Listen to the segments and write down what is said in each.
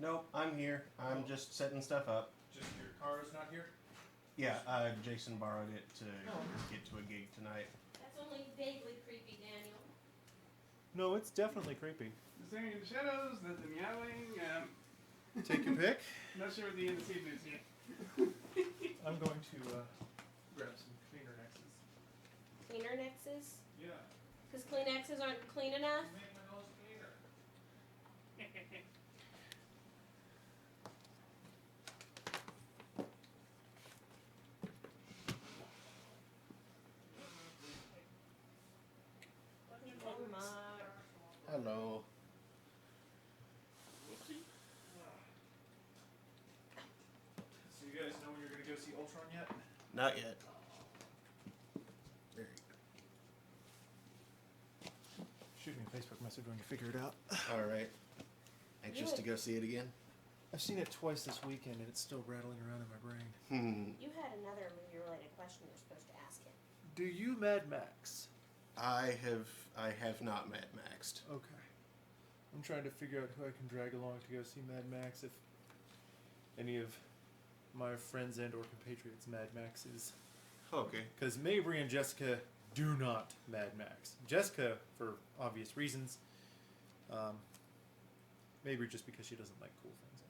Nope, I'm here. I'm just setting stuff up. Just your car is not here? Yeah, Jason borrowed it to get to a gig tonight. That's only vaguely creepy, Daniel. No, it's definitely creepy. The singing in the shadows, the meowing. Take your pick. Not sure what the end of the season is yet. I'm going to grab some cleaner nexus. Cleaner Nexus? Yeah. Because Kleenexes aren't clean enough? Make my nose cleaner. Oh my. Hello. So you guys know when you're going to go see Ultron yet? Not yet. There Shoot me a Facebook message when you figure it out. All right. Anxious to go see it again? I've seen it twice this weekend and it's still rattling around in my brain. You had another movie-related question you're supposed to ask him. Do you Mad Max? I have not Mad Maxed. Okay. I'm trying to figure out who I can drag along to go see Mad Max if any of my friends and or compatriots Mad Maxes. Okay. Because Mabry and Jessica do not Mad Max. Jessica, for obvious reasons. Mabry just because she doesn't like cool things,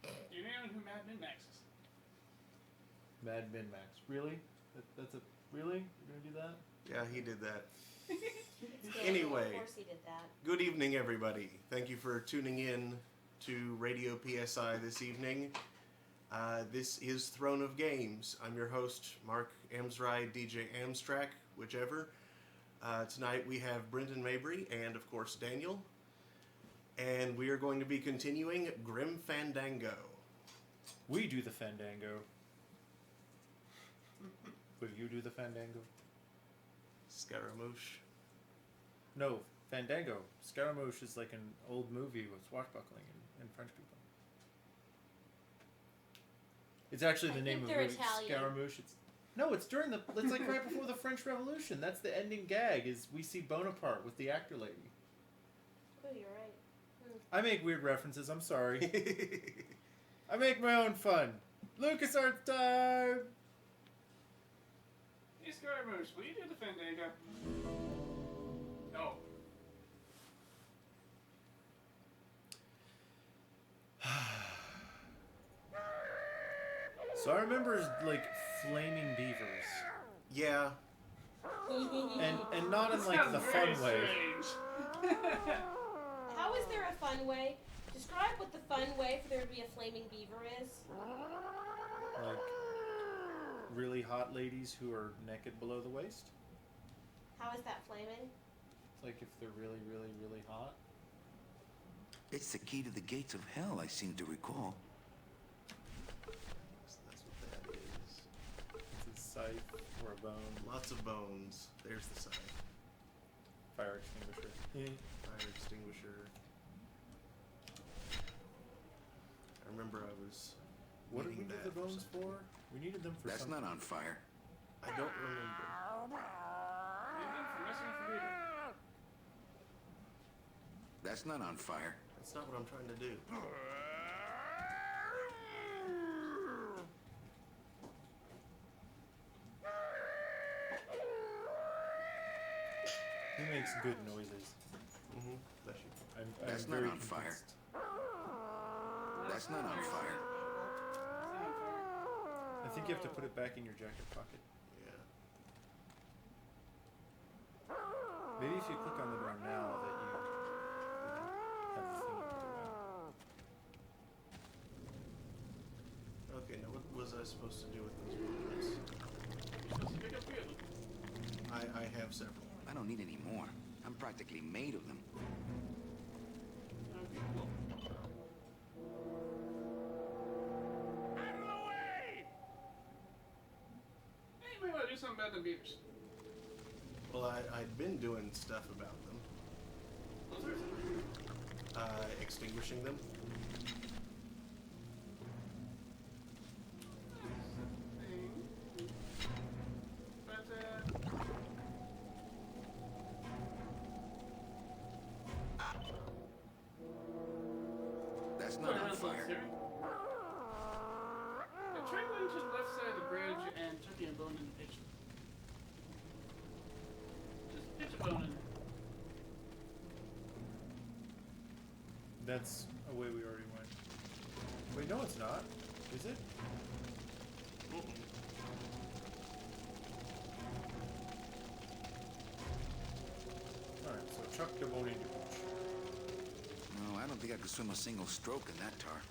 I guess. You know who Mad Min Max is? Mad Min Max. Really? That's a... Really? You're gonna do that? Yeah, he did that. It's Daniel, Anyway. Of course he did that. Good evening, everybody. Thank you for tuning in to Radio PSI this evening. This is Throne of Games. I'm your host, Mark Amsride, DJ Amstrack, whichever. Tonight we have Brendan Mabry and, of course, Daniel. And we are going to be continuing Grim Fandango. We do the Fandango. Will you do the Fandango? Scaramouche. No, Fandango. Scaramouche is like an old movie with swashbuckling and French people. It's actually the name of the they're movie. Italian. Scaramouche. It's during the. It's like right before the French Revolution. That's the ending gag. Is we see Bonaparte with the actor lady. Oh, you're right. I make weird references. I'm sorry. I make my own fun. LucasArts time. Hey, Scaramouche, will you do the Fandango? No. So I remember like flaming beavers, Yeah. and not in like the fun way. How is there a fun way? Describe what the fun way for there to be a flaming beaver is. Like really hot ladies who are naked below the waist. How is that flaming? It's like if they're really, really, really hot. It's the key to the gates of hell, I seem to recall. That's what that is. It's a scythe or a bone. Lots of bones. There's the sign. Fire extinguisher. Fire extinguisher. I remember I was. What did we needing need that the bones something. for? We needed them for That's something. not on fire. I don't remember. That's not on fire. That's not what I'm trying to do. He makes good noises. Mm-hmm. Bless you. I'm That's not very on fire. convinced. That's not on fire. I think you have to put it back in your jacket pocket. Yeah. Maybe if you click on the door now that you have the thing you put it back. Okay, now what was I supposed to do with those bones? You're supposed to pick up three of them. I have several. I don't need any more. I'm practically made of them. Okay, cool. Out of the way! Hey, you might want to do something about the beavers. Well, I'd been doing stuff about them. What's yours? Extinguishing them. But, That's not on fire. Siri? Try going to the left side of the bridge and chucking a bone in the pitch. Just pitch a bone in there. That's a way we already went. Wait, no, it's not. Is it? Alright, so chuck the bone in your bush. No, I don't think I could swim a single stroke in that tar.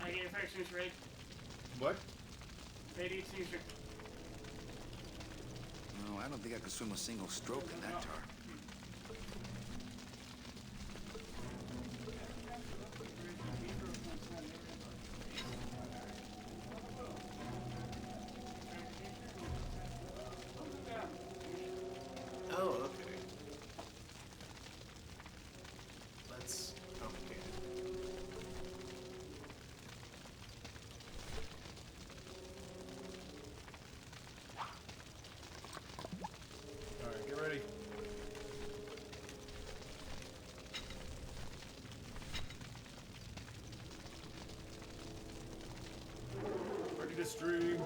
I get your fire extinguisher ready. What? Ready extinguisher. No, I don't think I could swim a single stroke in that tar. Oh, okay. That's complicated. Alright, get ready. Ready to stream.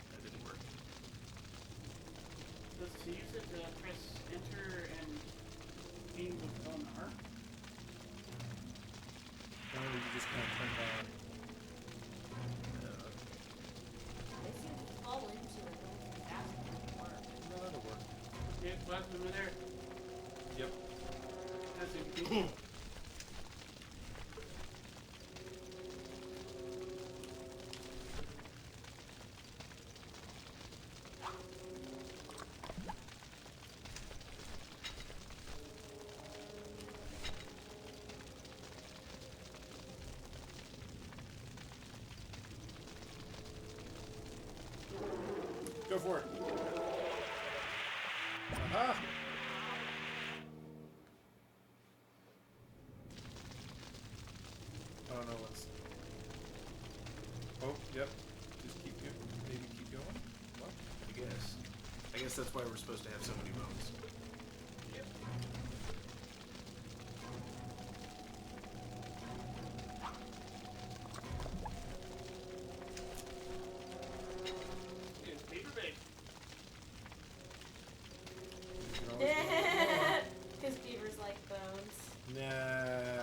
That didn't work. Supposed to use it to press enter and aim with on the arc. Or you just kind of turn down. They seem to fall into it really fast. No, that'll work. Yeah, plasma in there. Yep. That's it. Go for it. Aha! I don't know what's. Oh, yep. Just keep going. Maybe keep going. What? I guess that's why we're supposed to have so many bones. Yep. It's paper bait. You can always go more. Because beavers like bones. Nah.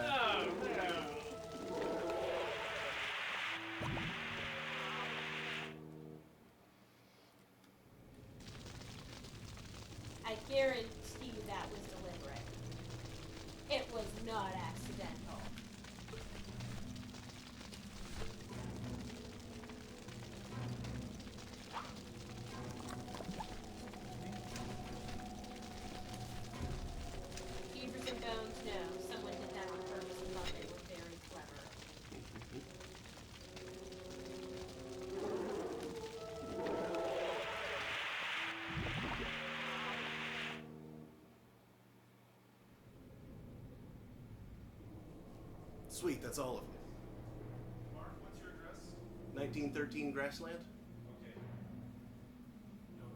Oh no. I guarantee you that was deliberate. It was not accidental. Beavers and bones, no. Someone did that on purpose and thought they were very clever. Sweet, that's all of them. Mark, what's your address? 1913 Grassland? Okay. No,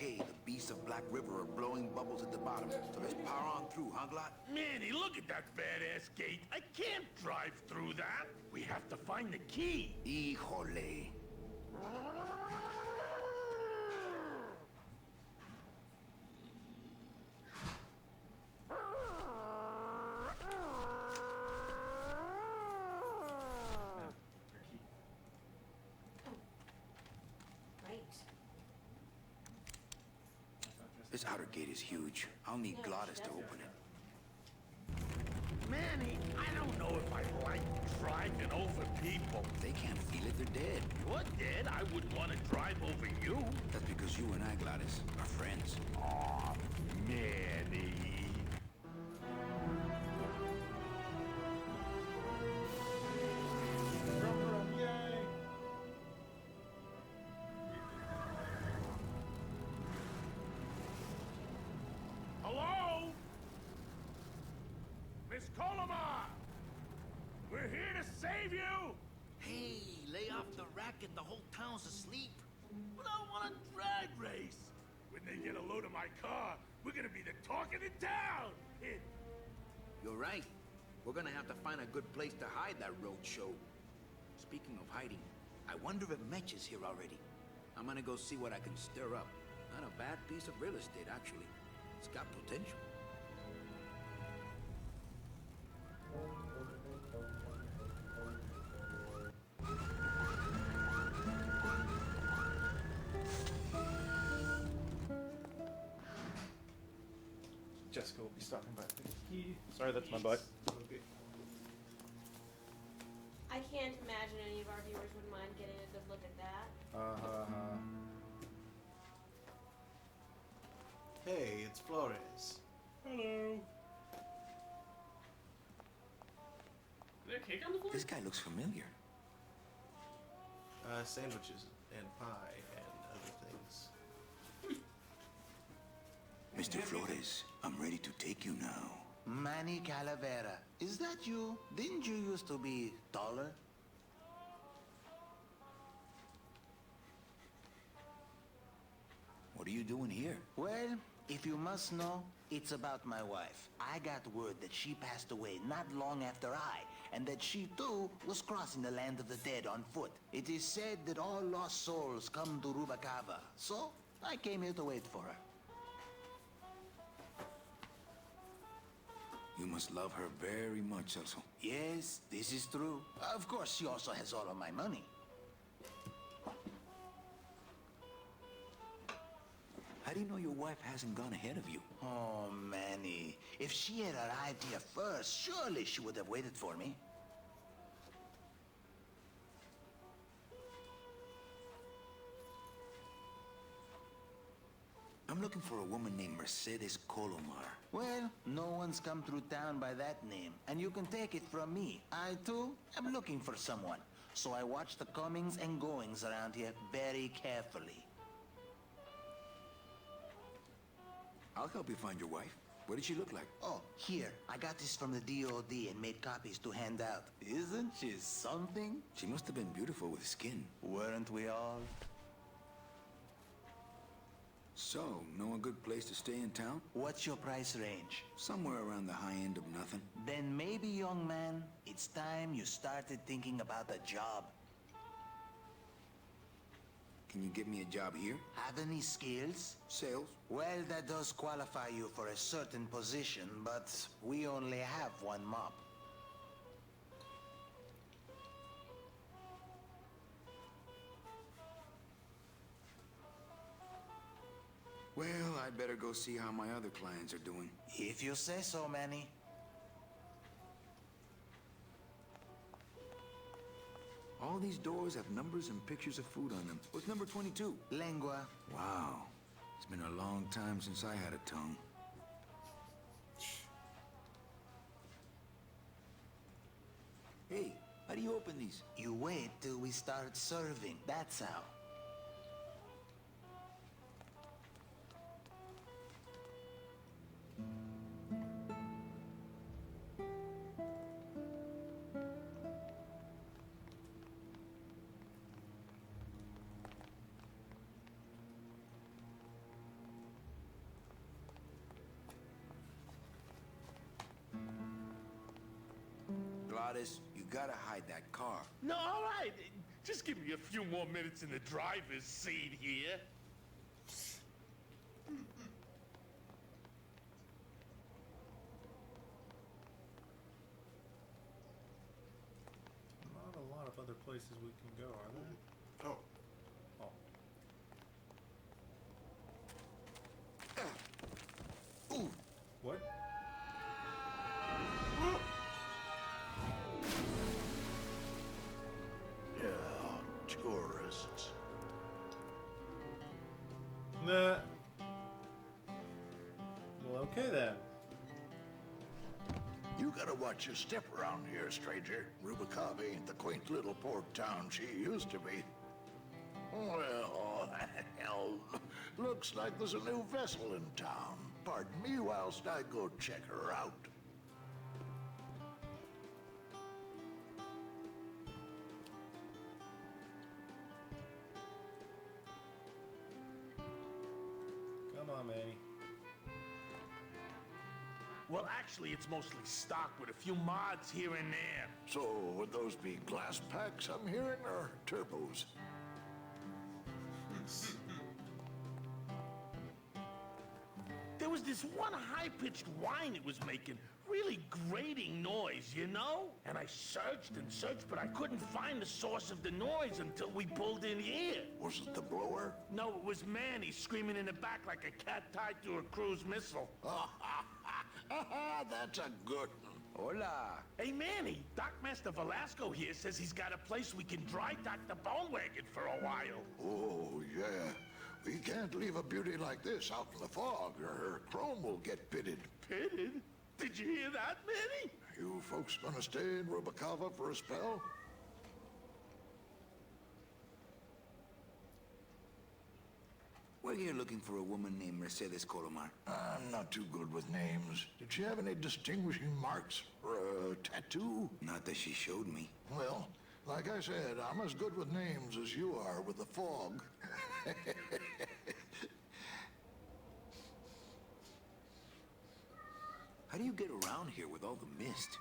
Okay, the beasts of Black River are blowing bubbles at the bottom, so let's power on through, huh, Glot? Manny, look at that badass gate. I can't drive through that. We have to find the key. Híjole. Right. This outer gate is huge. I'll need No, Glottis she to doesn't. open it. Manny, I don't know if I like driving over people. They can't feel it, they're dead. You're dead. I wouldn't want to drive over you. That's because you and I, Glottis, are friends. Aw, Manny. Drum room, yay! Hello? Miss Colomar! We're here to save you! Hey, lay off the racket. The whole town's asleep. But I want a drag race. When they get a load of my car, we're gonna be the talk of the town, kid. You're right. We're gonna have to find a good place to hide that road show. Speaking of hiding, I wonder if Mitch is here already. I'm gonna go see what I can stir up. Not a bad piece of real estate, actually. It's got potential. Jessica will be stopping by. Sorry, that's my butt. Okay. I can't imagine any of our viewers would mind getting a good look at that. Hey, it's Flores. Hello. Is there cake on the floor? This guy looks familiar. Sandwiches and pie and other things. Mr. Flores, I'm ready to take you now. Manny Calavera. Is that you? Didn't you used to be taller? What are you doing here? Well, if you must know, it's about my wife. I got word that she passed away not long after I, and that she too was crossing the land of the dead on foot. It is said that all lost souls come to Rubacava, so I came here to wait for her. You must love her very much, Celso. Yes, this is true. Of course, she also has all of my money. How do you know your wife hasn't gone ahead of you? Oh, Manny. If she had arrived here first, surely she would have waited for me. I'm looking for a woman named Mercedes Colomar. Well, no one's come through town by that name, and you can take it from me. I, too, am looking for someone. So I watch the comings and goings around here very carefully. I'll help you find your wife. What did she look like? Oh, here. I got this from the DOD and made copies to hand out. Isn't she something? She must have been beautiful with skin. Weren't we all? So, know a good place to stay in town? What's your price range? Somewhere around the high end of nothing. Then maybe, young man, it's time you started thinking about a job. Can you give me a job here? Have any skills? Sales? Well, that does qualify you for a certain position, but we only have one mop. Well, I'd better go see how my other clients are doing. If you say so, Manny. All these doors have numbers and pictures of food on them. What's number 22? Lengua. Wow. It's been a long time since I had a tongue. Hey, how do you open these? You wait till we start serving. That's how. Glottis, you gotta hide that car. No, all right. Just give me a few more minutes in the driver's seat here. Not a lot of other places we can go, are there? Oh, Oh. Nah. Well, okay then. You gotta watch your step around here, stranger. Rubicava ain't the quaint little port town she used to be. Well, hell, looks like there's a new vessel in town. Pardon me whilst I go check her out. Come on, Manny. Well, actually, it's mostly stock with a few mods here and there. So, would those be glass packs I'm hearing, or turbos? There was this one high-pitched whine it was making. Really grating noise, you know? And I searched and searched, but I couldn't find the source of the noise until we pulled in here. Was it the blower? No, it was Manny screaming in the back like a cat tied to a cruise missile. That's a good one. Hola. Hey, Manny, Dockmaster Velasco here says he's got a place we can dry dock the bone wagon for a while. Oh, yeah. We can't leave a beauty like this out in the fog, or her chrome will get pitted. Pitted? Did you hear that, Manny? You folks gonna stay in Rubicava for a spell? We're here looking for a woman named Mercedes Colomar. I'm not too good with names. Did she have any distinguishing marks or a tattoo? Not that she showed me. Well, like I said, I'm as good with names as you are with the fog. How do you get around here with all the mist?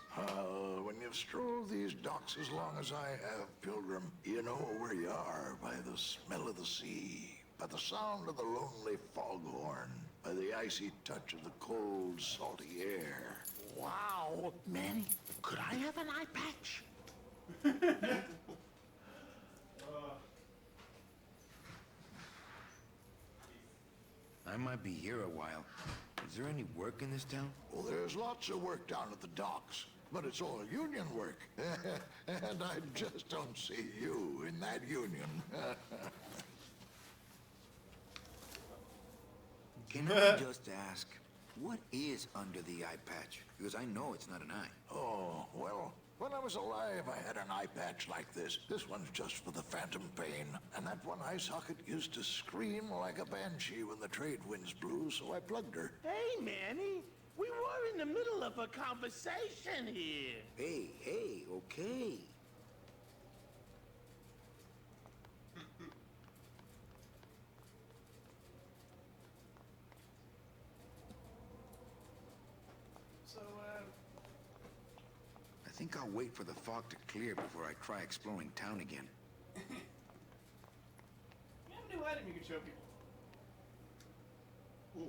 When you've strolled these docks as long as I have, Pilgrim, you know where you are by the smell of the sea, by the sound of the lonely foghorn, by the icy touch of the cold, salty air. Wow! Manny, could I have an eye patch? I might be here a while. Is there any work in this town? Well, there's lots of work down at the docks, but it's all union work. And I just don't see you in that union. Can I just ask, what is under the eye patch? Because I know it's not an eye. Oh, well, when I was alive, I had an eye patch like this. This one's just for the phantom pain. And that one eye socket used to scream like a banshee when the trade winds blew, so I plugged her. Hey, Manny, we were in the middle of a conversation here. Hey, okay. So, I think I'll wait for the fog to clear before I try exploring town again. you have a new item you can show people. Ooh.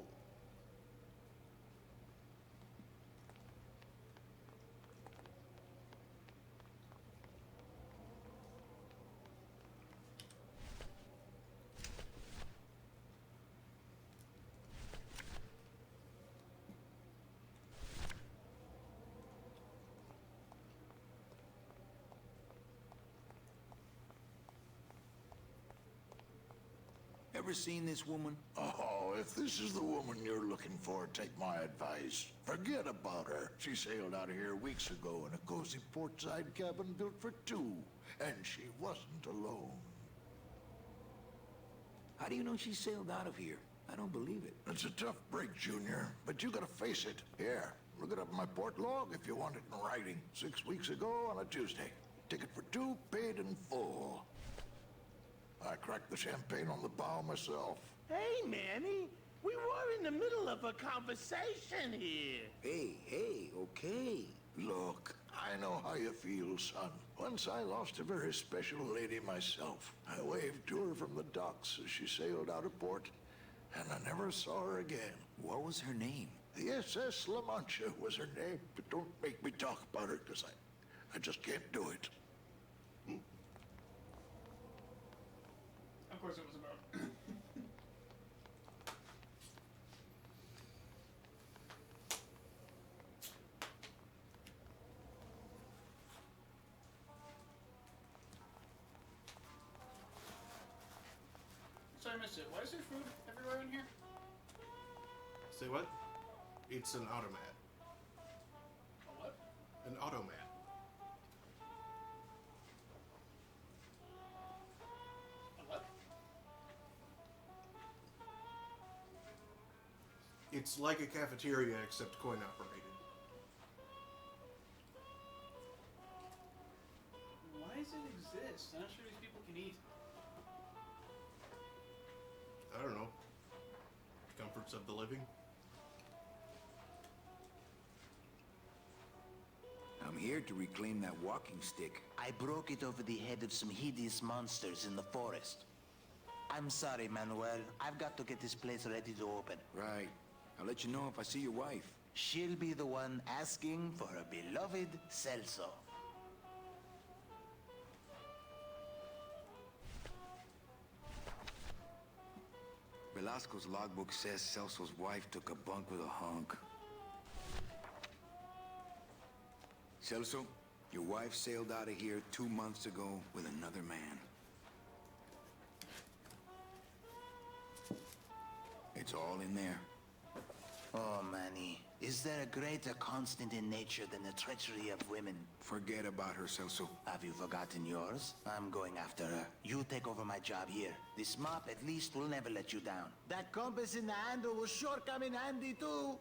Ever seen this woman? Oh, if this is the woman you're looking for, take my advice. Forget about her. She sailed out of here weeks ago in a cozy portside cabin built for two. And she wasn't alone. How do you know she sailed out of here? I don't believe it. It's a tough break, Junior, but you gotta face it. Here, look it up in my port log if you want it in writing. 6 weeks ago on a Tuesday. Ticket for two, paid in full. I cracked the champagne on the bow myself. Hey, Manny, we were in the middle of a conversation here. Hey, okay. Look, I know how you feel, son. Once I lost a very special lady myself. I waved to her from the docks as she sailed out of port, and I never saw her again. What was her name? The SS La Mancha was her name, but don't make me talk about her, because I just can't do it. Of course it was about. Sorry, I missed it. Why is there food everywhere? everywhere in here? Say what? It's an automat. A what? An automat. A what? It's like a cafeteria except coin operated. Why does it exist? I'm not sure these people can eat. I don't know. Comforts of the living. I'm here to reclaim that walking stick. I broke it over the head of some hideous monsters in the forest. I'm sorry, Manuel. I've got to get this place ready to open. Right. I'll let you know if I see your wife. She'll be the one asking for her beloved Celso. Velasco's logbook says Celso's wife took a bunk with a hunk. Celso, your wife sailed out of here 2 months ago with another man. It's all in there. Oh, Manny. Is there a greater constant in nature than the treachery of women? Forget about her, Celso. Have you forgotten yours? I'm going after her. You take over my job here. This mop at least will never let you down. That compass in the handle will sure come in handy, too.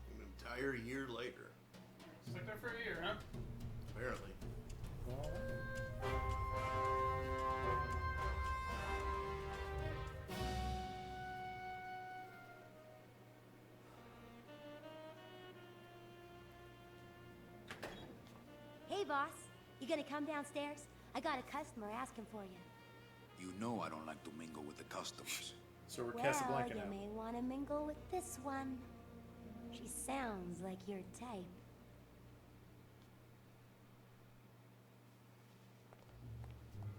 An entire year later, Stuck there for a year, huh? apparently. Hey, boss. You gonna come downstairs? I got a customer asking for you. You know I don't like to mingle with the customers. So we're Well, Casablanca you now. may want to mingle with this one. She sounds like your type.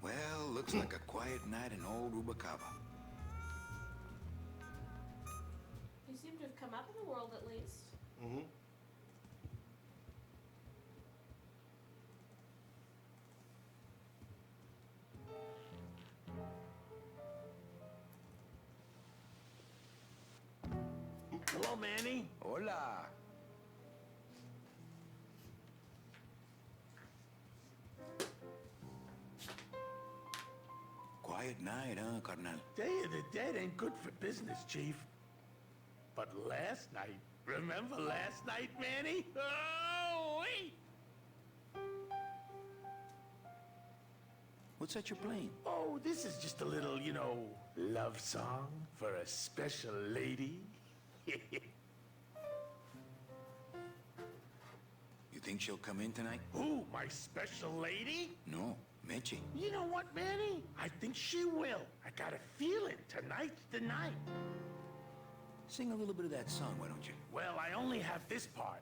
Well, looks like a quiet night in old Rubacava. You seem to have come up in the world at least. Mm-hmm. Hello, Manny. Hola. Quiet night, huh, carnal? Day of the Dead ain't good for business, Chief. But last night, remember last night, Manny? Oh, wait! What's that you're playing? Oh, this is just a little, love song for a special lady. You think she'll come in tonight? Who, my special lady? No, Meche. You know what, Manny? I think she will. I got a feeling tonight's the night. Sing a little bit of that song, why don't you? Well, I only have this part.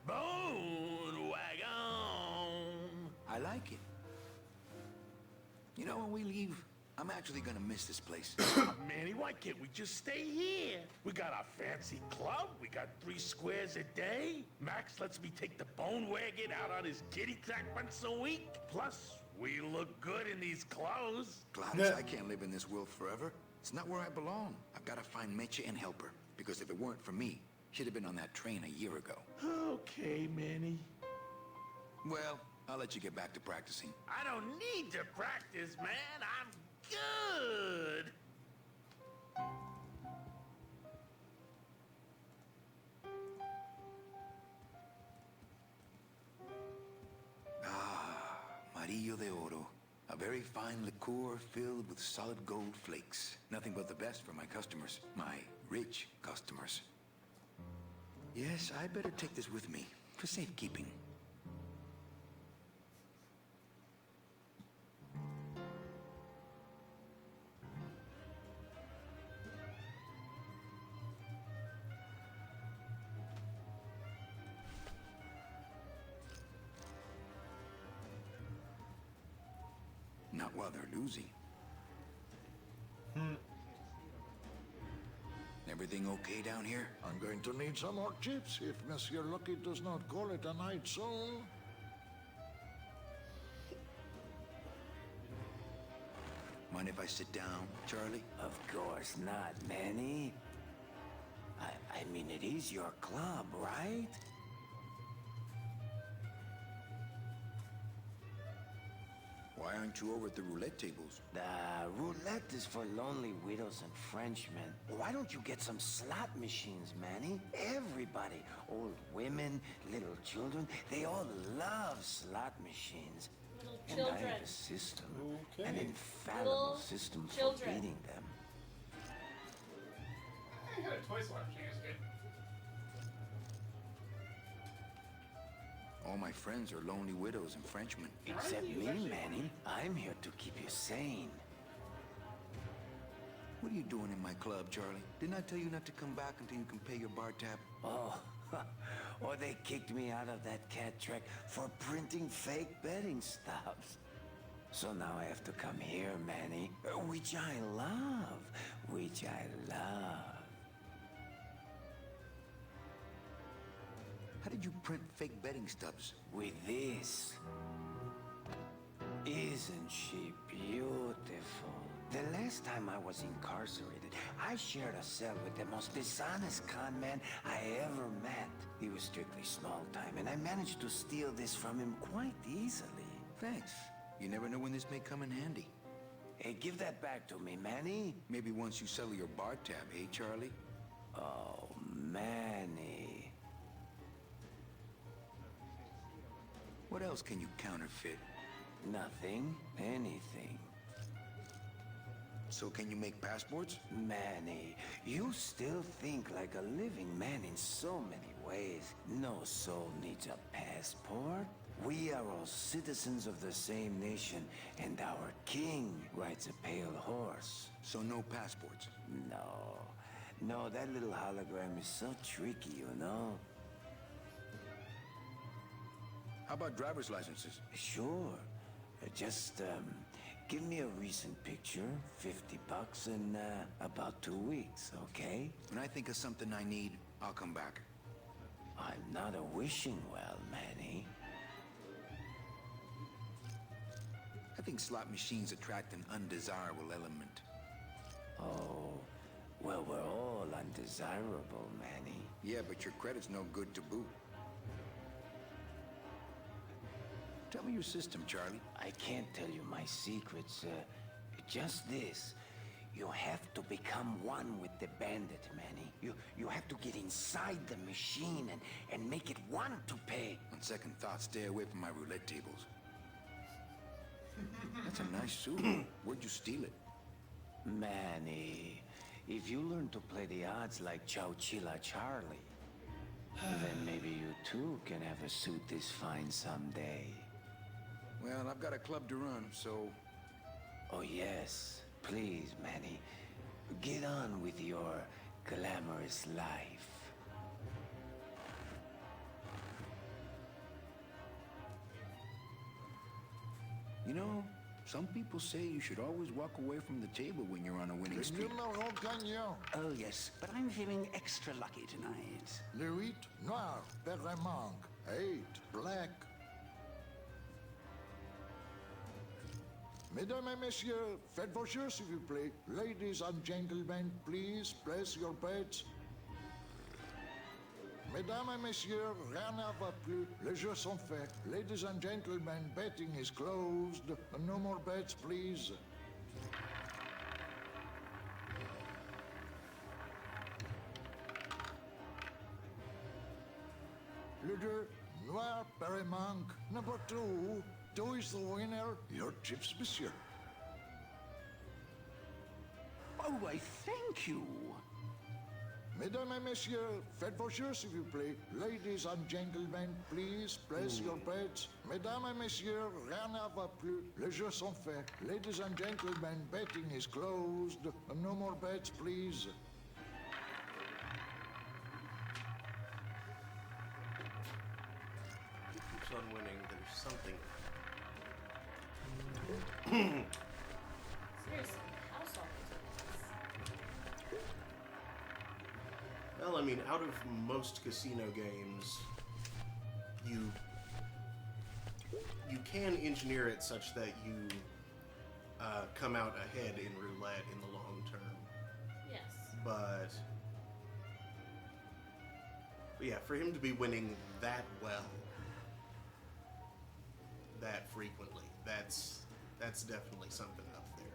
Bone wagon. I like it. You know, when we leave, I'm actually gonna miss this place. Manny, why can't we just stay here? We got our fancy club. We got 3 squares a day. Max lets me take the bone wagon out on his kitty track once a week. Plus, we look good in these clothes. Gladys, I can't live in this world forever. It's not where I belong. I've gotta find Meche and help her. Because if it weren't for me, she'd have been on that train a year ago. Okay, Manny. Well, I'll let you get back to practicing. I don't need to practice, man. I'm good. Amarillo de Oro. A very fine liqueur filled with solid gold flakes. Nothing but the best for my customers. My rich customers. Yes, I better take this with me for safekeeping. while they're losing. Everything okay down here? I'm going to need some more chips if Monsieur Lucky does not call it a night soon. Mind if I sit down, Charlie? Of course not, Manny. I mean, it is your club, right? Why aren't you over at the roulette tables? The roulette is for lonely widows and Frenchmen. Why don't you get some slot machines, Manny? Everybody, old women, little children, they all love slot machines. Little And children. I have a system, Okay. an infallible Little system for children. beating them. I got a toy slot machine. It's good. All my friends are lonely widows and Frenchmen. Except me, Manny. I'm here to keep you sane. What are you doing in my club, Charlie? Didn't I tell you not to come back until you can pay your bar tab? Oh, or they kicked me out of that cat track for printing fake betting stubs. So now I have to come here, Manny, which I love, which I love. How did you print fake betting stubs? With this. Isn't she beautiful? The last time I was incarcerated, I shared a cell with the most dishonest con man I ever met. He was strictly small time, and I managed to steal this from him quite easily. Thanks. You never know when this may come in handy. Hey, give that back to me, Manny. Maybe once you settle your bar tab, eh, Charlie? Oh, Manny. What else can you counterfeit? Nothing. Anything. So can you make passports? Manny, you still think like a living man in so many ways. No soul needs a passport. We are all citizens of the same nation, and our king rides a pale horse. So no passports? No, that little hologram is so tricky, you know? How about driver's licenses? Sure. Just, give me a recent picture, $50 in, about 2 weeks, okay? When I think of something I need, I'll come back. I'm not a wishing well, Manny. I think slot machines attract an undesirable element. Oh, well, we're all undesirable, Manny. Yeah, but your credit's no good to boot. Tell me your system, Charlie. I can't tell you my secrets, just this. You have to become one with the bandit, Manny. You have to get inside the machine and make it want to pay. On second thought, stay away from my roulette tables. That's a nice suit. Where'd you steal it? Manny, if you learn to play the odds like Chowchilla Charlie, then maybe you too can have a suit this fine someday. Well, I've got a club to run, so... Oh yes, please, Manny. Get on with your glamorous life. You know, some people say you should always walk away from the table when you're on a winning streak. Numéro gagnant. Oh, yes, but I'm feeling extra lucky tonight. Le 8 noir, Perremanque. 8 black. Mesdames et messieurs, faites vos jeux s'il vous plaît. Ladies and gentlemen, please place your bets. Mesdames et messieurs, rien ne va plus. Les jeux sont faits. Ladies and gentlemen, betting is closed. No more bets, please. Le 2, noir, Perremanque. Number 2. 2 is the winner. Your chips, monsieur. Oh, I thank you. Mesdames et messieurs, faites vos jeux s'il vous plaît. Ladies and gentlemen, please place your bets. Mesdames et messieurs, rien ne va plus. Les jeux sont faits. Ladies and gentlemen, betting is closed. No more bets, please. Keeps on winning. There's something. Here's some household maintenance. Well, I mean, out of most casino games, you can engineer it such that you come out ahead in roulette in the long term. Yes. But yeah, for him to be winning that well, that frequently, that's definitely something up there.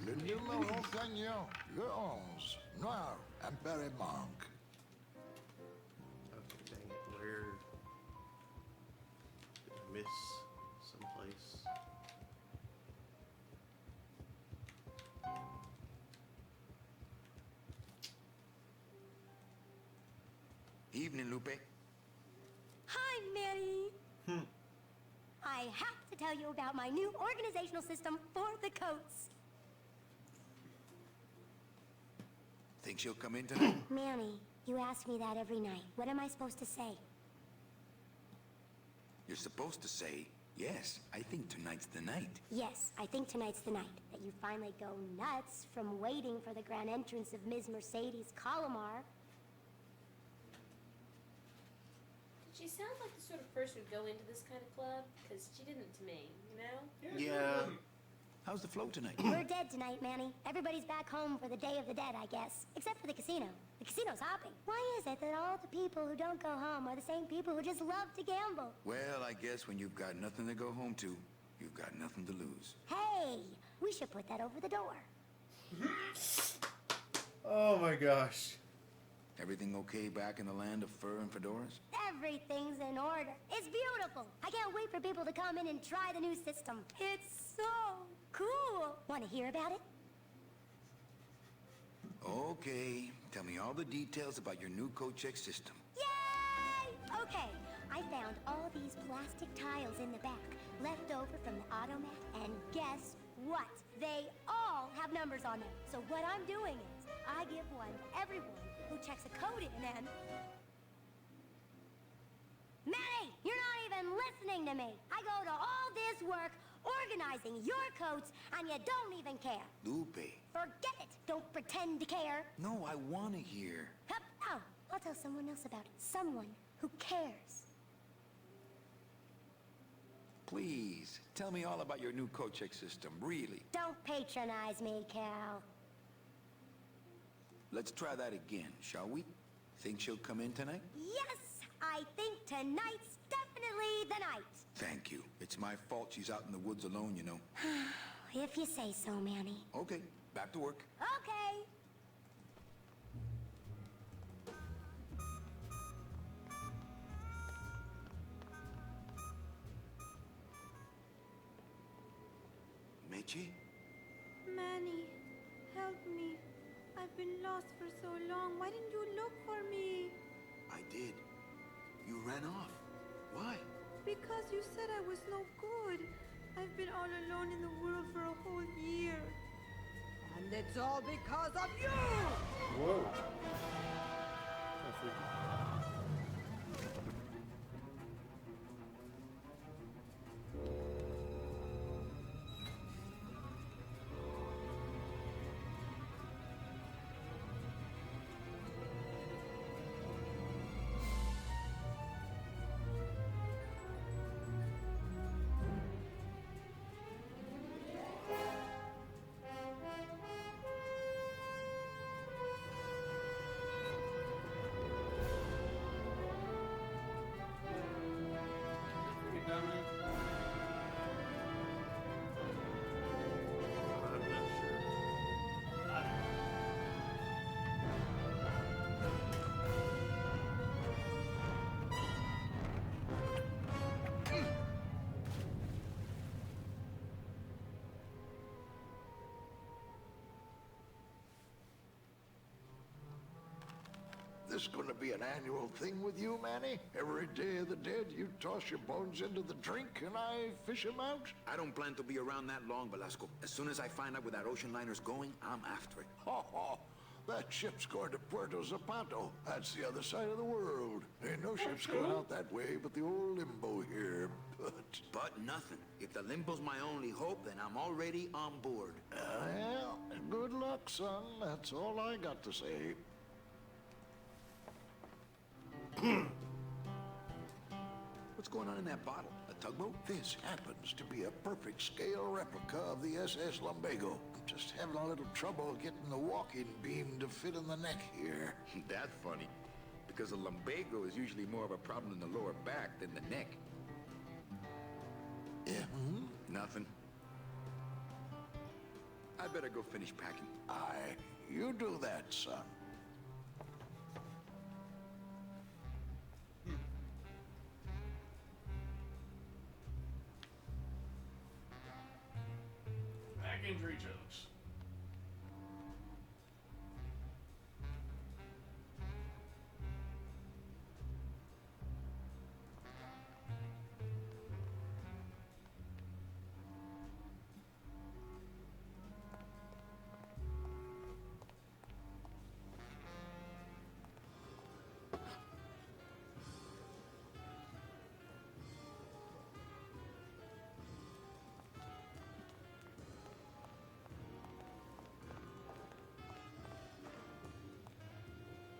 Le numéro gagnant, le 11, Noir and Berry Monk. Okay, dang it, where did I miss someplace? Evening, Lupe. Hi, Manny. I have to tell you about my new organizational system for the coats. Think she'll come in tonight? Manny, you ask me that every night. What am I supposed to say? You're supposed to say, yes, I think tonight's the night. Yes, I think tonight's the night that you finally go nuts from waiting for the grand entrance of Ms. Mercedes Colomar. Did she sound like the sort of person who'd go into this kind of club? Because she didn't to me, you know? Yeah. How's the flow tonight? We're dead tonight, Manny. Everybody's back home for the Day of the Dead, I guess. Except for the casino. The casino's hopping. Why is it that all the people who don't go home are the same people who just love to gamble? Well, I guess when you've got nothing to go home to, you've got nothing to lose. Hey, we should put that over the door. Oh my gosh. Everything okay back in the land of fur and fedoras? Everything's in order. It's beautiful. I can't wait for people to come in and try the new system. It's so cool. Want to hear about it? Okay, tell me all the details about your new code check system. Yay! Okay, I found all these plastic tiles in the back, left over from the automat, and guess what? They all have numbers on them. So what I'm doing is, I give one to everyone who checks a code in and... Manny, you're not even listening to me. I go to all this work organizing your coats, and you don't even care. Lupe. Forget it. Don't pretend to care. No, I want to hear. Hup. Oh, I'll tell someone else about it. Someone who cares. Please, tell me all about your new code check system, really. Don't patronize me, Cal. Let's try that again, shall we? Think she'll come in tonight? Yes, I think tonight's definitely the night. Thank you. It's my fault she's out in the woods alone, you know. If you say so, Manny. Okay, back to work. Okay. Meche? Manny, help me. I've been lost for so long. Why didn't you look for me? I did. You ran off. Why? Because you said I was no good. I've been all alone in the world for a whole year. And it's all because of you! Whoa. Oh, freaky. This gonna be an annual thing with you, Manny? Every Day of the Dead, you toss your bones into the drink and I fish 'em out? I don't plan to be around that long, Velasco. As soon as I find out where that ocean liner's going, I'm after it. Ho ho! That ship's going to Puerto Zapato. That's the other side of the world. Ain't no ships going out that way but the old limbo here. But nothing. If the limbo's my only hope, then I'm already on board. Well, good luck, son. That's all I got to say. What's going on in that bottle? A tugboat? This happens to be a perfect scale replica of the SS Lumbago. Just having a little trouble getting the walking beam to fit in the neck here. That's funny, because a lumbago is usually more of a problem in the lower back than the neck. Yeah? Nothing. I better go finish packing. Aye, you do that, son. Back injury jokes.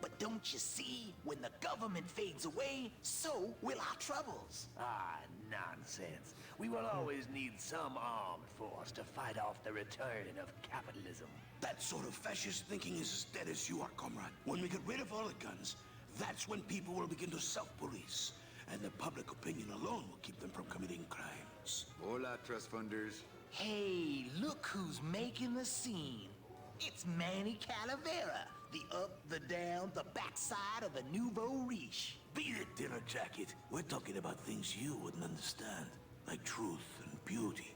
But don't you see, when the government fades away, so will our troubles. Ah, nonsense. We will always need some armed force to fight off the return of capitalism. That sort of fascist thinking is as dead as you are, comrade. When we get rid of all the guns, that's when people will begin to self-police. And the public opinion alone will keep them from committing crimes. Hola, trust funders. Hey, look who's making the scene. It's Manny Calavera, the up, the down, the backside of the nouveau riche. Beat it, dinner jacket. We're talking about things you wouldn't understand, like truth and beauty.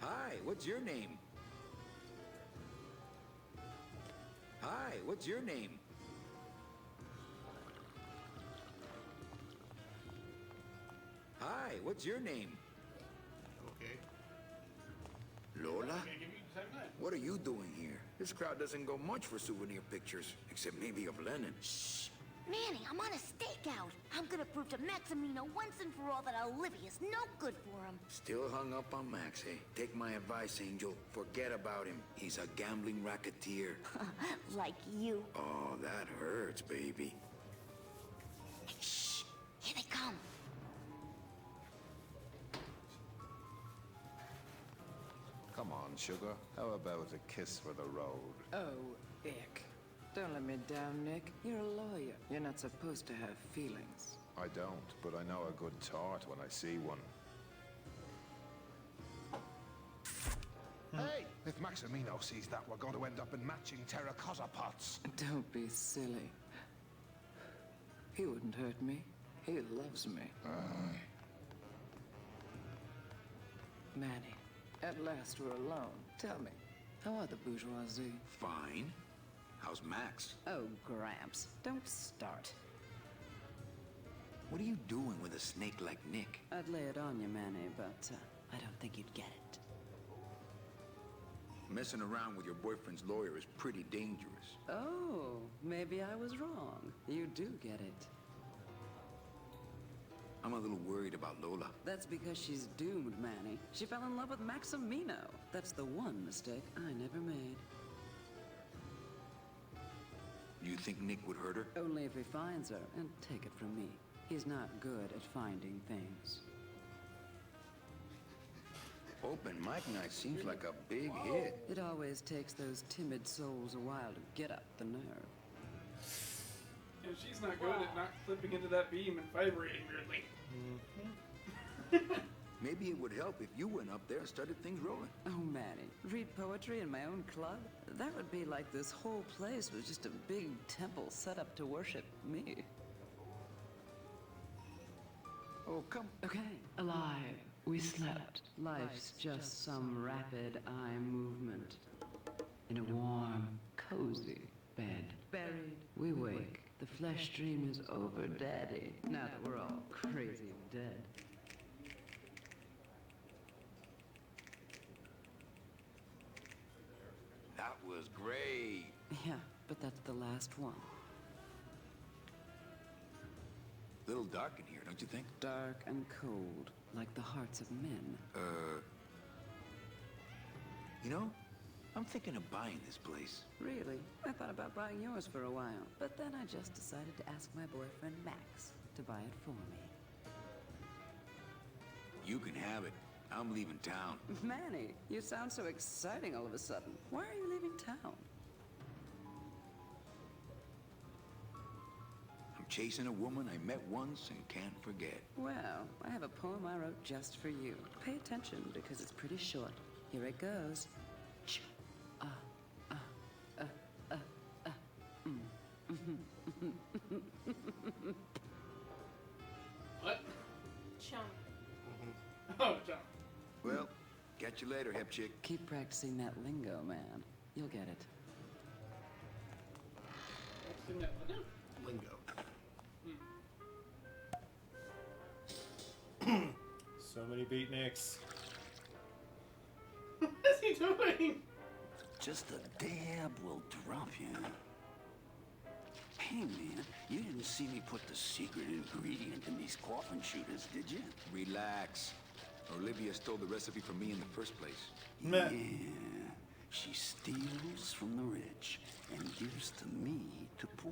Hi, what's your name? Hi, what's your name? Hi, what's your name? Okay. Lola? I'm gonna give you the same thing. What are you doing here? This crowd doesn't go much for souvenir pictures, except maybe of Lenin. Shh! Manny, I'm on a stakeout. I'm gonna prove to Maximino once and for all that Olivia's no good for him. Still hung up on Max, eh? Take my advice, Angel. Forget about him. He's a gambling racketeer. Like you. Oh, that hurts, baby. Shh! Here they come. Come on, sugar. How about a kiss for the road? Oh, ick. Don't let me down, Nick. You're a lawyer. You're not supposed to have feelings. I don't, but I know a good tart when I see one. Hey! If Maximino sees that, we're going to end up in matching terracotta pots. Don't be silly. He wouldn't hurt me. He loves me. Manny, at last we're alone. Tell me, how are the bourgeoisie? Fine. How's Max? Oh, Gramps, don't start. What are you doing with a snake like Nick? I'd lay it on you, Manny, but I don't think you'd get it. Messing around with your boyfriend's lawyer is pretty dangerous. Oh, maybe I was wrong. You do get it. I'm a little worried about Lola. That's because she's doomed, Manny. She fell in love with Maximino. That's the one mistake I never made. You think Nick would hurt her? Only if he finds her, and take it from me. He's not good at finding things. Open mic night seems like a big hit. It always takes those timid souls a while to get up the nerve. And she's not good at not slipping into that beam and vibrating weirdly. Maybe it would help if you went up there and started things rolling. Oh, Manny, read poetry in my own club? That would be like this whole place was just a big temple set up to worship me. Oh, come. Okay. Alive. We slept. Life's just some rapid eye movement in a warm flesh dream is over, Daddy. Now that we're all crazy and dead. That was great. Yeah, but that's the last one. A little dark in here, don't you think? Dark and cold, like the hearts of men. You know, I'm thinking of buying this place. Really? I thought about buying yours for a while, but then I just decided to ask my boyfriend Max to buy it for me. You can have it. I'm leaving town. Manny, you sound so exciting all of a sudden. Why are you leaving town? I'm chasing a woman I met once and can't forget. Well, I have a poem I wrote just for you. Pay attention because it's pretty short. Here it goes. Ch What? Chunk. Oh, John. Well, catch you later, hip chick. Keep practicing that lingo, man. You'll get it. Lingo. So many beatniks. What is he doing? Just a dab will drop you. Hey, man, you didn't see me put the secret ingredient in these coffin shooters, did you? Relax. Olivia stole the recipe from me in the first place. Yeah. She steals from the rich and gives to me to poor.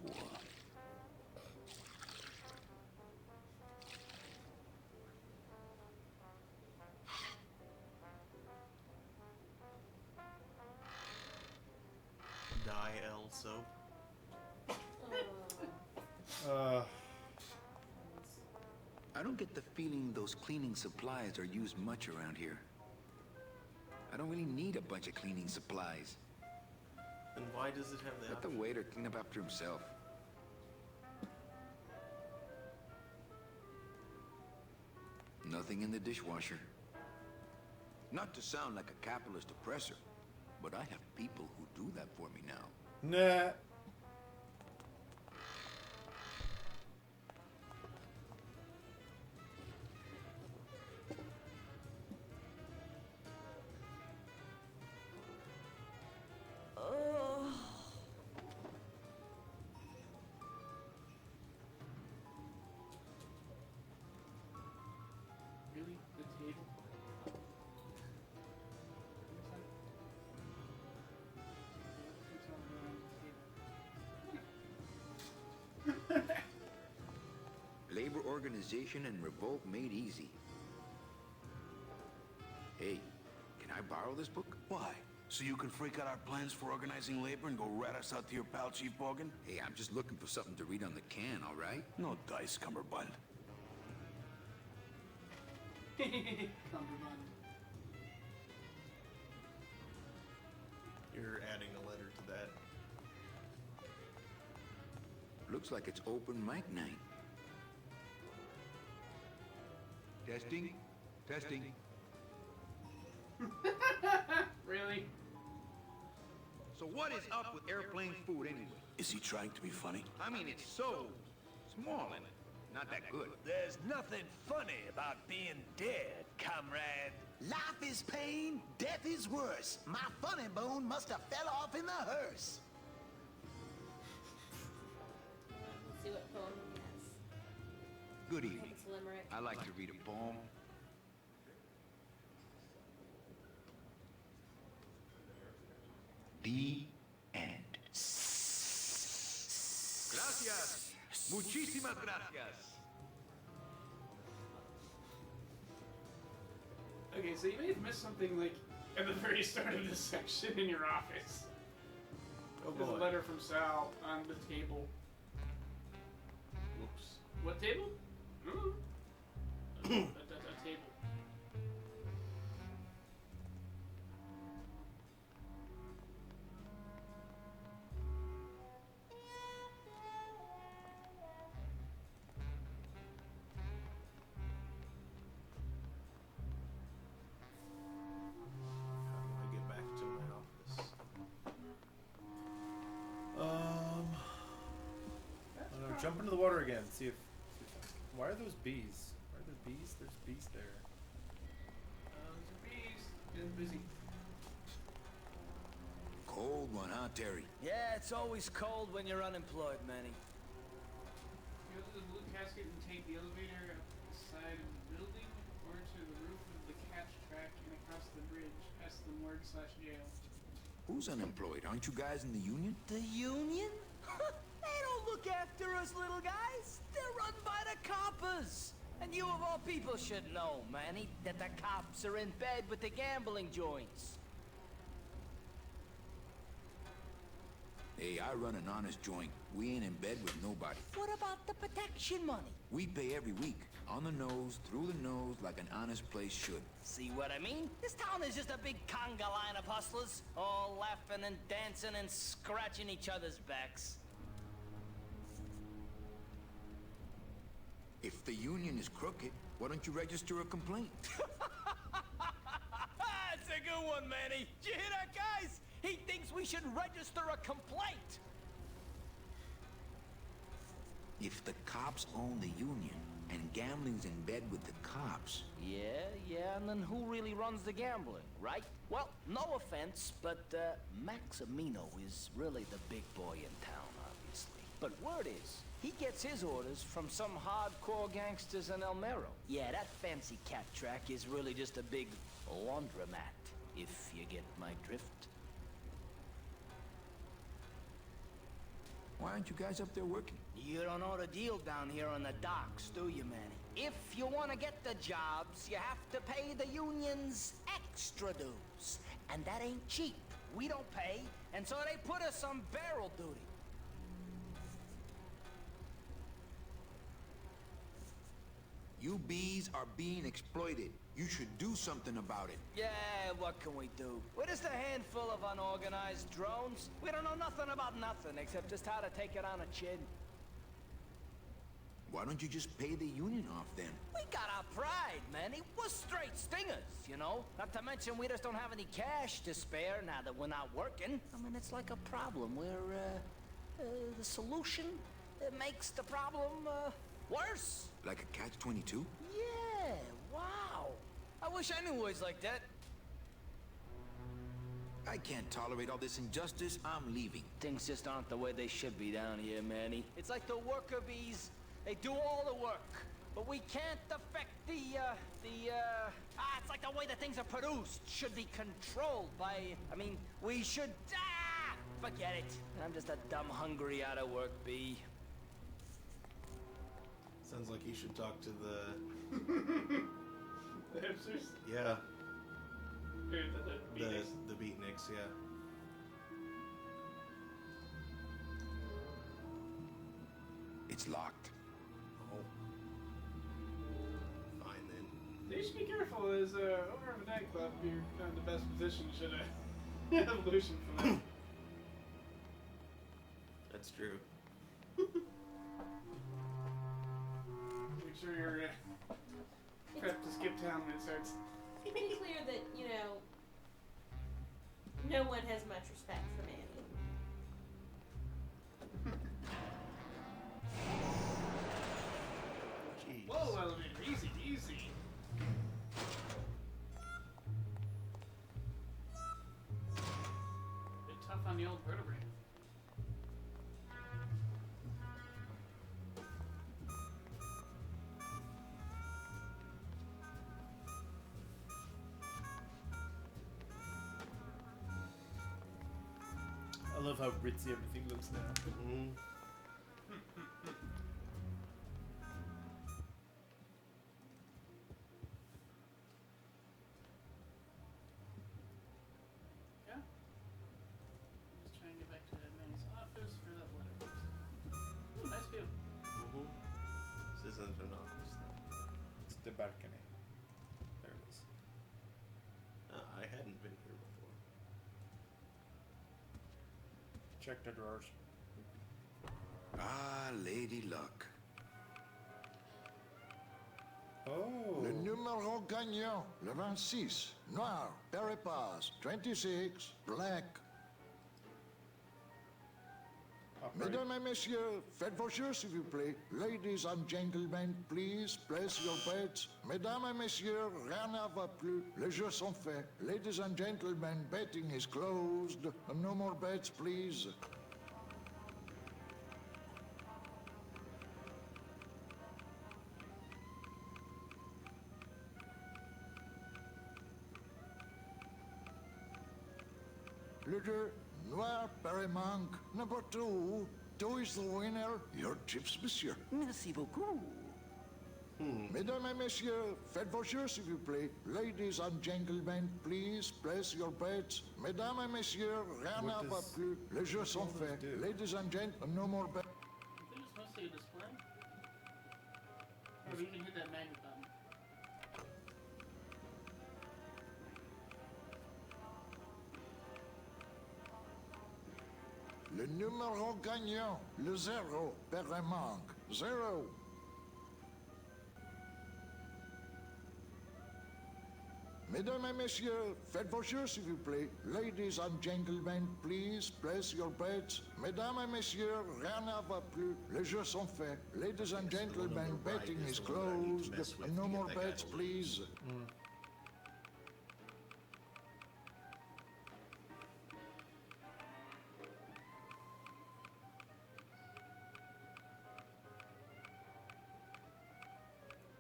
Dial soap. I don't get the feeling those cleaning supplies are used much around here. I don't really need a bunch of cleaning supplies. And why does it have that? Let the waiter clean up after himself. Nothing in the dishwasher. Not to sound like a capitalist oppressor, but I have people who do that for me now. Nah. Really? The table? Labor organization and revolt made easy. Hey, can I borrow this book? Why? So you can freak out our plans for organizing labor and go rat us out to your pal, Chief Morgan? Hey, I'm just looking for something to read on the can, all right? No dice, Cumberbund. Cumberbund. You're adding a letter to that. Looks like it's open mic night. Testing? Testing. Really? So what is up with airplane food anyway? Is he trying to be funny? I mean, it's so small and not that good. There's nothing funny about being dead, comrade. Life is pain, death is worse. My funny bone must have fell off in the hearse. Let's see what poem he has. Good I think evening. it's limerick. I like to read a poem. The end. Gracias. Muchísimas gracias. Okay, so you may have missed something like at the very start of this section in your office. Oh There's boy. a letter from Sal on the table. Whoops. What table? A table. How do I get back to my office? I don't jump into the water again. See if why are those bees? Why are there bees? There's bees there. Those are bees. Getting busy. Cold one, huh, Terry? Yeah, it's always cold when you're unemployed, Manny. Go to the blue casket and take the elevator up the side of the building or to the roof of the catch track and across the bridge past the morgue/jail. Who's unemployed? Aren't you guys in the union? The union? They don't look after us little guys. They're run by the coppers. And you of all people should know, Manny, that the cops are in bed with the gambling joints. Hey, I run an honest joint. We ain't in bed with nobody. What about the protection money? We pay every week. On the nose, through the nose, like an honest place should. See what I mean? This town is just a big conga line of hustlers, all laughing and dancing and scratching each other's backs. If the union is crooked, why don't you register a complaint? That's a good one, Manny. Did you hear that, guys? He thinks we should register a complaint. If the cops own the union, and gambling's in bed with the cops... Yeah, and then who really runs the gambling, right? Well, no offense, but Maximino is really the big boy in town, obviously. But word is, he gets his orders from some hardcore gangsters in El Mero. Yeah, that fancy cat track is really just a big laundromat, if you get my drift. Why aren't you guys up there working? You don't know the deal down here on the docks, do you, Manny? If you want to get the jobs, you have to pay the unions extra dues. And that ain't cheap. We don't pay, and so they put us on barrel duty. You bees are being exploited. You should do something about it. Yeah, what can we do? We're just a handful of unorganized drones. We don't know nothing about nothing except just how to take it on the chin. Why don't you just pay the union off then? We got our pride, Manny. We're straight stingers, you know? Not to mention we just don't have any cash to spare now that we're not working. I mean, it's like a problem where, the solution makes the problem, worse. Like a catch-22? Yeah, wow. I wish I knew words like that. I can't tolerate all this injustice. I'm leaving. Things just aren't the way they should be down here, Manny. It's like the worker bees. They do all the work, but we can't affect it's like the way that things are produced should be controlled by, we should, forget it. I'm just a dumb, hungry, out-of-work bee. Sounds like you should talk to the... The hipsters? Yeah. Or the beatniks? The beatniks, yeah. It's locked. Oh. Fine then. You should be careful, as owner of a nightclub, you're not in the best position should a evolution from that. That's true. Make sure you're prepped to skip town when it starts. It's pretty clear that, no one has much respect for Manny. Jeez. Whoa, elevator, easy, easy. Bit tough on the old vertebrae. I love how ritzy everything looks now. Mm-hmm. Yeah? Just trying to get back to Manny's office for that letter. Ooh, nice view. Mm-hmm. This isn't an office, though. It's the balcony. There it is. I hadn't been here before. Check the drawers. Ah, Lady Luck. Oh. Le numéro gagnant, le 26. Noir, Peripass, 26, black. Ah, Mesdames et messieurs, faites vos jeux s'il vous plaît. Ladies and gentlemen, please place your bets. Mesdames et messieurs, rien ne va plus. Les jeux sont faits. Ladies and gentlemen, betting is closed. No more bets, please. Le jeu Noir Paramount number 2. 2 is the winner. Your chips, monsieur. Merci beaucoup. Mesdames et messieurs, faites vos jeux s'il vous plaît. Ladies and gentlemen, please place your bets. Mesdames et messieurs, rien ne va plus. Les jeux sont faits. Ladies and gentlemen, no more bets. I think it's mostly a display. Or we can hit that magnet button. Le numéro gagnant, le 0, Paramount. 0. Mesdames et messieurs, faites vos jeux s'il vous plaît. Ladies and gentlemen, please place your bets. Mesdames et messieurs, rien ne va plus. Les jeux sont faits. Ladies and gentlemen, betting is closed. No more bets, please.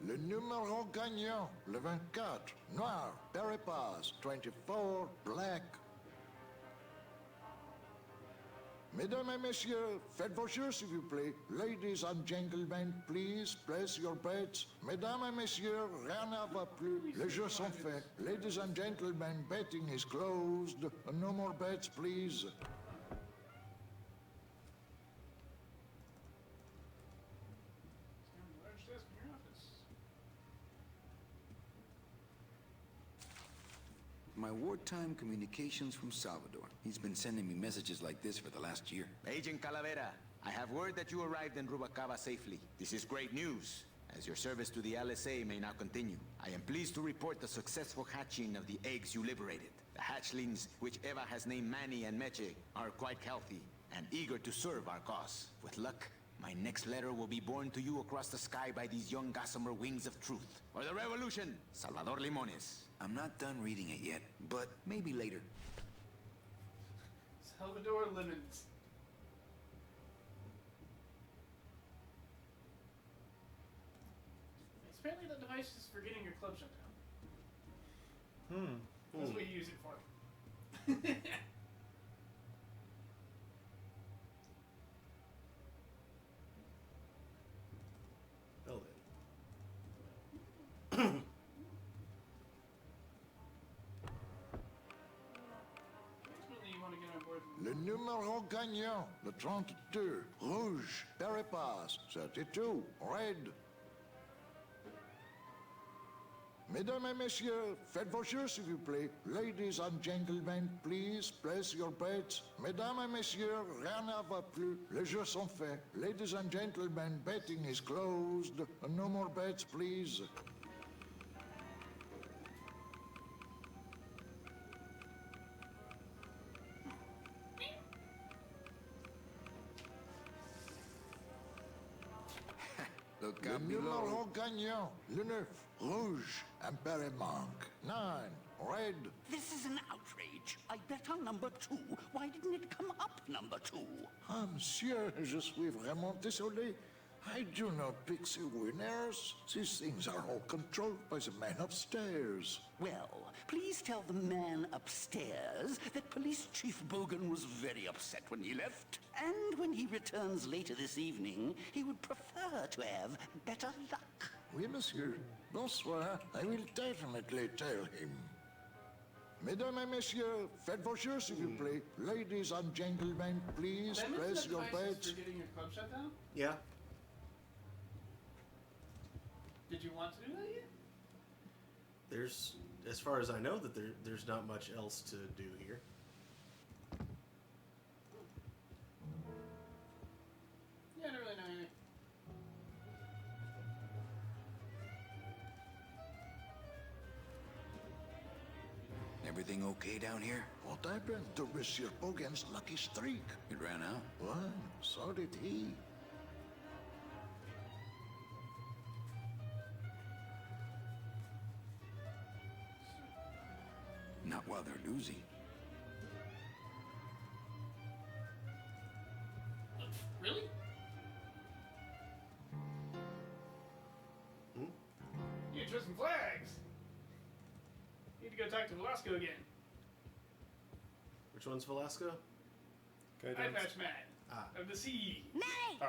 Le numéro gagnant, le 24, noir, Peripass, 24, black. Mesdames et messieurs, faites vos jeux s'il vous plaît. Ladies and gentlemen, please place your bets. Mesdames et messieurs, rien ne va plus. Les jeux sont faits. Ladies and gentlemen, betting is closed. No more bets, please. Large desk in your office. My wartime communications from Salvador. He's been sending me messages like this for the last year. Agent Calavera, I have word that you arrived in Rubalcaba safely. This is great news, as your service to the LSA may now continue. I am pleased to report the successful hatching of the eggs you liberated. The hatchlings, which Eva has named Manny and Meche, are quite healthy and eager to serve our cause. With luck, my next letter will be borne to you across the sky by these young gossamer wings of truth. For the revolution, Salvador Limones. I'm not done reading it yet, but maybe later. Salvador Lemons. It's apparently the device is for getting your club shut down. That's what you use it for. Well then. Ultimately, you want to get on board. Le numéro gagnant, le 32, rouge, Peripass, 32, red. Mesdames et messieurs, faites vos jeux s'il vous plaît. Ladies and gentlemen, please place your bets. Mesdames et messieurs, rien ne va plus. Les jeux sont faits. Ladies and gentlemen, betting is closed. No more bets, please. Look Le up numéro below. gagnant, le 9, rouge, Paramount. 9, red. This is an outrage. I bet on number 2. Why didn't it come up number 2? Ah, monsieur, je suis vraiment désolé. I do not pick the winners. These things are all controlled by the man upstairs. Well, please tell the man upstairs that Police Chief Bogan was very upset when he left. And when he returns later this evening, he would prefer to have better luck. Oui, monsieur. Bonsoir. I will definitely tell him. Mesdames et messieurs, faites vos jeux s'il vous plaît. Ladies and gentlemen, please That place the your device is bets. for getting your club shut down? Yeah. Did you want to do that yet? There's, as far as I know, that there's not much else to do here. Yeah, I don't really know anything. Everything okay down here? What I bent to Monsieur Bogan's lucky streak. It ran out. What? So did he. Not while they're losing. Really? You need to throw some flags. Need to go talk to Velasco again. Which one's Velasco? Eye Patch Man of the sea. Manny!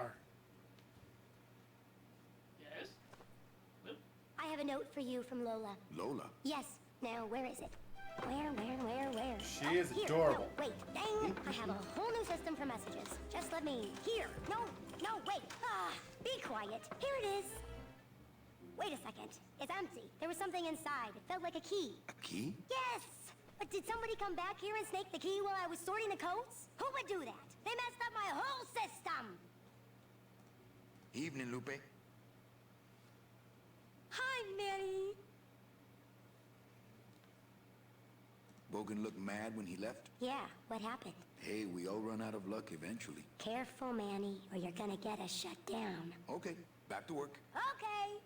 Yes? I have a note for you from Lola. Lola? Yes. Now, where is it? Where? She is here. adorable. No, wait, dang. I have a whole new system for messages. Just let me... Here. No, wait. Be quiet. Here it is. Wait a second. It's empty. There was something inside. It felt like a key. A key? Yes! But did somebody come back here and snake the key while I was sorting the codes? Who would do that? They messed up my whole system! Evening, Lupe. Hi, Manny. Bogan looked mad when he left? Yeah, what happened? Hey, we all run out of luck eventually. Careful, Manny, or you're gonna get us shut down. Okay, back to work. Okay.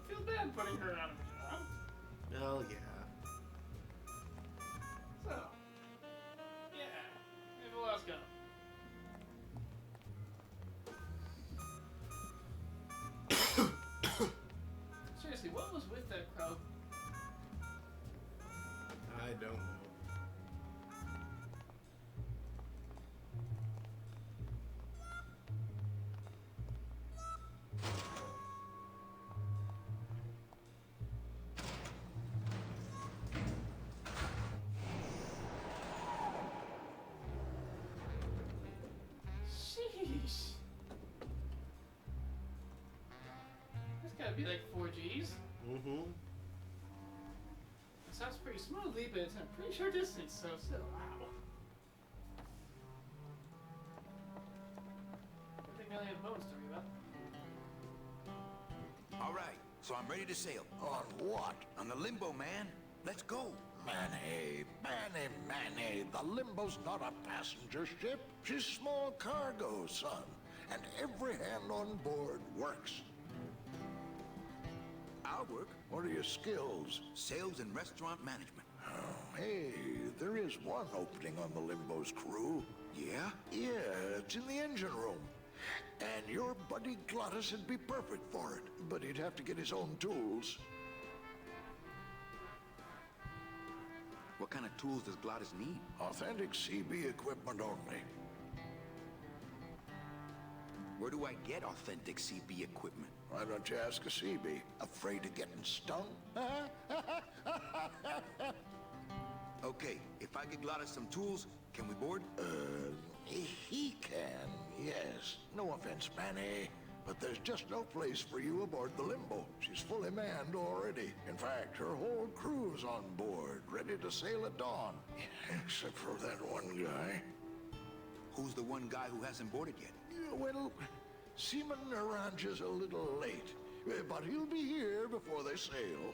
Feel bad putting her out of a job. Oh, yeah. So, yeah. Hey, Velasco. Seriously, what was with that crowd? I don't know. Sheesh. That's gotta be like 4Gs. Mm-hmm. It sounds pretty smoothly, but it's a pretty short distance, so still, wow. I think I only have bones to worry about. All right, so I'm ready to sail. On what? On the Limbo, man. Let's go. Manny, the Limbo's not a passenger ship. She's small cargo, son. And every hand on board works. I'll work. What are your skills? Sales and restaurant management. Oh, hey, there is one opening on the Limbo's crew. Yeah? Yeah, it's in the engine room. And your buddy Glottis would be perfect for it. But he'd have to get his own tools. What kind of tools does Glottis need? Authentic CB equipment only. Where do I get authentic CB equipment? Why don't you ask a CB? Afraid of getting stung? Okay, if I get Glottis some tools, can we board? He can, yes. No offense, Manny, but there's just no place for you aboard the Limbo. She's fully manned already. In fact, her whole crew's on board, ready to sail at dawn. Except for that one guy. Who's the one guy who hasn't boarded yet? Well, Seaman Naranja's a little late, but he'll be here before they sail.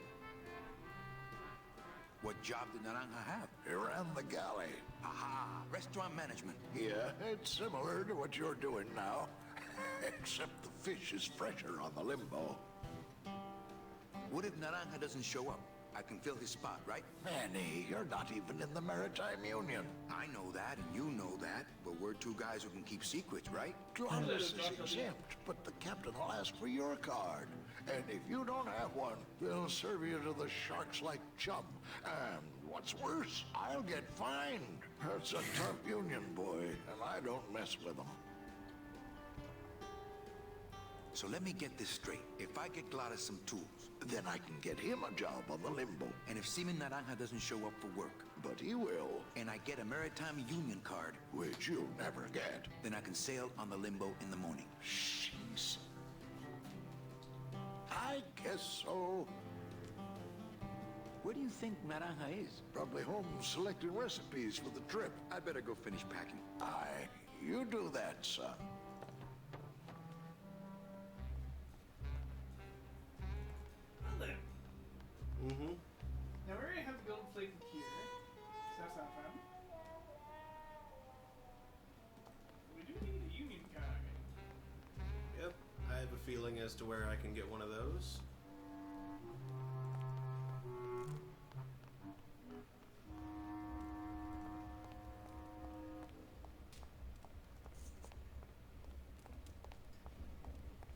What job did Naranja have? He ran the galley. Aha, restaurant management. Yeah, it's similar to what you're doing now. Except the fish is fresher on the Limbo. What if Naranja doesn't show up? I can fill his spot, right? Manny, you're not even in the Maritime Union. I know that, and you know that, but we're two guys who can keep secrets, right? Glottis is exempt, but the captain will ask for your card. And if you don't have one, they'll serve you to the sharks like chum. And what's worse, I'll get fined. That's a tough union, boy, and I don't mess with them. So let me get this straight. If I get Glottis some tools, then I can get him a job on the Limbo. And if Seaman Naranja doesn't show up for work, but he will, and I get a Maritime Union card, which you'll never get, then I can sail on the Limbo in the morning. Jeez. I guess so. Where do you think Naranja is? Probably home selecting recipes for the trip. I'd better go finish packing. Aye, you do that, son. Well then, as to where I can get one of those.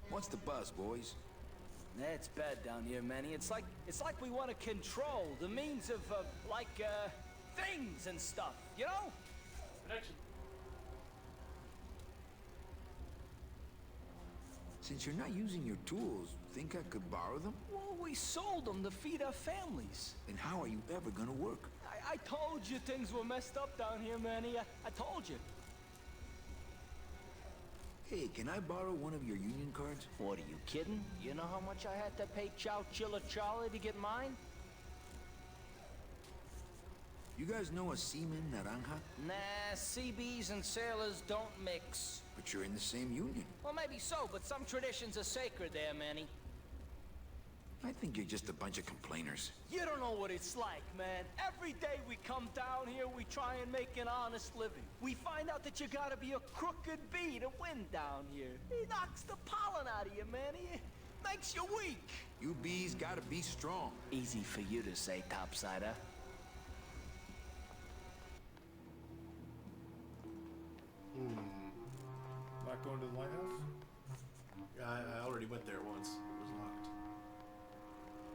What's the buzz, boys? It's bad down here, Manny. It's like we want to control the means of things and stuff, you know? Production. Since you're not using your tools, think I could borrow them? Well, we sold them to feed our families. Then how are you ever gonna work? I told you things were messed up down here, Manny. I told you. Hey, can I borrow one of your union cards? What, are you kidding? You know how much I had to pay Chow Chilla Charlie to get mine? You guys know a seaman naranja? Nah, CBs and sailors don't mix. But you're in the same union. Well, maybe so, but some traditions are sacred there, Manny. I think you're just a bunch of complainers. You don't know what it's like, man. Every day we come down here, we try and make an honest living. We find out that you gotta be a crooked bee to win down here. He knocks the pollen out of you, man. He makes you weak. You bees gotta be strong. Easy for you to say, topsider. Not going to the lighthouse? I already went there once. It was locked.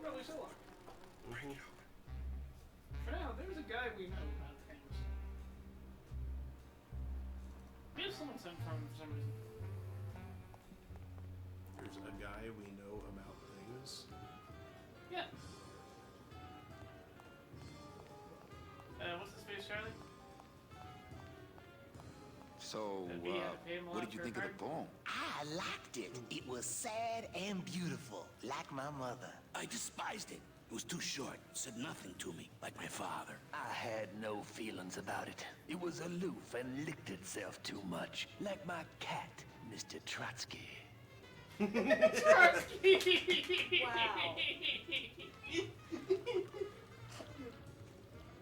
Probably so locked. For now, there's a guy we know about things. We have someone sent from for some reason. There's a guy we know about things. Yeah. What's his face, Charlie? So, what did you think of the poem? I liked it. It was sad and beautiful, like my mother. I despised it. It was too short. Said nothing to me, like my father. I had no feelings about it. It was aloof and licked itself too much, like my cat, Mr. Trotsky. Trotsky! Wow.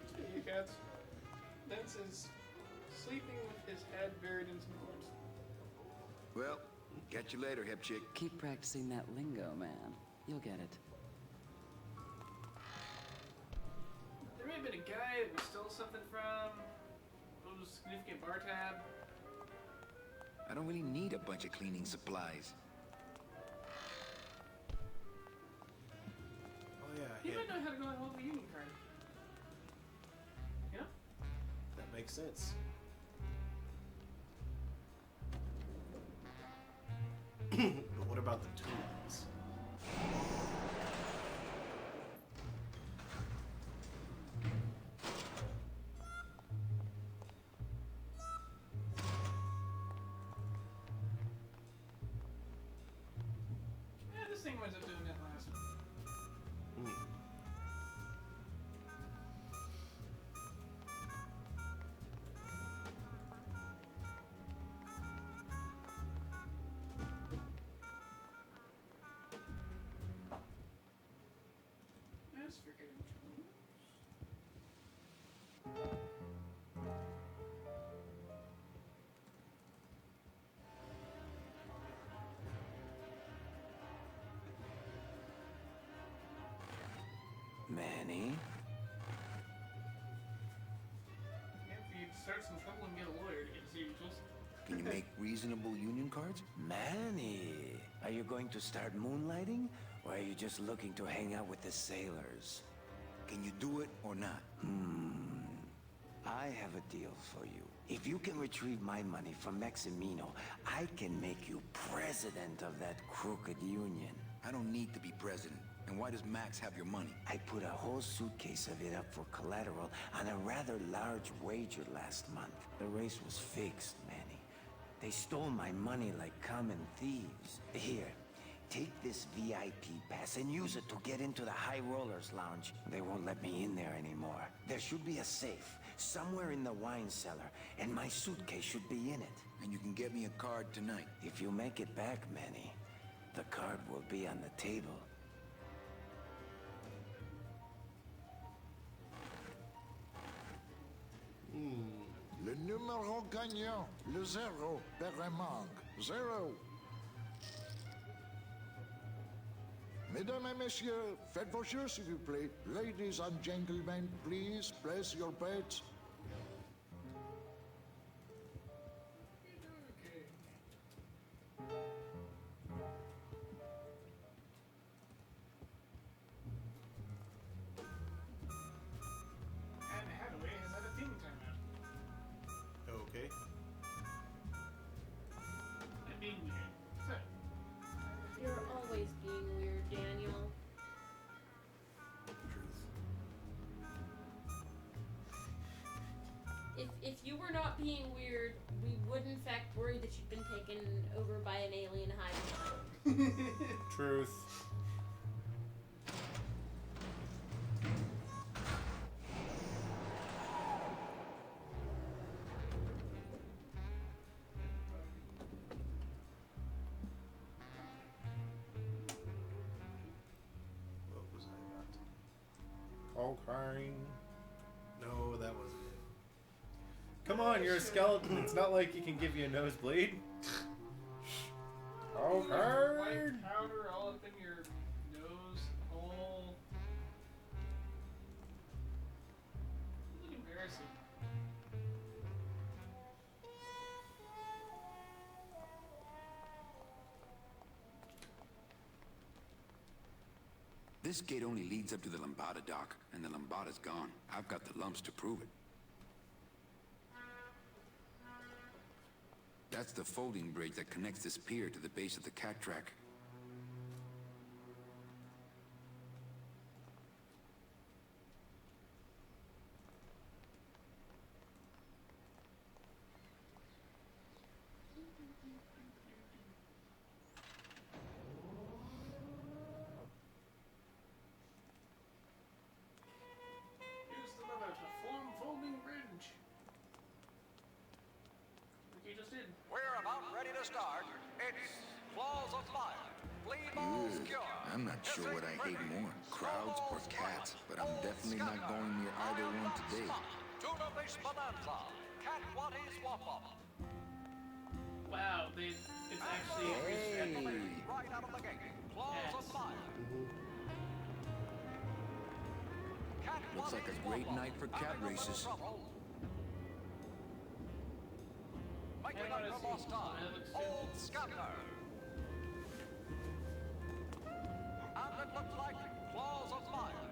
Speaking of cats, Vince is sleeping with his head buried in some corns. Well, catch you later, hip chick. Keep practicing that lingo, man. You'll get it. There may have been a guy that we stole something from. What was a significant bar tab? I don't really need a bunch of cleaning supplies. Oh yeah, He might know how to go and hold the union card. You know? that makes sense. But what about the tools? Yeah, this thing winds up doing that last one. Let's forget it. Manny? If you start some trouble and get a lawyer to get to see you, just Can you make reasonable union cards? Manny, are you going to start moonlighting? Or are you just looking to hang out with the sailors? Can you do it or not? I have a deal for you. If you can retrieve my money from Maximino, I can make you president of that crooked union. I don't need to be president. And why does Max have your money? I put a whole suitcase of it up for collateral on a rather large wager last month. The race was fixed, Manny. They stole my money like common thieves. Here, take this VIP pass and use it to get into the High Rollers Lounge. They won't let me in there anymore. There should be a safe somewhere in the wine cellar, and my suitcase should be in it. And you can get me a card tonight. If you make it back, Manny, the card will be on the table. Le numéro gagnant, le zéro, Beremangue. Zero. Mesdames et messieurs, faites vos jeux s'il vous plaît. Ladies and gentlemen, please place your bets. Anne Hathaway has had a theme timeout. Okay. I'm being weird. So, You're always being weird, Daniel. If you were not being weird, we would in fact worry that you've been taken over by an alien hive. Truth. What was I about to... Okay. No, that wasn't it. Come on, you're a skeleton. It's not like he can give you a nosebleed. white Okay. powder all up in your nose hole. You look embarrassing. This gate only leads up to the Lambada dock, and the Lambada's gone. I've got the lumps to prove it. That's the folding bridge that connects this pier to the base of the cat track. Use the lever to form folding bridge. Like you just did. We're about ready to start. It's Claws of Fire. Bleed balls cure. I'm not sure what I hate more, crowds or cats, but I'm definitely not going near either one today. Tuna fish bonanza. Cat what is wop-up. Wow, it's actually Right out of the gate. Claws of Fire. Cat Looks like a great night for cat races. Making up for lost time. Old Scouter. And it looks like Claws of Fire.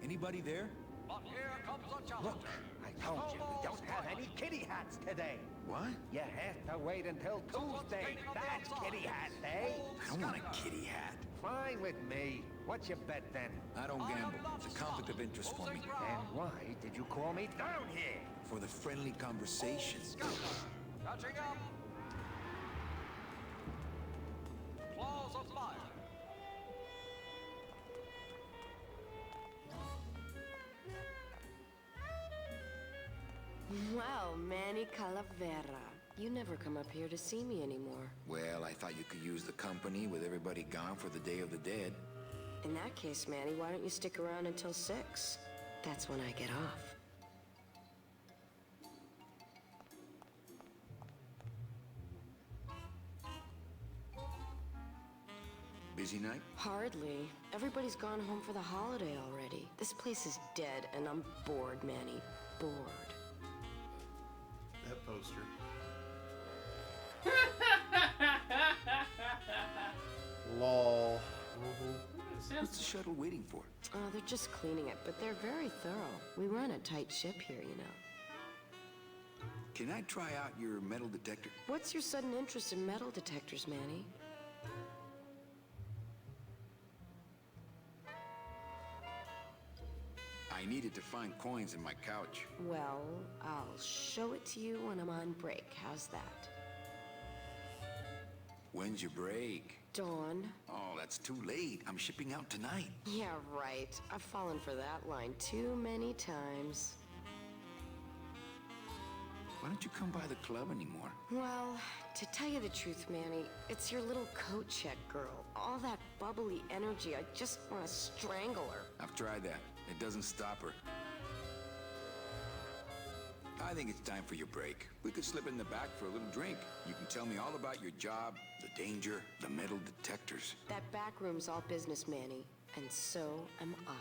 Anybody there? But here comes a challenger. Look, I told you we don't have any kitty hats today. What? You have to wait until Tuesday. That's kitty hat day. I don't want a kitty hat. Fine with me. What's your bet then? I don't gamble. It's a conflict of interest for me. And why did you call me down here? For the friendly conversation. Catching up. Claws of Fire. Well, Manny Calavera, you never come up here to see me anymore. Well, I thought you could use the company with everybody gone for the Day of the Dead. In that case, Manny, why don't you stick around until 6? That's when I get off. Busy night? Hardly. Everybody's gone home for the holiday already. This place is dead, and I'm bored, Manny. Bored. That poster. Lol. What's the shuttle waiting for? Oh, they're just cleaning it, but they're very thorough. We run a tight ship here, you know. Can I try out your metal detector? What's your sudden interest in metal detectors, Manny? I needed to find coins in my couch. Well, I'll show it to you when I'm on break. How's that? When's your break? Dawn. Oh, that's too late. I'm shipping out tonight. Yeah, right. I've fallen for that line too many times. Why don't you come by the club anymore? Well, to tell you the truth, Manny, it's your little coat check girl. All that bubbly energy, I just want to strangle her. I've tried that. It doesn't stop her. I think it's time for your break. We could slip in the back for a little drink. You can tell me all about your job, the danger, the metal detectors. That back room's all business, Manny. And so am I.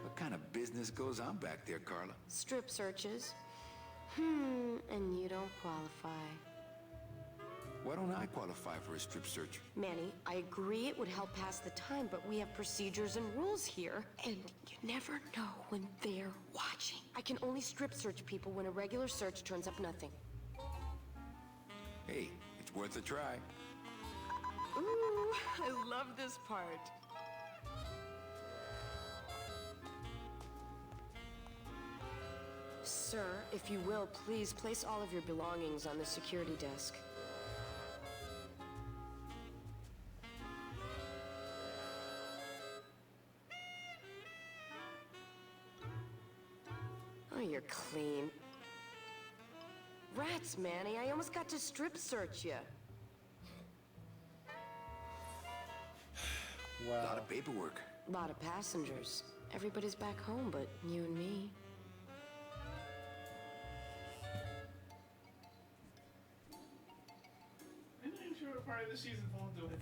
What kind of business goes on back there, Carla? Strip searches. And you don't qualify. Why don't I qualify for a strip search? Manny, I agree it would help pass the time, but we have procedures and rules here. And you never know when they're watching. I can only strip search people when a regular search turns up nothing. Hey, it's worth a try. Ooh, I love this part. Sir, if you will, please place all of your belongings on the security desk. Oh, you're clean. Rats, Manny, I almost got to strip search you. Wow. A lot of paperwork. A lot of passengers. Everybody's back home but you and me. I'm not even sure what part of the season falls into it.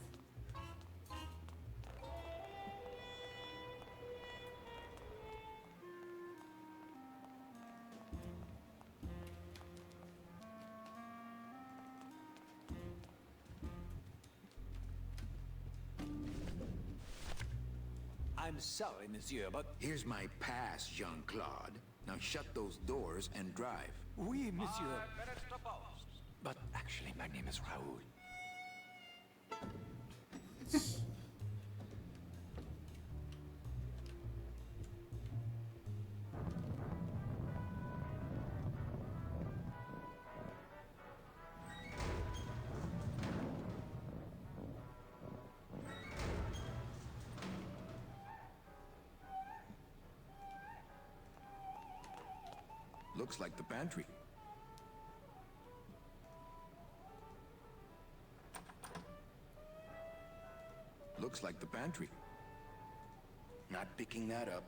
I'm sorry, monsieur, but... Here's my pass, Jean-Claude. Now shut those doors and drive. Oui, monsieur. 5 minutes to post. But actually, my name is Raoul. Looks like the pantry. Looks like the pantry. Not picking that up.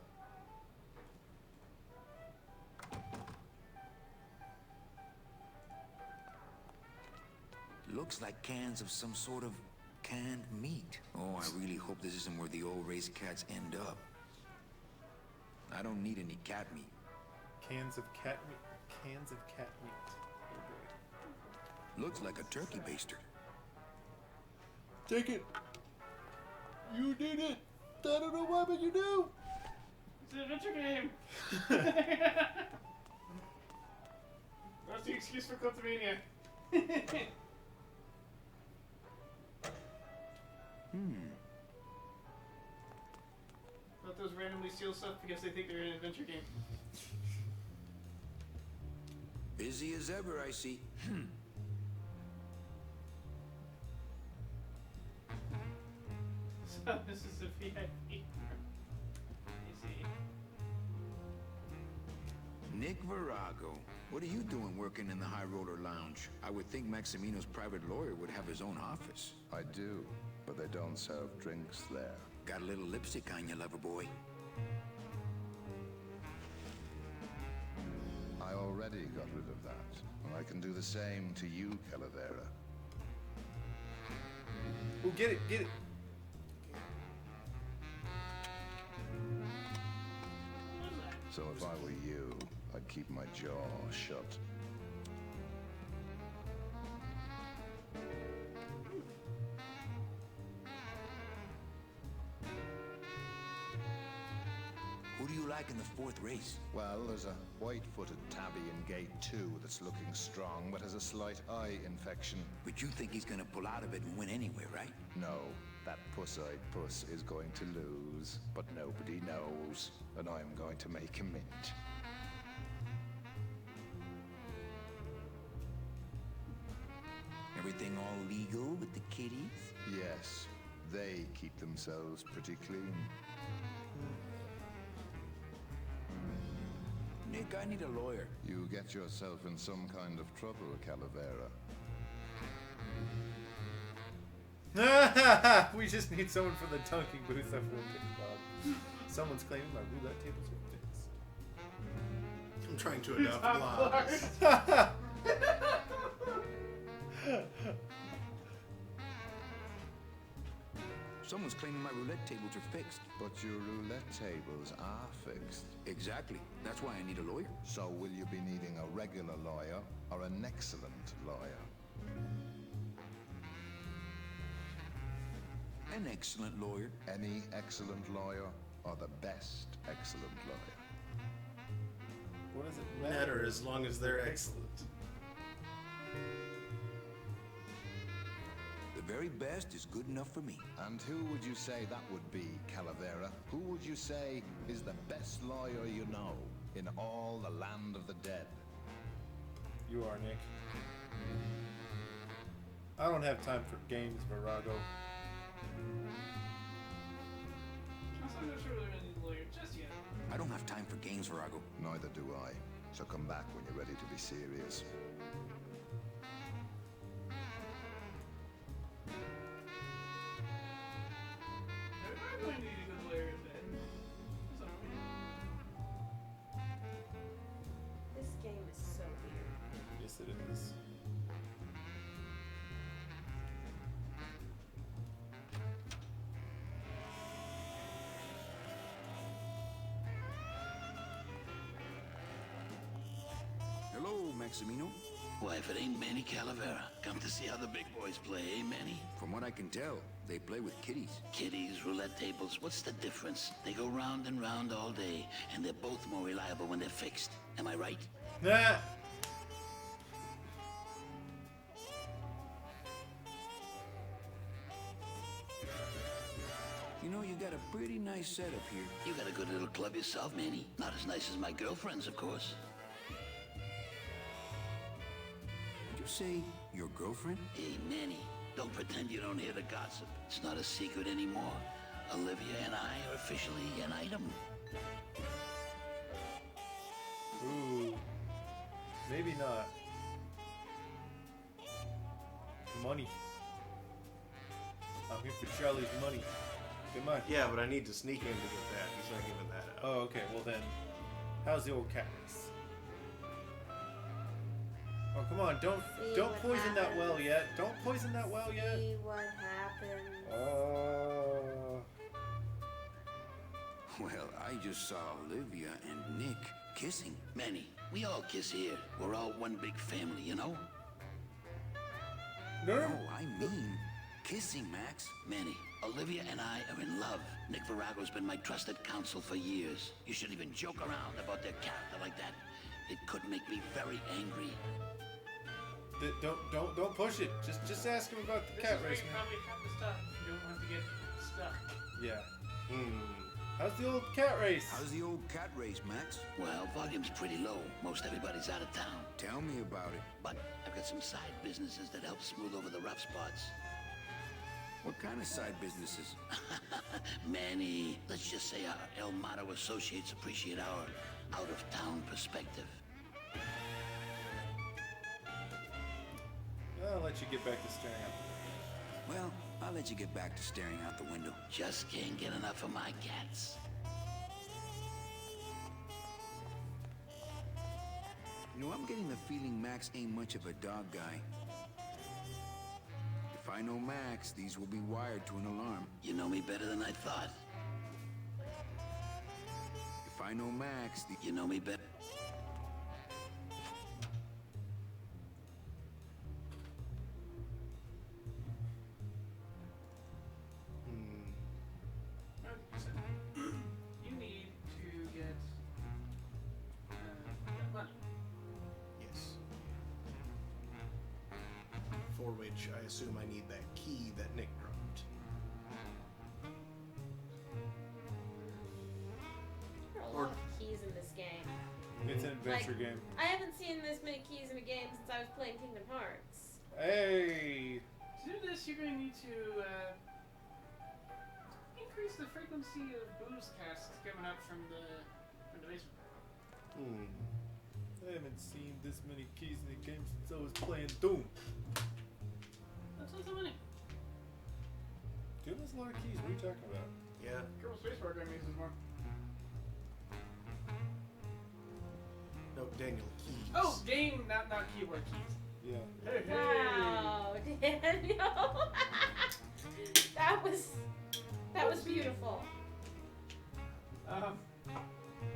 Looks like cans of some sort of canned meat. Oh, I really hope this isn't where the old race cats end up. I don't need any cat meat. Cans of cat meat. Cans of cat meat. Oh boy. Looks like a turkey baster. Take it. You did it. I don't know why, but you do. It's an adventure game. That's the excuse for Kleptomania. Let those randomly steal stuff because they think they're in an adventure game. Busy as ever, I see. So this is a VIP. I see. Nick Virago, what are you doing working in the High Roller Lounge? I would think Maximino's private lawyer would have his own office. I do, but they don't serve drinks there. Got a little lipstick on you, lover boy. I already got rid of that, and I can do the same to you, Calavera. Oh, get it, get it. So if I were you, I'd keep my jaw shut. Who do you like in the fourth race? Well, there's a white-footed tabby in gate 2 that's looking strong, but has a slight eye infection. But you think he's gonna pull out of it and win anyway, right? No, that puss-eyed puss is going to lose, but nobody knows, and I'm going to make him mint. Everything all legal with the kitties? Yes, they keep themselves pretty clean. Nick, I need a lawyer. You get yourself in some kind of trouble, Calavera. We just need someone for the dunking booth at Bob. Someone's claiming my roulette tables are fixed. I'm trying to adopt blobs. Someone's claiming my roulette tables are fixed. But your roulette tables are fixed. Exactly. That's why I need a lawyer. So will you be needing a regular lawyer or an excellent lawyer? An excellent lawyer. Any excellent lawyer or the best excellent lawyer? What does it Matter as long as they're excellent. The very best is good enough for me. And who would you say that would be, Calavera? Who would you say is the best lawyer you know in all the land of the dead? You are, Nick. I don't have time for games, Virago. I'm not sure we're gonna need a lawyer just yet. I don't have time for games, Virago. Neither do I. So come back when you're ready to be serious. I'm going to need a good lawyer then. Sorry. This game is so weird. Yes, it is. Hello, Maximino. Why, if it ain't Manny Calavera, come to see how the big boys play, eh, Manny? From what I can tell, they play with kitties. Kitties, roulette tables, what's the difference? They go round and round all day, and they're both more reliable when they're fixed. Am I right? Nah. You know, you got a pretty nice setup here. You got a good little club yourself, Manny. Not as nice as my girlfriend's, of course. Did you say your girlfriend? Hey, Manny, don't pretend you don't hear the gossip. It's not a secret anymore. Olivia and I are officially an item. Ooh. Maybe not. Money. I'm here for Charlie's money. Come on. Yeah, but I need to sneak in to get that. He's not giving that up. Oh, okay. Well then, how's the old cat race? Oh, come on! Don't poison that well yet. Don't poison that well yet. See what happens. Well, I just saw Olivia and Nick kissing. Manny, we all kiss here. We're all one big family, you know? No, I mean kissing, Max. Manny, Olivia and I are in love. Nick Virago's been my trusted counsel for years. You shouldn't even joke around about their character like that. It could make me very angry. Don't push it. Just ask him about the cat race, This is man. where you probably have to stop if you don't want to get stuck. Yeah. How's the old cat race? How's the old cat race, Max? Well, volume's pretty low. Most everybody's out of town. Tell me about it. But I've got some side businesses that help smooth over the rough spots. What kind of side businesses? Manny, let's just say our El Mato associates appreciate our out-of-town perspective. I'll let you get back to staring out. Well, I'll let you get back to staring out the window. Just can't get enough of my cats. You know, I'm getting the feeling Max ain't much of a dog guy. If I know Max, these will be wired to an alarm. You know me better than I thought. If I know Max, you know me better. You need to get money. Yes. For which I assume I need that key that Nick dropped. There are a lot of keys in this game. It's an adventure game. I haven't seen this many keys in a game since I was playing Kingdom Hearts. Hey! To do this, you're going to need to increase the frequency of booze casks coming up from the basement. I haven't seen this many keys in a game since I was playing Doom. That's tons of money. Doom has a lot of keys. What are you talking about? Yeah. Kerbal Space Program uses more. No, Daniel, keys. Oh, game, not keyboard keys. Yeah. Hey, hey. Wow, Daniel. That was That was beautiful.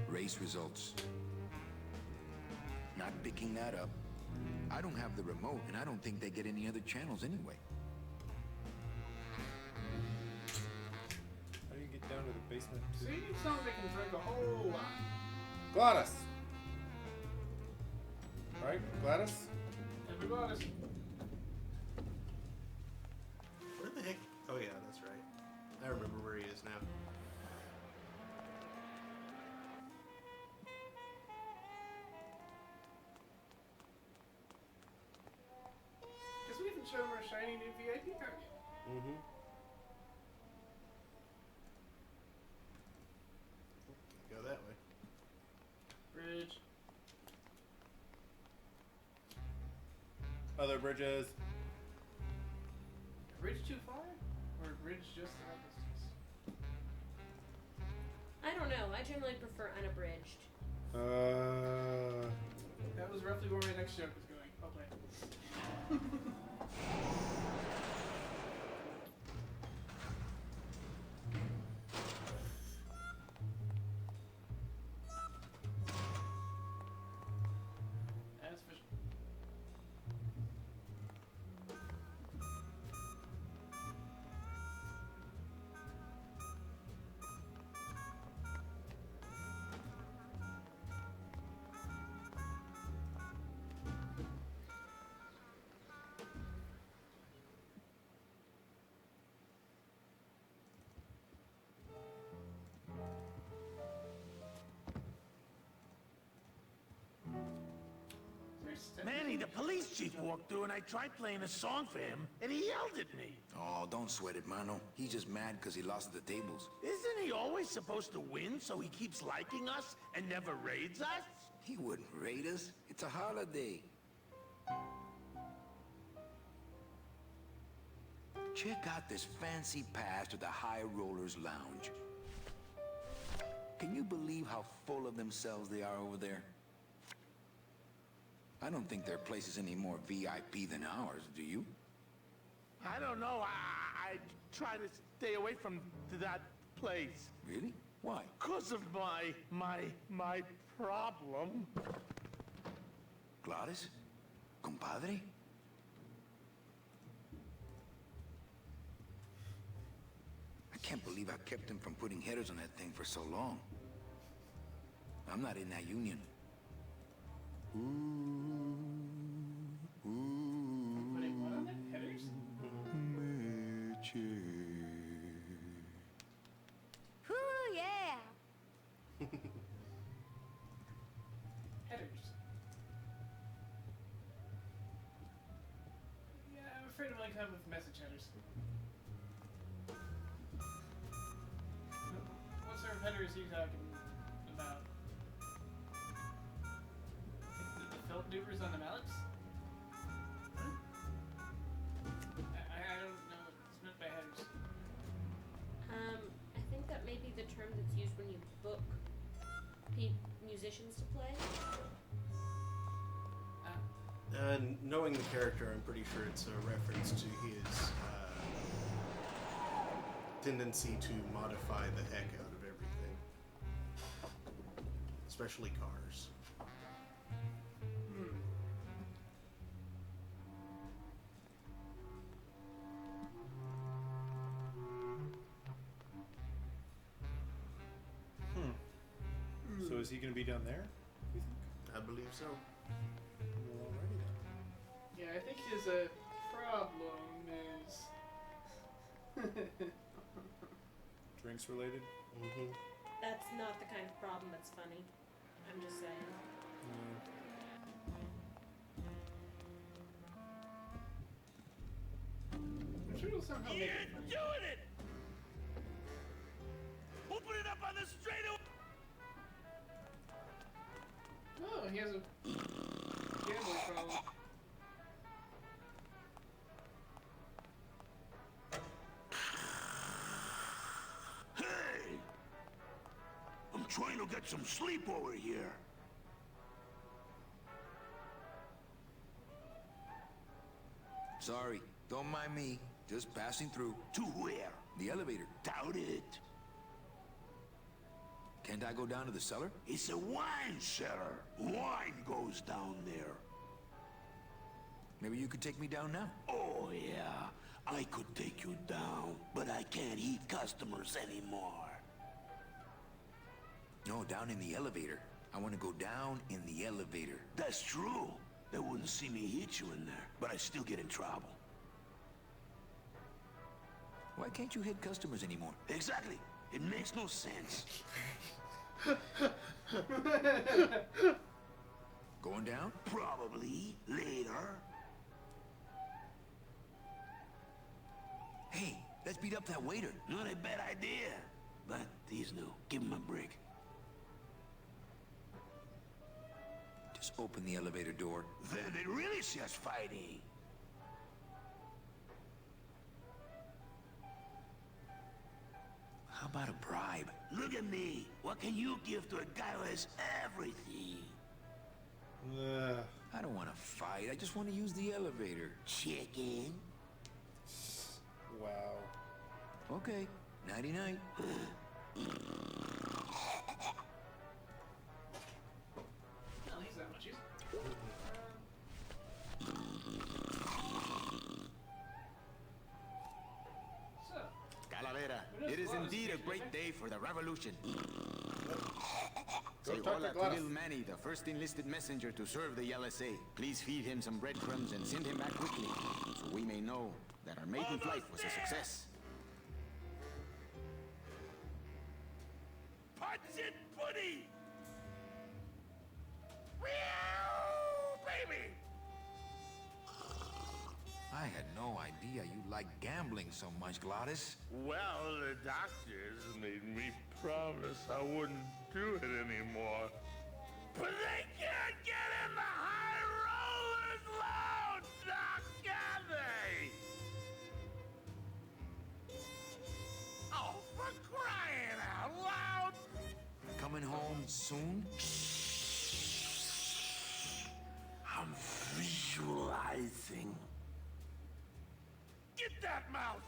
Race results. Not picking that up. I don't have the remote, and I don't think they get any other channels anyway. How do you get down to the basement? So you need something that can drink a whole lot. Gladys! Right? Gladys? Every Gladys. Where the heck? Oh yeah, that's right. I remember where he is now. Guess we haven't shown our shiny new VIP card yet. Mm-hmm. Go that way. Bridge. Other bridges. A bridge too far? Or a bridge just the right distance? I don't know. I generally prefer unabridged. That was roughly where my next joke was going. Okay. That's fish. Manny, the police chief walked through and I tried playing a song for him and he yelled at me. Oh, don't sweat it, Mano. He's just mad because he lost at the tables. Isn't he always supposed to win so he keeps liking us and never raids us? He wouldn't raid us. It's a holiday. Check out this fancy pass to the High Rollers Lounge. Can you believe how full of themselves they are over there? I don't think their place is any more VIP than ours, do you? I don't know. I try to stay away from that place. Really? Why? Because of my problem. Gladys? Compadre? I can't believe I kept him from putting headers on that thing for so long. I'm not in that union. Putting what on it? Headers? Whoo, yeah! Headers. Yeah, I'm afraid I'm like that with message headers. What sort of headers are you talking about? The Philip Duvers on the Mallets? I don't know what's meant by headers. I think that may be the term that's used when you book musicians to play. Knowing the character, I'm pretty sure it's a reference to his tendency to modify the heck out of everything. Especially cars. So is he going to be down there? You think? I believe so. Well, alrighty then. Yeah, I think his problem is Drinks related? Mm-hmm. That's not the kind of problem that's funny. I'm just saying. I'm sure it'll somehow make it funny. Doing it! Open it up on the straightaway! Oh, he has a gambling problem. Hey! I'm trying to get some sleep over here. Sorry, don't mind me. Just passing through. To where? The elevator. Doubt it. Can't I go down to the cellar? It's a wine cellar. Wine goes down there. Maybe you could take me down now. Oh, yeah. I could take you down, but I can't eat customers anymore. No, down in the elevator. I want to go down in the elevator. That's true. They wouldn't see me hit you in there, but I still get in trouble. Why can't you hit customers anymore? Exactly. It makes no sense. Going down? Probably later. Hey, let's beat up that waiter. Not a bad idea. But he's new. Give him a break. Just open the elevator door. Then it really says fighting. How about a bribe? Look at me. What can you give to a guy who has everything? I don't want to fight. I just want to use the elevator. Chicken. Wow. Okay. Nighty-night. Well, he's that much use. So, Calavera, it is indeed a great day for the revolution. Say talk hola to to Gladys. little Manny, the first enlisted messenger to serve the LSA. Please feed him some breadcrumbs and send him back quickly, so we may know that our maiden flight was a success. Punch it, Buddy! Baby! I had no idea you liked gambling so much, Gladys. Well, the doctors made me promise I wouldn't do it anymore. But they can't get in the high rollers loud, Doc, can they? Oh, for crying out loud! Coming home soon? I'm visualizing. Get that mouth!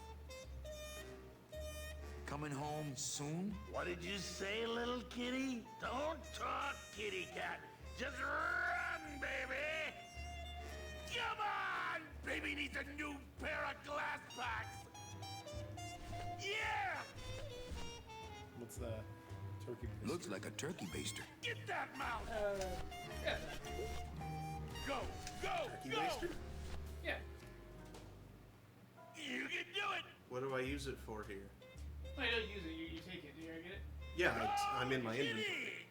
Coming home soon? What did you say, little kitty? Don't talk, kitty cat. Just run, baby! Come on! Baby needs a new pair of glass packs! Yeah! What's that? Turkey baster. Looks like a turkey baster. Get that mouth! yeah. Go! Go! Turkey Go! baster? Yeah. You can do it! What do I use it for here? Well, you don't use it, you take it. Do you ever get it? Yeah, I'm in my inventory.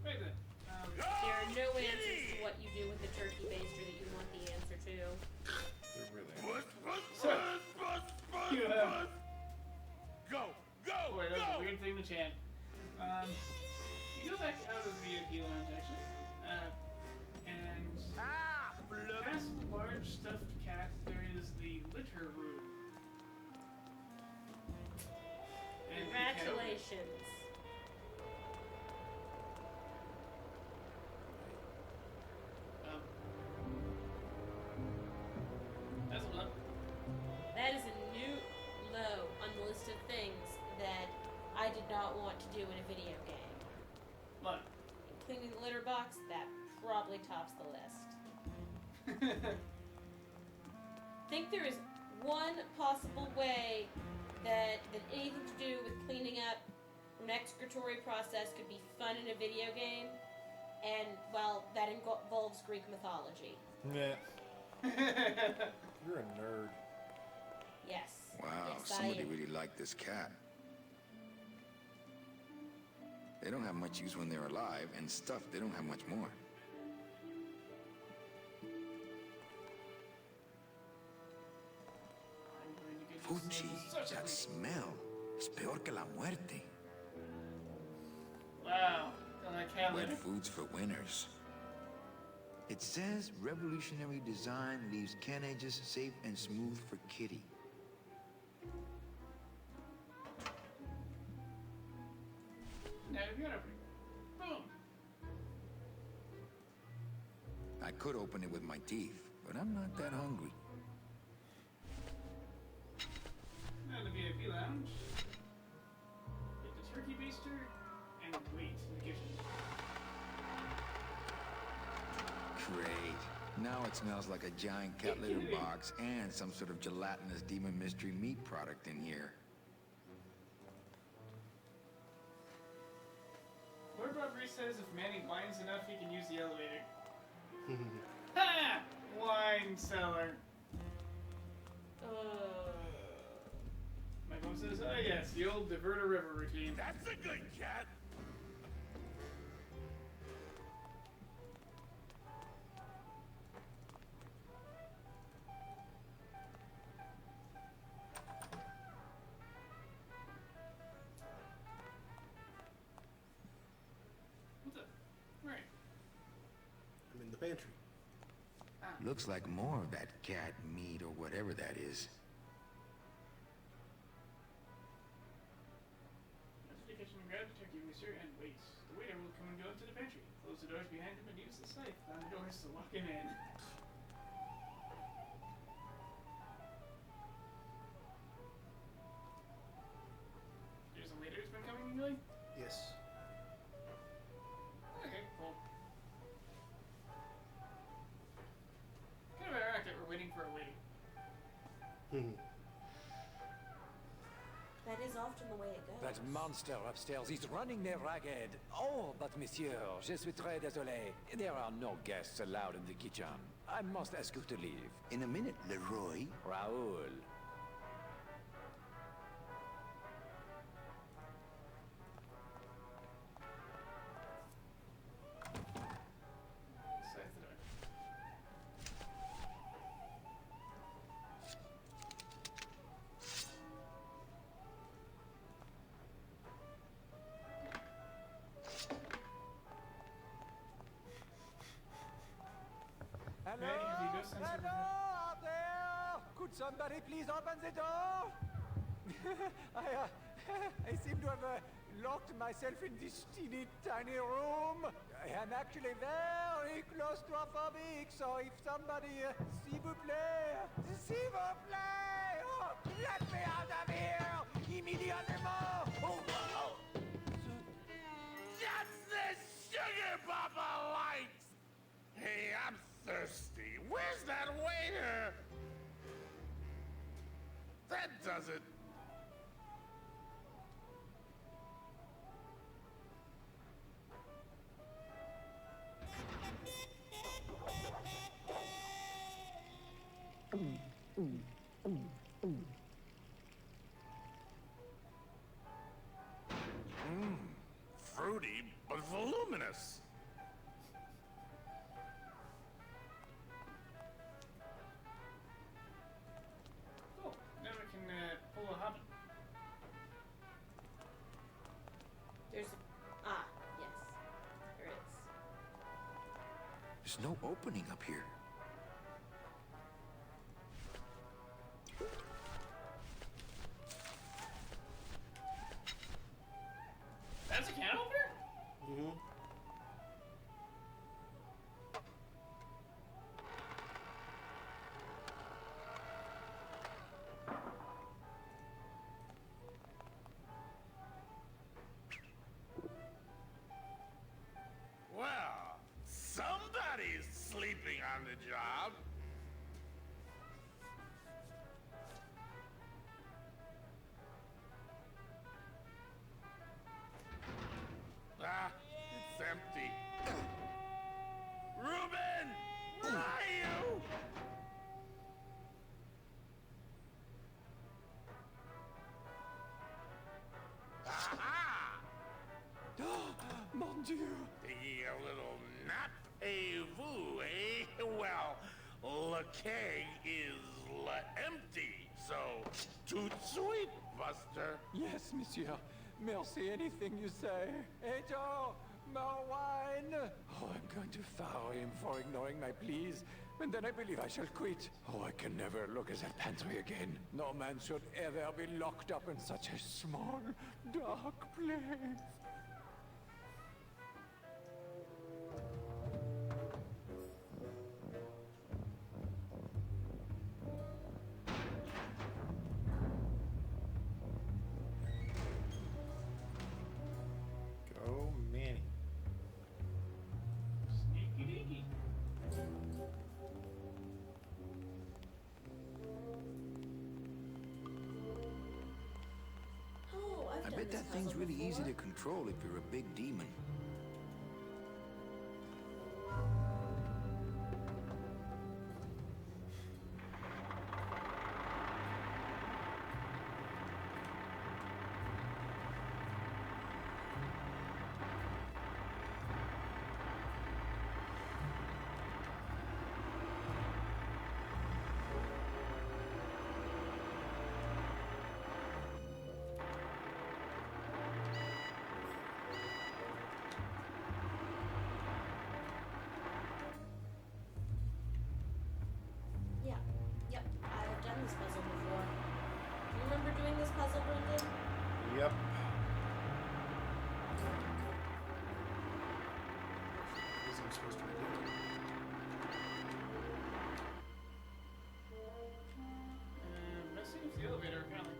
Right then. There are no answers to what you do with the turkey baster that you want the answer to. They're really. You have. Go! Go! Boy, that was Go! a weird thing to chant. You go back out of the VIP lounge, actually. And past the large stuffed cat, there is the litter room. And the cat over- Congratulations. That's one. That is a new low on the list of things that I did not want to do in a video game. What? Cleaning the litter box, that probably tops the list. Think there is one possible way that anything to do with cleaning up an excretory process could be fun in a video game, and, well, that involves Greek mythology. Nah. You're a nerd. Yes. Wow, Yes, I somebody am. really liked this cat. They don't have much use when they're alive, and stuffed, they don't have much more. Fuchi, that smell. Es peor que la muerte. Wow. Got that cat Wet litter. foods for winners. It says revolutionary design leaves can edges safe and smooth for kitty. Now you've got everything. Boom. I could open it with my teeth, but I'm not that hungry. VIP lounge. Get the turkey baster and wait in the kitchen. Great. Now it smells like a giant cat litter box and some sort of gelatinous demon mystery meat product in here. Lord Bobby says if Manny whines enough, he can use the elevator. Ha! Wine cellar. My mom says, oh yes, the old divert a river routine. That's a good cat. What's up? Right. I'm in the pantry. Looks like more of that cat meat or whatever that is. Go to the kitchen and grab the turkey baster and wait. The waiter will come and go into the pantry. Close the doors behind him and use the scythe on the doors to lock him in. There's a waiter who's been coming and going? Yes. Okay, cool. Kind of ironic that we're waiting for a waiter. That is often the way it goes. That monster upstairs is running me ragged. Oh, but monsieur, je suis très désolé. There are no guests allowed in the kitchen. I must ask you to leave. In a minute, Leroy. Raoul. Scythe the door. Hello? Manny, have you no sense of Hello out there! Could somebody please open the door? I seem to have locked myself in this teeny tiny room. I am actually very claustrophobic, so if somebody, s'il vous plaît, oh, let me out of here immediately! Oh, wow. That's the sugar Papa likes! Hey, I'm thirsty. Where's that waiter? That does it. Fruity, but voluminous. Cool. Now we can pull a hobbit. There's yes. There is. There's no opening up here. That's a can opener? Mm-hmm. Well, somebody's sleeping on the job. Ah, it's empty. Reuben! Where are you? Aha! Mon Dieu! Taking a little nap, vous, eh? Well, le keg is empty, so tout sweet, Buster. Yes, monsieur. Merci, anything you say. Hey, Joe! More wine! Oh, I'm going to fire him for ignoring my pleas, and then I believe I shall quit. Oh, I can never look at that pantry again. No man should ever be locked up in such a small, dark place. bet that thing's really easy to control if you're a big demon. Yeah. Yep. I've done this puzzle before. Do you remember doing this puzzle, Brendan? Yep. What is I'm supposed to be doing? Messing with the elevator, apparently.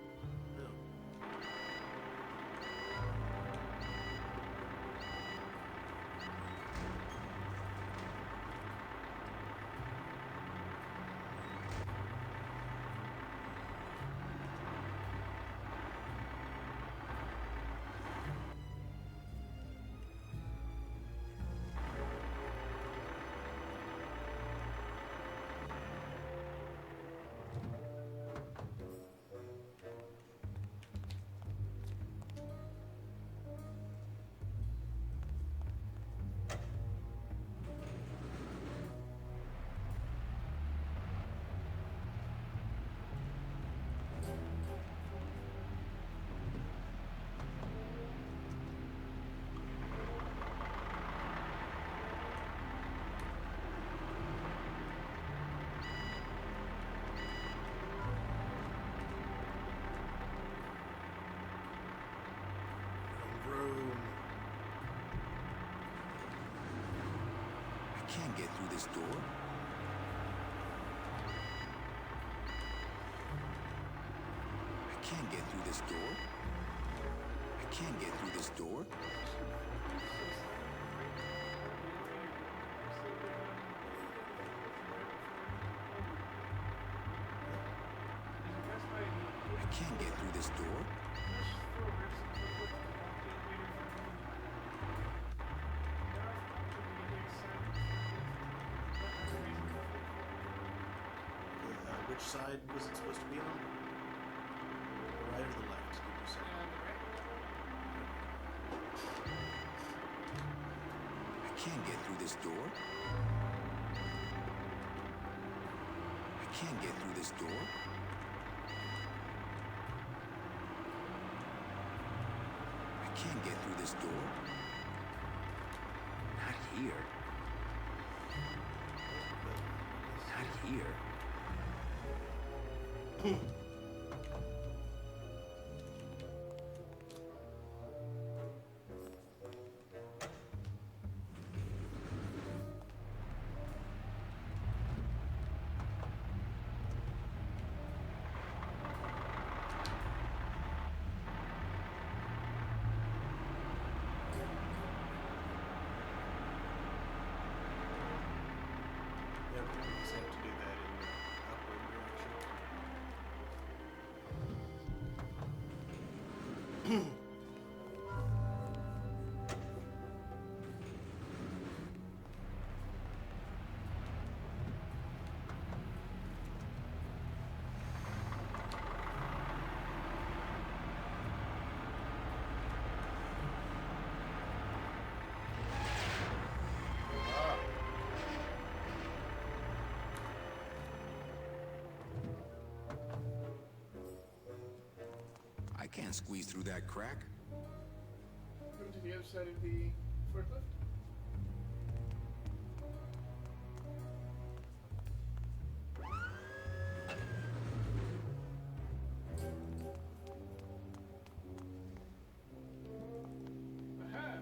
Room. I can't get through this door. I can't get through this door. I can't get through this door. I can't get through this door. Which side was it supposed to be on? The right or the left, did you say? I can't get through this door. I can't get through this door. I can't get through this door. Not here. Not here. Yep, we just have to do that in the upward direction. I can't squeeze through that crack. Go to the other side of the forklift. Aha!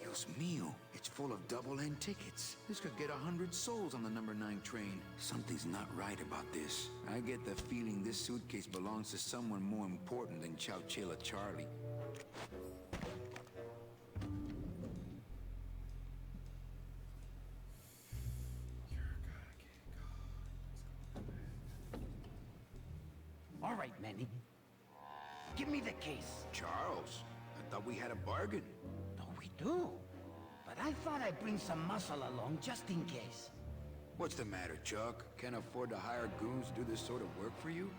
Dios mío, it's full of double-end tickets. This could get 100 souls on the number 9 train. Something's not right about this. I get the feeling this suitcase belongs to someone more important than Chowchilla Charlie. Manny. Give me the case. Charles, I thought we had a bargain. No, we do. But I thought I'd bring some muscle along just in case. What's the matter, Chuck? Can't afford to hire goons to do this sort of work for you?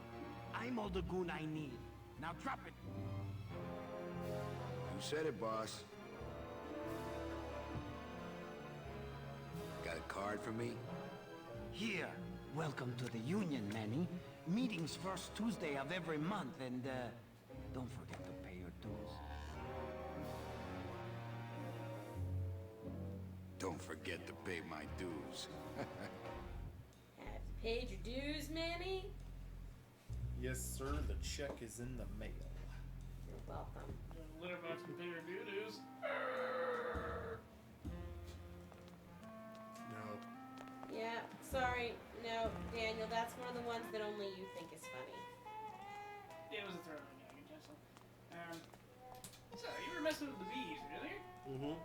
I'm all the goon I need. Now drop it. You said it, boss. Got a card for me? Here. Welcome to the Union, Manny. Meetings first Tuesday of every month, and, don't forget to pay your dues. Don't forget to pay my dues. Have you paid your dues, Manny? Yes, sir. The check is in the mail. You're welcome. Litter box and pay your doo-doos. No. Yeah, sorry. No, Daniel, that's one of the ones that only you think is funny. Yeah, it was a throwaway gag, I guess. So, you were messing with the bees earlier? Mm-hmm.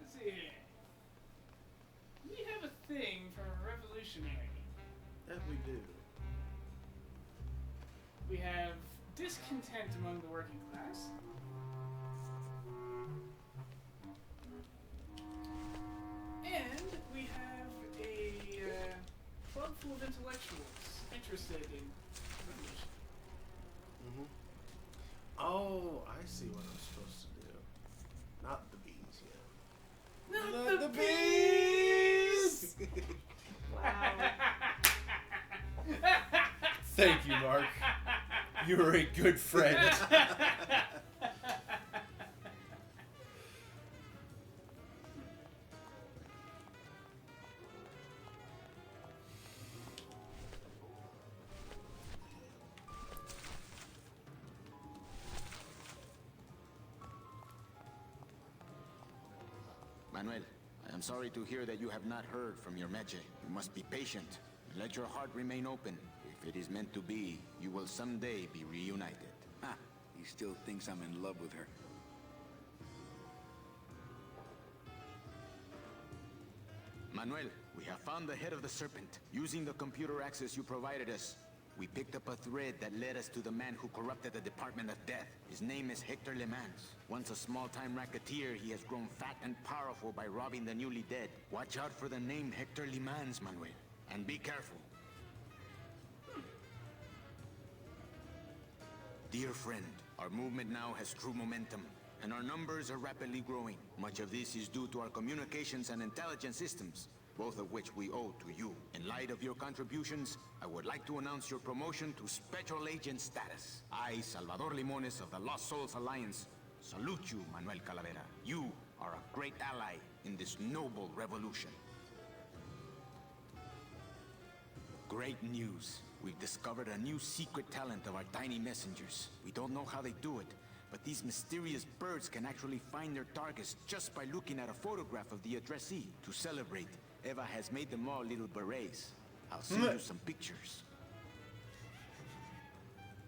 Let's see here. We have a thing for a revolutionary. That we do. We have discontent among the working class. And we have a club full of intellectuals interested in revolution. Mm-hmm. Oh, I see what I'm supposed to do. Not the bees yet. Not the bees! Wow. Thank you, Mark. You're a good friend. Manuel, I am sorry to hear that you have not heard from your Meche. You must be patient and let your heart remain open. If it is meant to be, you will someday be reunited. Ha! He still thinks I'm in love with her. Manuel, we have found the head of the serpent. Using the computer access you provided us, we picked up a thread that led us to the man who corrupted the Department of Death. His name is Hector Le Mans. Once a small-time racketeer, he has grown fat and powerful by robbing the newly dead. Watch out for the name Hector Le Mans, Manuel. And be careful. Dear friend, our movement now has true momentum, and our numbers are rapidly growing. Much of this is due to our communications and intelligence systems, both of which we owe to you. In light of your contributions, I would like to announce your promotion to Special Agent status. I, Salvador Limones of the Lost Souls Alliance, salute you, Manuel Calavera. You are a great ally in this noble revolution. Great news. We've discovered a new secret talent of our tiny messengers. We don't know how they do it, but these mysterious birds can actually find their targets just by looking at a photograph of the addressee. To celebrate, Eva has made them all little berets. I'll send you some pictures.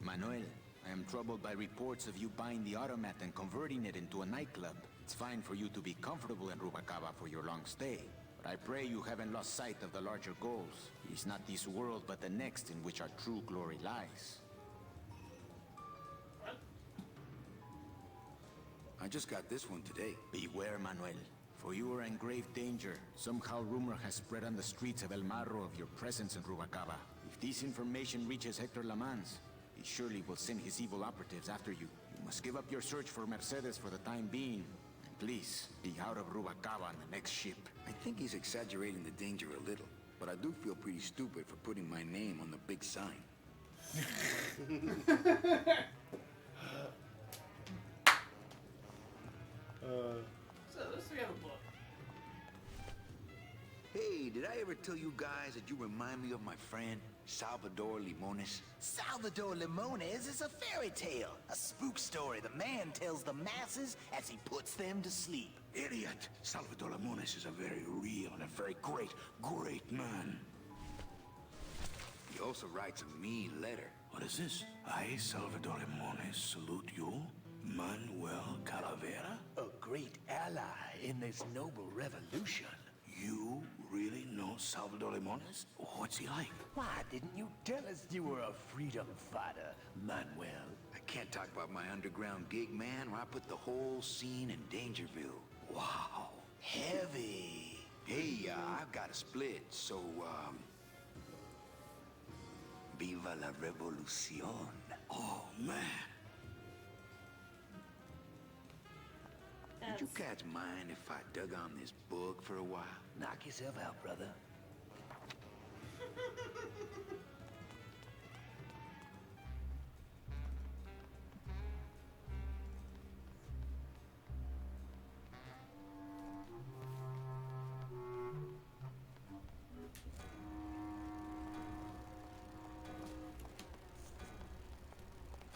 Manuel, I am troubled by reports of you buying the automat and converting it into a nightclub. It's fine for you to be comfortable in Rubacaba for your long stay, but I pray you haven't lost sight of the larger goals. It is not this world, but the next in which our true glory lies. I just got this one today. Beware, Manuel, for you are in grave danger. Somehow rumor has spread on the streets of El Marro of your presence in Rubacaba. If this information reaches Hector Le Mans, he surely will send his evil operatives after you. You must give up your search for Mercedes for the time being. And please, be out of Rubacaba on the next ship. I think he's exaggerating the danger a little, but I do feel pretty stupid for putting my name on the big sign. So, let's we have a book. Hey, did I ever tell you guys that you remind me of my friend, Salvador Limones? Salvador Limones is a fairy tale, a spook story the man tells the masses as he puts them to sleep. Idiot! Salvador Limones is a very real and a very great man. He also writes a mean letter. What is this? I, Salvador Limones, salute you, Manuel Calavera? A great ally in this noble revolution. You really know Salvador Limones? What's he like? Why didn't you tell us you were a freedom fighter, Manuel? I can't talk about my underground gig, man, where I put the whole scene in Dangerville. Wow, heavy. Hey, I've got a split, so, Viva la revolución. Oh, man. Would you cats mind if I dug on this book for a while? Knock yourself out, brother.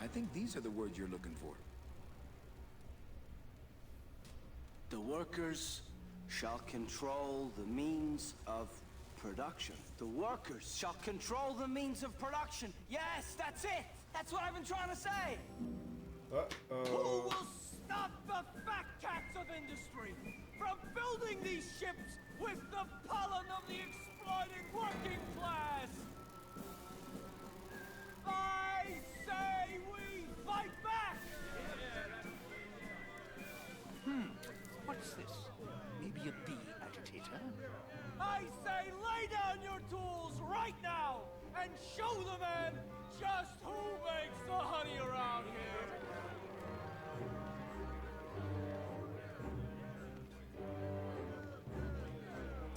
I think these are the words you're looking for. The workers shall control the means of production. The workers shall control the means of production. Yes, that's it! That's what I've been trying to say! Uh-oh. Who will stop the fat cats of industry from building these ships with the pollen of the exploited working class? I say we fight back! What's this? Maybe a bee agitator? I say lay down your tools right now and show the man just who makes the honey around here!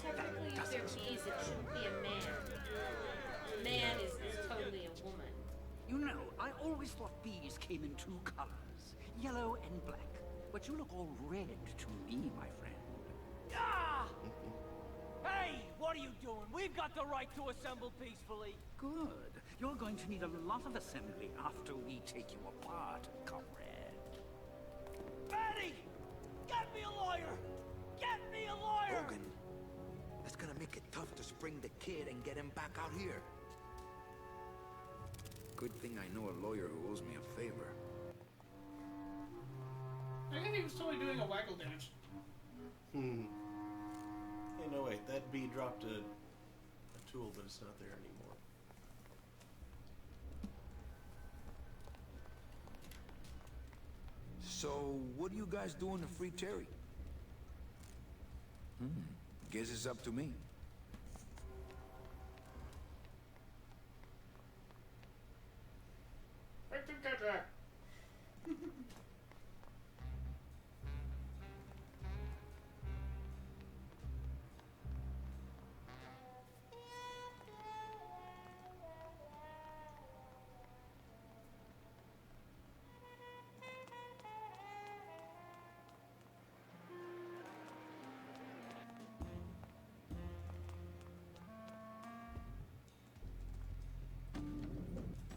Technically, if they're bees, it shouldn't be a man. A man is totally a woman. You know, I always thought bees came in two colors, yellow and black. But you look all red to me, my friend. Ah! Hey, what are you doing? We've got the right to assemble peacefully. Good. You're going to need a lot of assembly after we take you apart, comrade. Betty! Get me a lawyer! Get me a lawyer! Logan, that's gonna make it tough to spring the kid and get him back out here. Good thing I know a lawyer who owes me a favor. I think he was totally doing a waggle dance. Hey, no, wait. That bee dropped a tool, but it's not there anymore. So, what are you guys doing to free Terry? Guess it's up to me. Right to get that.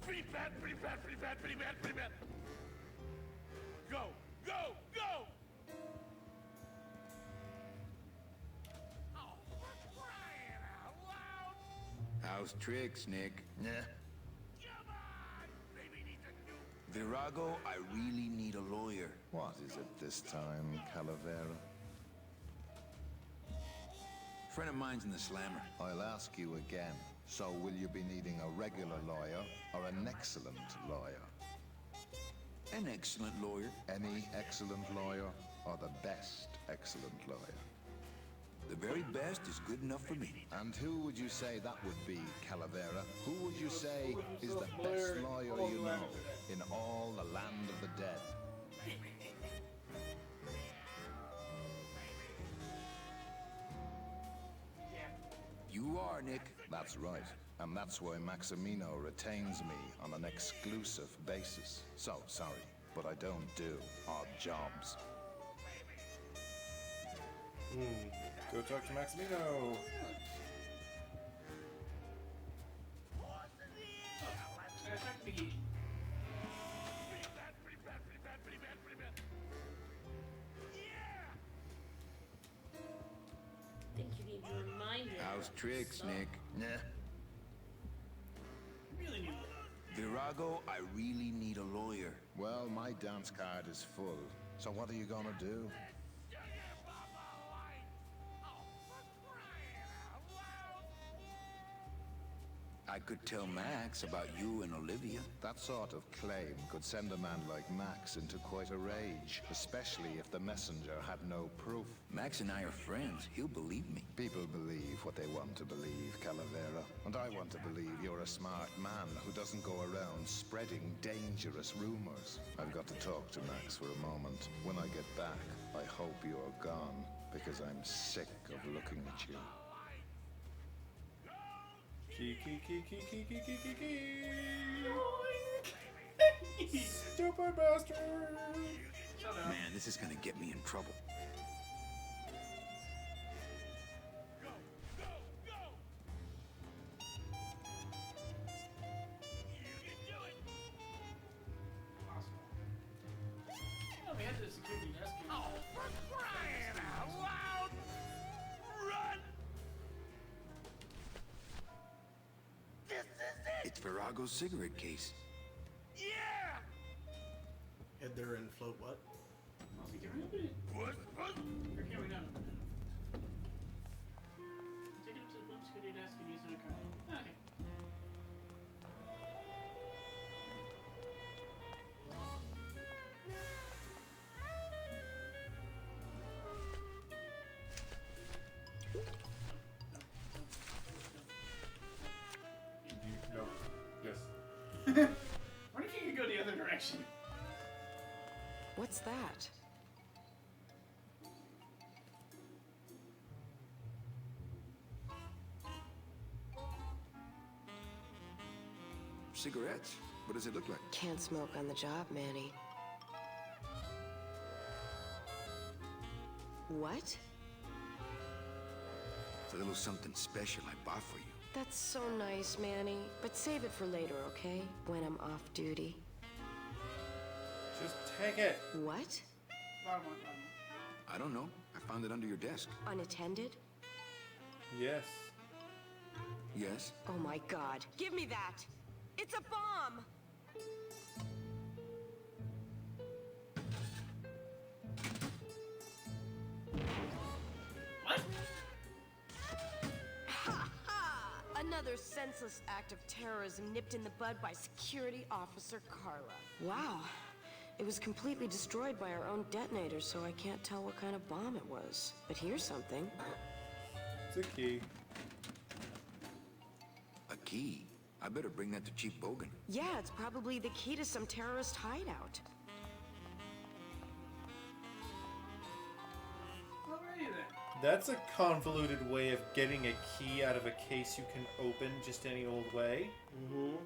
Pretty bad, pretty bad, pretty bad, pretty bad, pretty bad. Go, go, go! Oh, for crying out loud! How's tricks, Nick? Nah. Come on! Baby needs a new... Virago, I really need a lawyer. What is it this time, Calavera? Friend of mine's in the slammer. I'll ask you again. So will you be needing a regular lawyer or an excellent lawyer? An excellent lawyer. Any excellent lawyer or the best excellent lawyer? The very best is good enough for me. And who would you say that would be, Calavera? Who would you say is the best lawyer you know in all the land of the dead? You are, Nick. That's right. And that's why Maximino retains me on an exclusive basis. So, sorry, but I don't do odd jobs. Go talk to Maximino. Think you need to remind him. How's tricks, Nick? Nah. Really need Virago, I really need a lawyer. Well, my dance card is full. So what are you gonna do? I could tell Max about you and Olivia. That sort of claim could send a man like Max into quite a rage, especially if the messenger had no proof. Max and I are friends. He'll believe me. People believe what they want to believe, Calavera. And I want to believe you're a smart man who doesn't go around spreading dangerous rumors. I've got to talk to Max for a moment. When I get back, I hope you're gone, because I'm sick of looking at you. Stupid bastard! Man, this is gonna get me in trouble. Oh, we had the security desk. Oh, for crying out loud! Run! This is it! It's Virago's cigarette case. Yeah! Head there and float what? Can we open it? What? Or can we not open it? Take it to the security desk and use it in a card. Okay. No. Yes. What if you could go the other direction? What's that? Cigarettes. What does it look like? Can't smoke on the job, Manny. What? It's a little something special I bought for you. That's so nice, Manny. But save it for later, okay? When I'm off duty. Just take it. What? Bottom one. I don't know. I found it under your desk. Unattended? Yes. Yes. Oh my god. Give me that! It's a bomb! What? Ha ha! Another senseless act of terrorism nipped in the bud by Security Officer Carla. Wow. It was completely destroyed by our own detonator, so I can't tell what kind of bomb it was. But here's something. It's a key. A key? I better bring that to Chief Bogan. Yeah, it's probably the key to some terrorist hideout. Alrighty then. That's a convoluted way of getting a key out of a case you can open just any old way. Mm-hmm.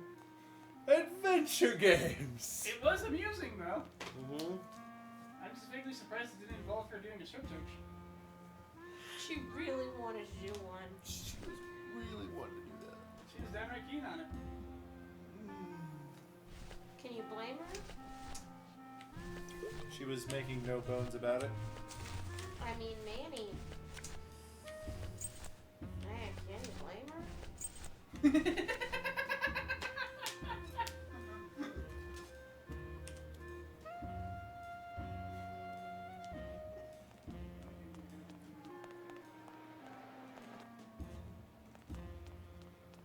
Adventure games! It was amusing though. Mm-hmm. I'm just vaguely surprised it didn't involve her doing a strip search. She really wanted to do one. She was really wanting to do that. She was downright keen on it. Can you blame her? She was making no bones about it. I mean, Manny. Man, can you blame her?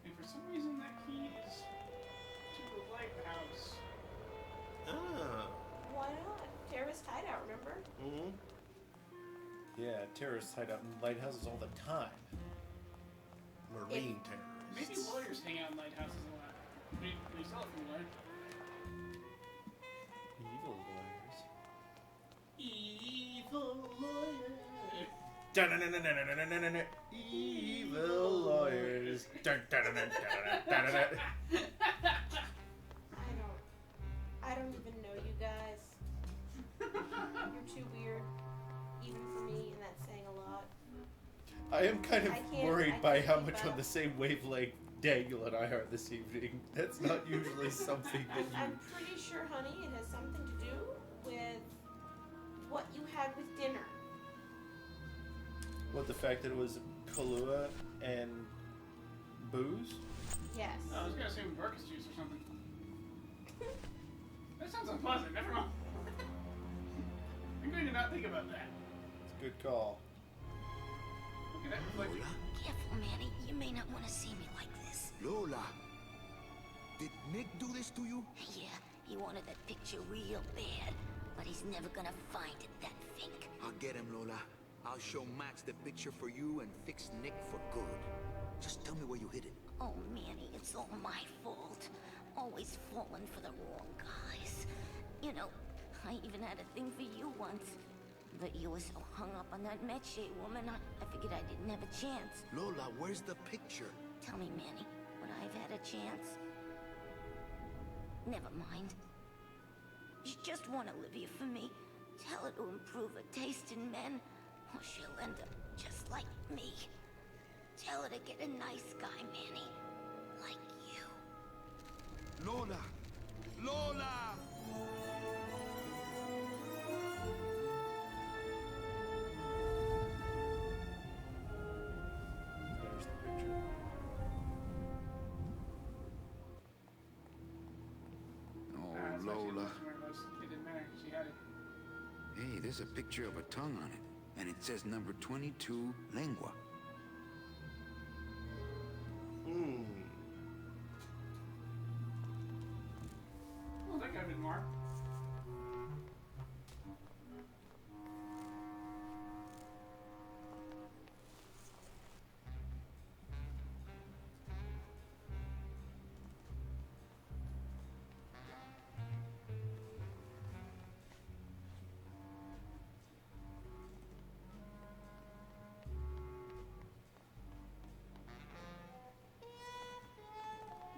And for some reason that key is to the lighthouse. Ah. Why not? Terrorist hideout, remember? Mm-hmm. Yeah, terrorists hide out in lighthouses all the time. Marine terrorists. Maybe lawyers hang out in lighthouses a lot. We saw it from Lord. Evil lawyers. Evil lawyer. Dun-dun-dun-dun-dun-dun-dun-dun. Evil lawyers. Dun-dun-dun-dun-dun-dun-dun. I don't even know you guys. You're too weird, even for me, and that's saying a lot. I am kind of I can't- worried I by can't how keep much up. on the same wavelength Daniel and I are this evening. That's not usually something that I'm you... pretty sure, honey, it has something to do with what you had with dinner. What, the fact that it was Kahlua and booze? Yes. Oh, I was gonna say Marcus juice or something. That sounds unpleasant. Never mind. I'm going to not think about that. It's a good call. Look at that reflection. Careful, Manny. You may not want to see me like this. Lola, Nick do this to you? Yeah, he wanted that picture real bad, but he's never gonna find it, that fink. I'll get him, Lola. I'll show Max the picture for you and fix Nick for good. Just tell me where you hid it. Oh, Manny, it's all my fault. Always falling for the wrong guys. You know, I even had a thing for you once. But you were so hung up on that Meche woman, I figured I didn't have a chance. Lola, where's the picture? Tell me, Manny, would I have had a chance? Never mind. You just want Olivia for me. Tell her to improve her taste in men, or she'll end up just like me. Tell her to get a nice guy, Manny. Like you. Lola! Lola! That's why she Lola. wasn't where it was. It didn't matter. She had it. Hey, there's a picture of a tongue on it. And it says number 22, lengua. Oh, that could have been more.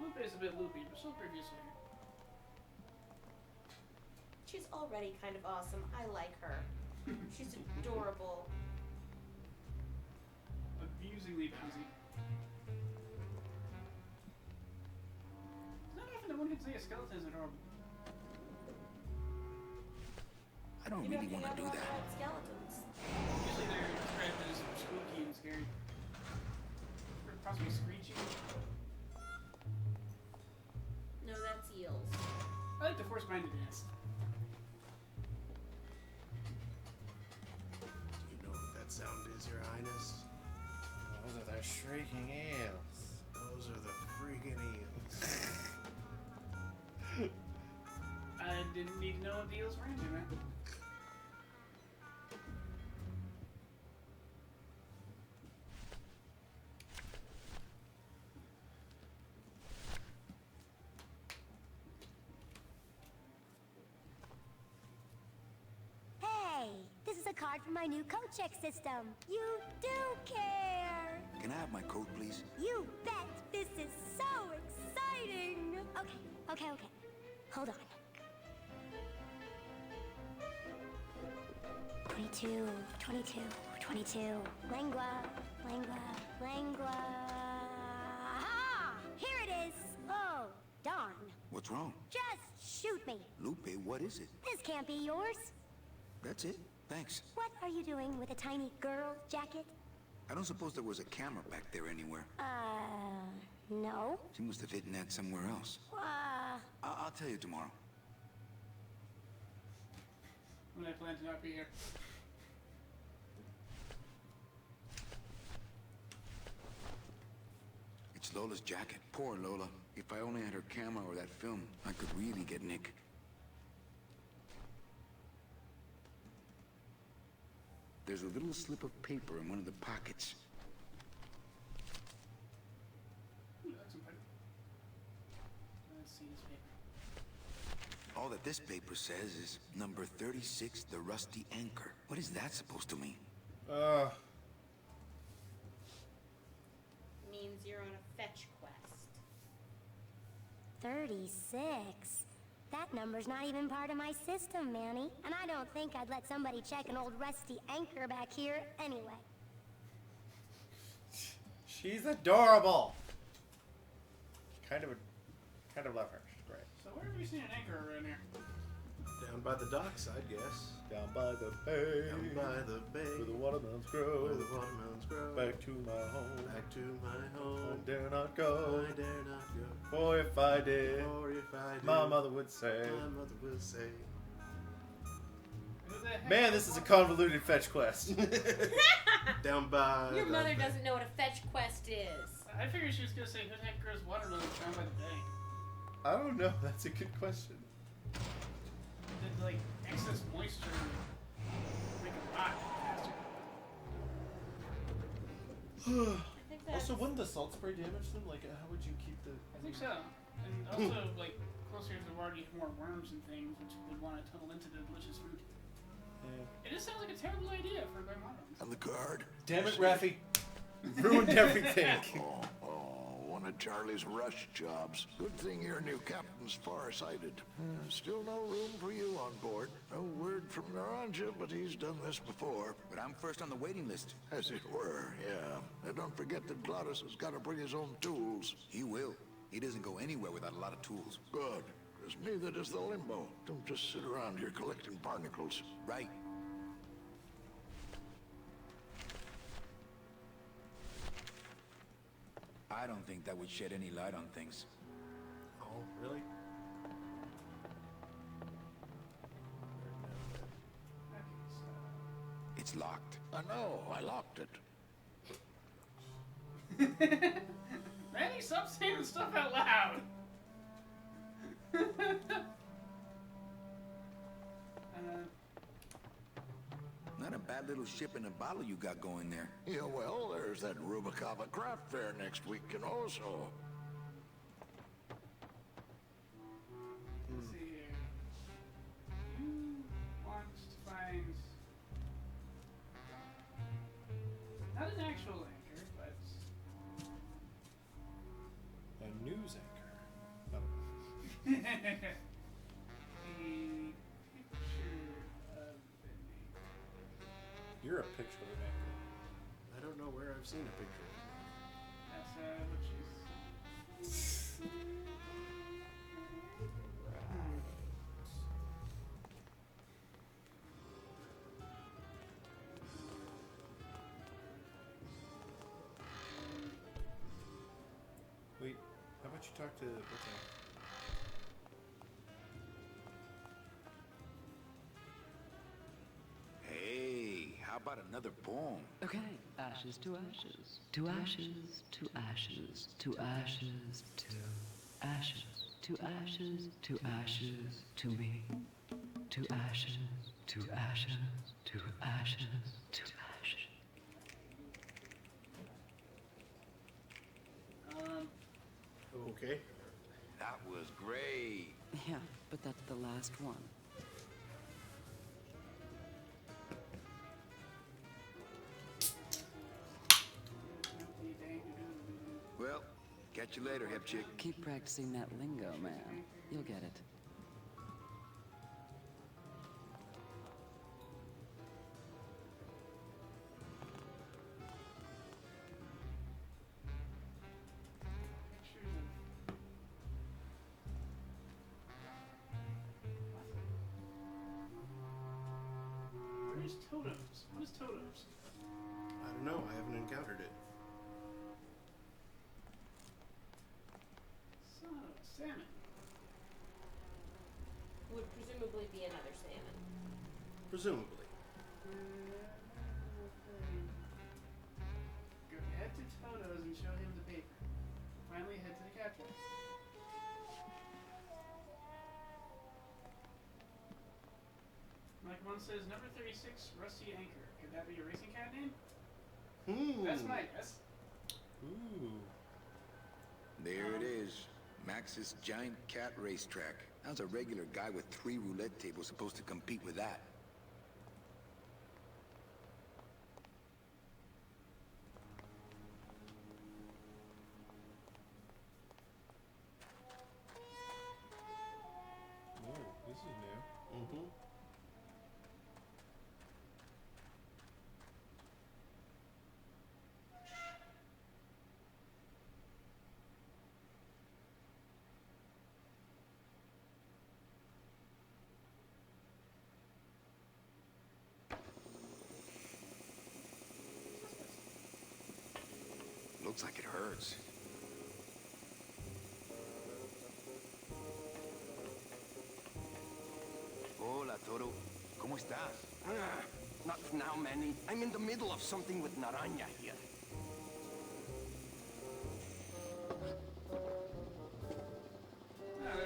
Lupe's a bit loopy, but she'll previously. She's already kind of awesome. I like her. She's adorable. Abusingly bouncy. It's not often that one can say a skeleton is adorable. I don't You really don't want to do hang out that. around skeletons. Usually they're described as spooky and scary. Or possibly screeching. No, that's eels. I like the force-mindedness. Do you know what that sound is, Your Highness? Those are the shrieking eels. Those are the freaking eels. I didn't need to know what the eels were into, man. Hey, this is a card from my new coat check system. You do care. Can I have my coat, please? You bet. This is so exciting. Okay. Hold on. 22, 22, 22. Lengua. Ah! Here it is. Oh, darn. What's wrong? Just shoot me. Lupe, what is it? This can't be yours. That's it. Thanks. What are you doing with a tiny girl jacket? I don't suppose there was a camera back there anywhere. No. She must have hidden that somewhere else. I'll tell you tomorrow. When I plan to not be here. It's Lola's jacket. Poor Lola. If I only had her camera or that film, I could really get Nick. There's a little slip of paper in one of the pockets. Ooh, that's important. Let's see this paper. All that this paper says is number 36, the rusty anchor. What is that supposed to mean? Means you're on a fetch quest. 36. That number's not even part of my system, Manny. And I don't think I'd let somebody check an old rusty anchor back here anyway. She's adorable. Kind of love her. She's great. So where have we seen an anchor around here? Down by the docks, I guess. Down by the bay. Down by the bay. Where the watermelons grow. Where the watermelons grow. Back to my home. Back to my home. I dare not go. I dare not go. For if I did, my mother would say. My mother will say. Who the heck? Man, this is a convoluted fetch quest. Down by Your the mother bay. doesn't know what a fetch quest is. I figured she was gonna say who the heck grows watermelons down by the bay. I don't know. That's a good question. Did like excess moisture make it rot faster? Also, wouldn't the salt spray damage them? Like, how would you keep the... I think so. And also, like, closer to the water, you have more worms and things, which would want to tunnel into the delicious fruit. Yeah. It just sounds like a terrible idea for a modern. And the guard. Damn it, Raffy. Ruined everything. One of Charlie's rush jobs. Good thing your new captain's farsighted. Still no room for you on board. No word from Naranja, but he's done this before. But I'm first on the waiting list. As it were, yeah. And don't forget that Glottis has got to bring his own tools. He will. He doesn't go anywhere without a lot of tools. Good. Because neither does the Limbo. Don't just sit around here collecting barnacles. Right. I don't think that would shed any light on things. Oh, really? It's locked. I know, I locked it. Manny, stop saying this stuff out loud! Not a bad little ship in a bottle you got going there. Yeah, well, there's that Rubicava craft fair next week, and also... Let's see here. You want to find... not an actual anchor, but... A news anchor. Oh. a picture of an anchor. You're a picture of an anchor. I don't know where I've seen a picture. That's what she's... Wait, how about you talk to... what's that? Hey, how about another poem? Okay, ashes to ashes, to ashes, to ashes, to ashes, to ashes, to ashes, to ashes, to me, to ashes, to ashes, to ashes, to ashes. Okay. That was great. Yeah, but that's the last one. Well, catch you later, hip chick. Keep practicing that lingo, man. You'll get it. Where's Totems? What is Totems? I don't know. I haven't encountered it. Son of a salmon. Would presumably be another salmon. Presumably. Go head to Toto's and show him the paper. Finally head to the catcher. Mike one says number 36, Rusty Anchor. Could that be a racing cat name? That's my guess. Ooh. There it is. Max's giant cat racetrack. How's a regular guy with 3 roulette tables supposed to compete with that? Oh, this is new. Mm-hmm. Looks like it hurts. Hola, Toro. ¿Cómo estás? Not now, Manny. I'm in the middle of something with Naranja here. Oh,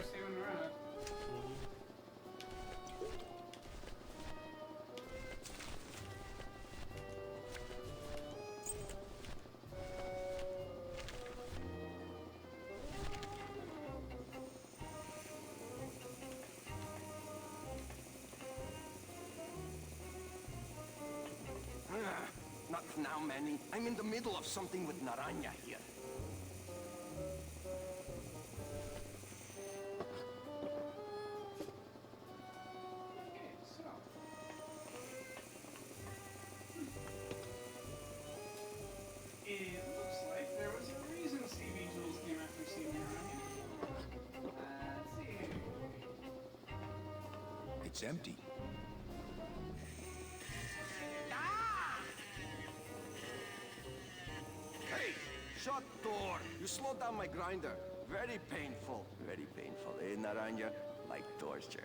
Not now, Manny. I'm in the middle of something with Naranja here. Okay, so. It looks like there was a reason CV Jules came after CV Naranja. Let's see here. It's empty. Hey, shut door. You slowed down my grinder. Very painful. Very painful, eh, Naranja? Like torture.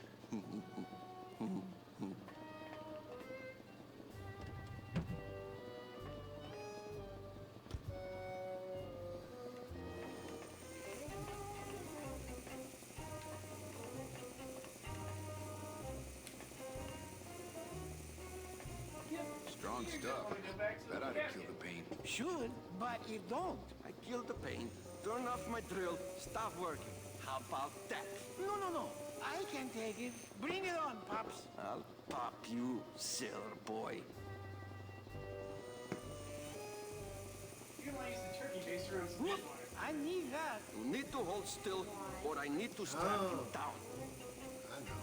Strong stuff. That ought to kill the pain. Should, but it don't. I killed the pain, turn off my drill, stop working. How about that? No, no, no. I can take it. Bring it on, Pops. I'll pop you, sailor boy. You want to use the turkey baster on some water. I need that. You need to hold still, or I need to strap you down. I know.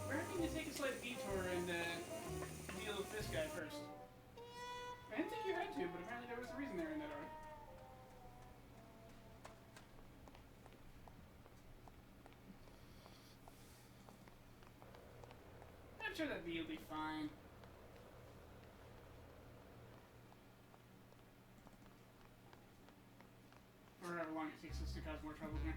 We're having to take a slight detour and deal with this guy first. I didn't think you had to, but apparently there was a reason there in that order. I'm sure that deal will be fine. Or however long it takes us to cause more trouble here.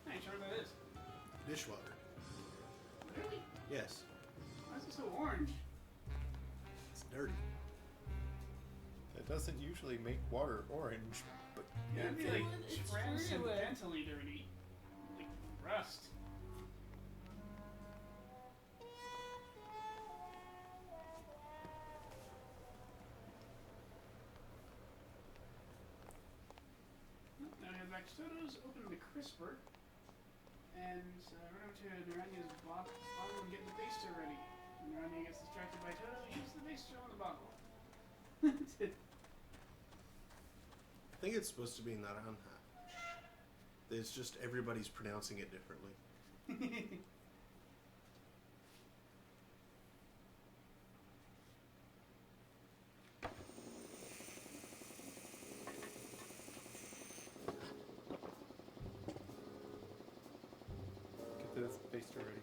I ain't sure what that is. Dishwater. Really? Yes. Why is it so orange? It's dirty. It doesn't usually make water orange, but Yeah, it'd be like It's transcendentally dirty. Like rust. Now we have back to Toto's, open the crisper, and run over to Naranya's bottle and get the baster ready. When Naranya gets distracted by Toto, use the baster on the bottle. I think it's supposed to be Naranja. It's just everybody's pronouncing it differently. get the baster ready.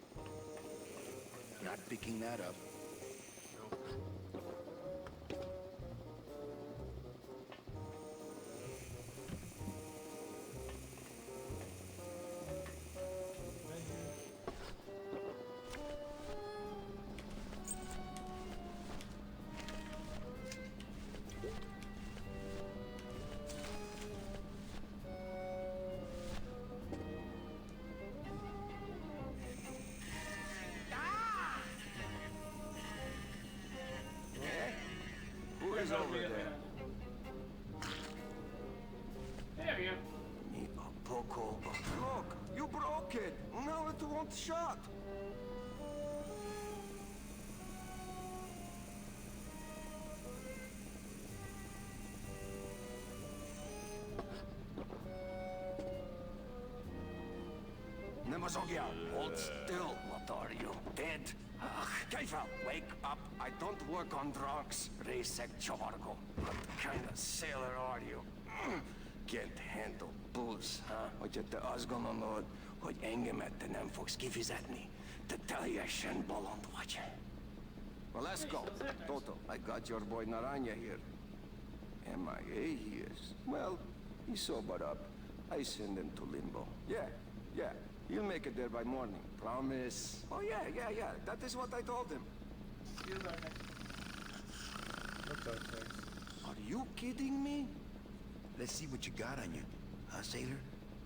Not picking that up. Who is over there? There we go. Need a poco. Look, you broke it. Now it won't shut. Nemazogia, hold still. What are you, dead? Kaifa, wake up. I don't work on drugs. Resek Chavargo. What kind of sailor are you? Can't handle booze, huh? Hogy te azt gondolod, hogy engemet nem fogsz kifizetni? Te teljesen bolond vagy. Well, let's go. Toto, I got your boy Naranja here. MIA he is. Well, he sobered up. I send him to limbo. Yeah. He'll make it there by morning. Promise. Oh, yeah. That is what I told him. Are you kidding me? Let's see what you got on you, huh, sailor?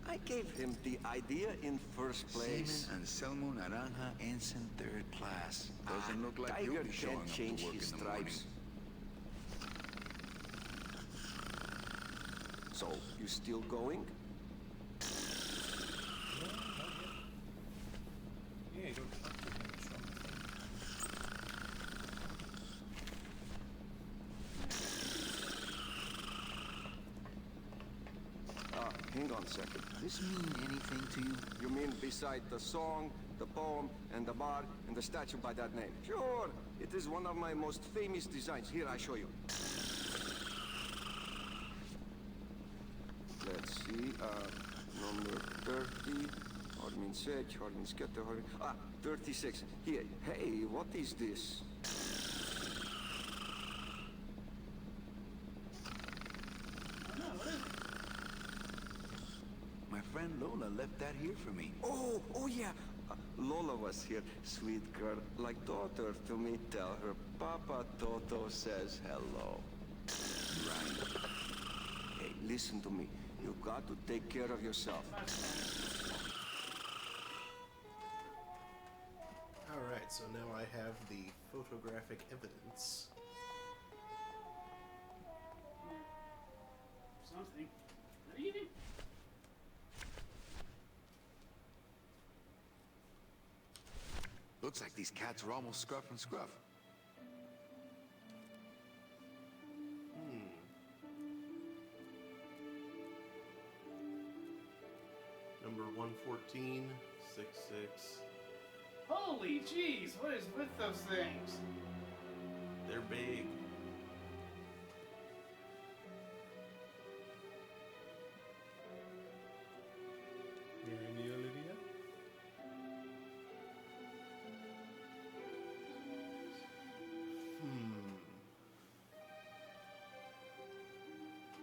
I gave him the idea in first place. Seaman Anselmo Naranja, ensign 3rd class. Doesn't look like you'll Tiger be showing can't up change to work his in the morning. stripes. So, you still going? Yeah, go talk to him. Hang on a second. This mean anything to you? You mean beside the song, the poem, and the bar, and the statue by that name? Sure! It is one of my most famous designs. Here, I show you. Let's see, number 30. Hormin Sech, Hormin Sketter, Hormin... 36. Here. Hey, what is this? My friend Lola left that here for me. Oh yeah. Lola was here. Sweet girl, like daughter to me. Tell her Papa Toto says hello. Right. Hey, listen to me. You got to take care of yourself. Alright, so now I have the photographic evidence. Something. What are you doing? Looks like these cats are almost scruff and scruff. Number 114, 66. Holy jeez, what is with those things? They're big. Mary Olivia?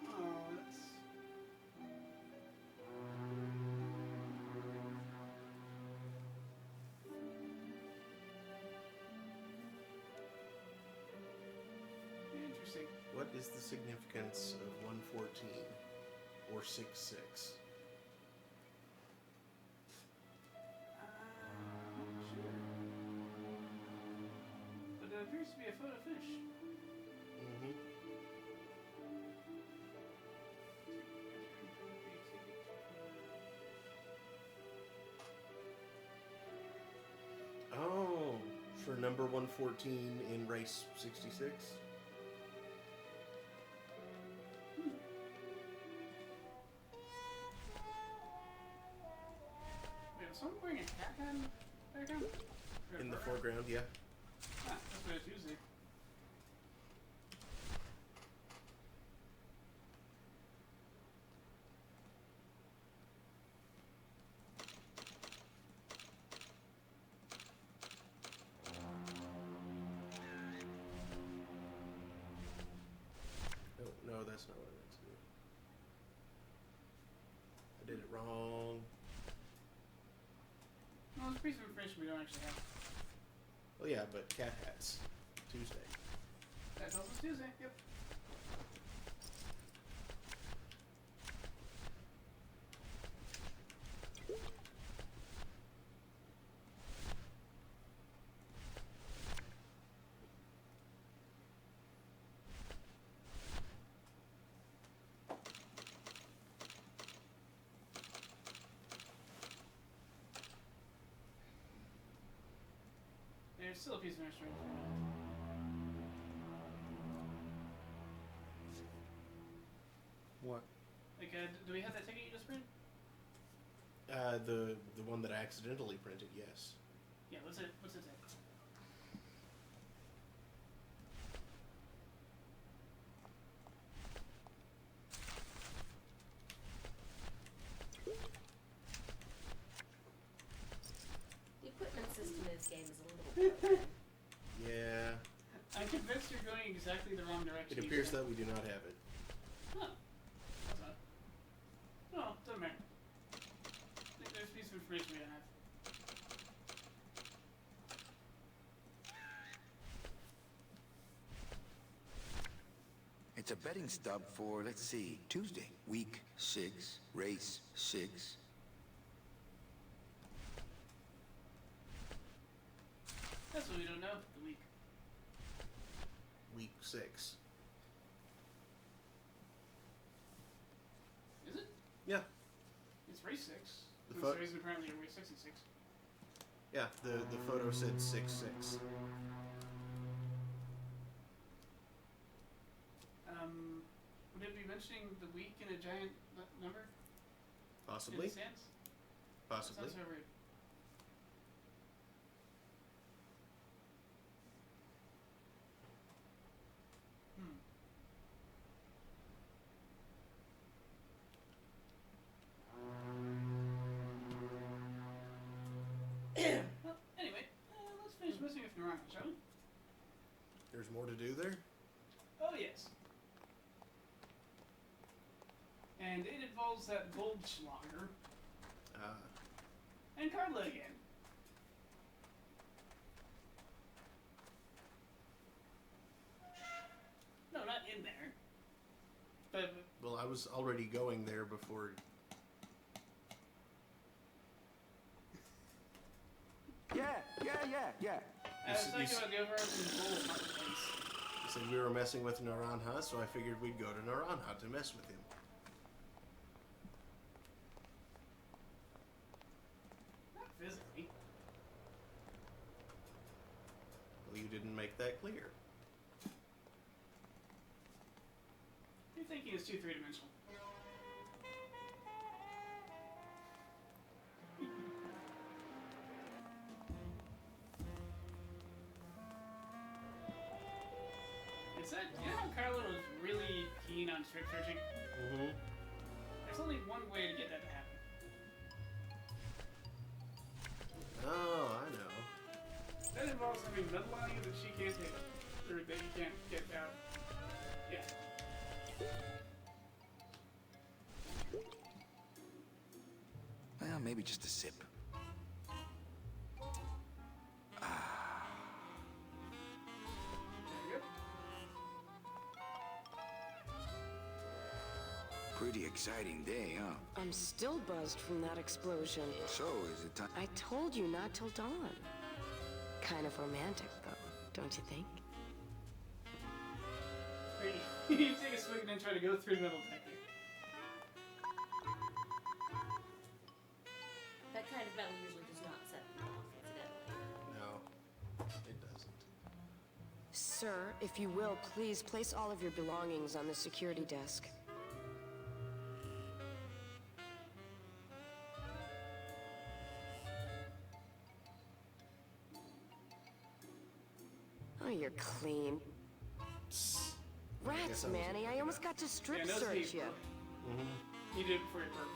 Oh, that's... Interesting. What is the significance of 114 or 66? Sure. But it appears to be a photo finish. Oh, for number 114 in race 66? Wait, was someone wearing a cat head background? In the foreground, yeah. Ah, that's what it's usually. No, that's not what I meant to do. I did it wrong. Well, it's a piece of information we don't actually have. Oh yeah, but cat hats. Tuesday. That tells us Tuesday, yep. There's still a piece of information. What? Like, do we have that ticket you just printed? The one that I accidentally printed, yes. Yeah, what's it say? The equipment system in this game is a little broken. Yeah. I'm convinced you're going exactly the wrong direction. It appears that we do not have it. Huh. That's odd. Oh, doesn't matter. There's a piece of information we don't have. It's a betting stub for, let's see, Tuesday. Week 6, race 6. That's what we don't know. The week. Week 6. Is it? Yeah. It's race 6. The There isn't apparently a race 66. Yeah, the photo said 6-6. Would it be mentioning the week in a giant number? Possibly. In the sands? Possibly. That sounds so weird. Well, anyway, let's finish messing with Naran, shall we? There's more to do there? Oh, yes. And it involves that Goldschlager. And Carla again. No, not in there. But Well, I was already going there before. Yeah. I was thinking about the overarching goal of Marketplace. You said we were messing with Naranja, so I figured we'd go to Naranja to mess with him. Not physically. Well, you didn't make that clear. You're thinking it's too three-dimensional. It said, you know how Carla was really keen on strip searching? Mm-hmm. There's only one way to get that to happen. Oh, I know. That involves having metal on you that she can't take, or that you can't get out. Yeah. Well, maybe just a sip. There you go. Pretty exciting day, huh? I'm still buzzed from that explosion. So, is it time? I told you not till dawn. Kind of romantic, though, don't you think? You take a swig and then try to go through the metal detector. That kind of metal usually does not set them off, incidentally. No, it doesn't. Sir, if you will, please place all of your belongings on the security desk. Oh, you're clean. Rats, Manny, I almost got to strip no search sleep, you. Mm-hmm. You did it before you burped.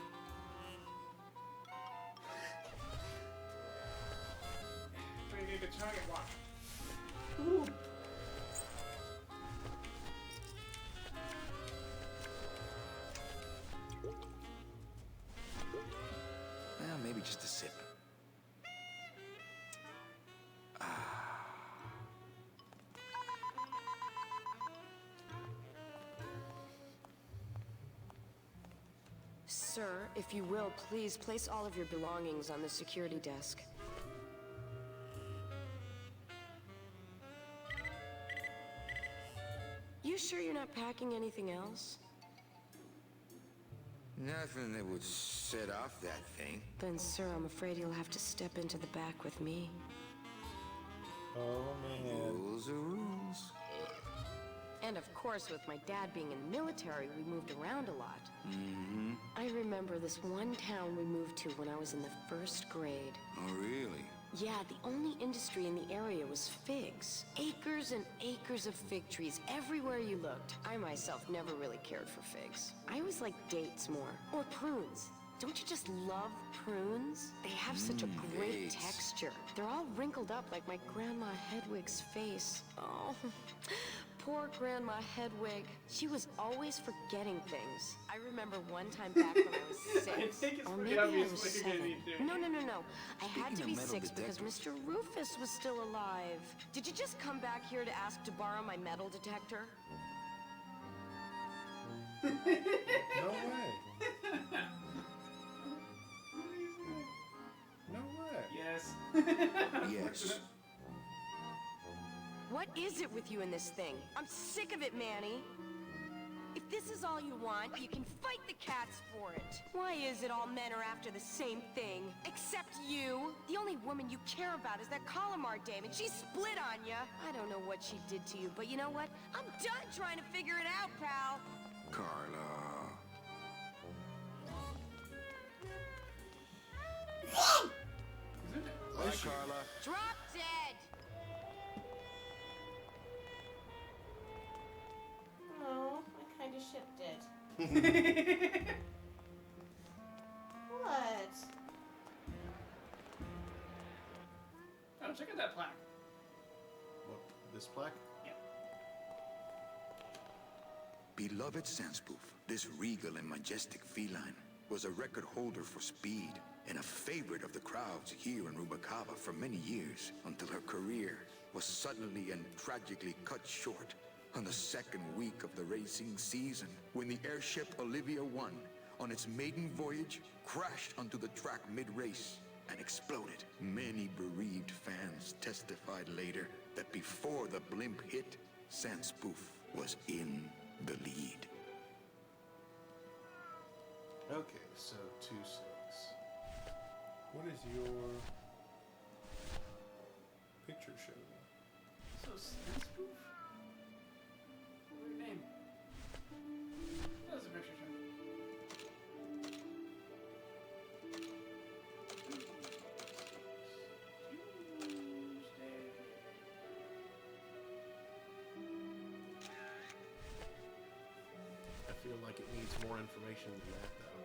We need to target lock. Ooh. Well, maybe just a sip. Sir, if you will, please place all of your belongings on the security desk. You sure you're not packing anything else? Nothing that would set off that thing. Then, sir, I'm afraid you'll have to step into the back with me. Oh, man. Rules are rules. And of course, with my dad being in the military, we moved around a lot. Mm-hmm. I remember this one town we moved to when I was in the 1st grade. Oh, really? Yeah, the only industry in the area was figs. Acres and acres of fig trees everywhere you looked. I myself never really cared for figs. I always liked dates more. Or prunes. Don't you just love prunes? They have such a great dates. texture. They're all wrinkled up like my grandma Hedwig's face. Oh, Poor Grandma Hedwig. She was always forgetting things. I remember one time back when I was 6. Or maybe I was 7. No. I had to be 6 because Mr. Rufus was still alive. Did you just come back here to ask to borrow my metal detector? No way. No way. Yes. Yes. What is it with you in this thing? I'm sick of it, Manny. If this is all you want, you can fight the cats for it. Why is it all men are after the same thing? Except you. The only woman you care about is that Calamar dame, and she split on ya. I don't know what she did to you, but you know what? I'm done trying to figure it out, pal. Carla. Bye, Carla. Drop dead. Oh, I kind of shipped it. What? Oh, check out that plaque. What, this plaque? Yeah. Beloved Sandspoof, this regal and majestic feline was a record holder for speed and a favorite of the crowds here in Rubacava for many years, until her career was suddenly and tragically cut short on the second week of the racing season, when the airship Olivia 1, on its maiden voyage, crashed onto the track mid-race and exploded. Many bereaved fans testified later that before the blimp hit, Sandspoof was in the lead. Okay, so 2-6. What is your picture showing? So, Sandspoof? Weird name. That was a picture show. I feel like it needs more information than that, though.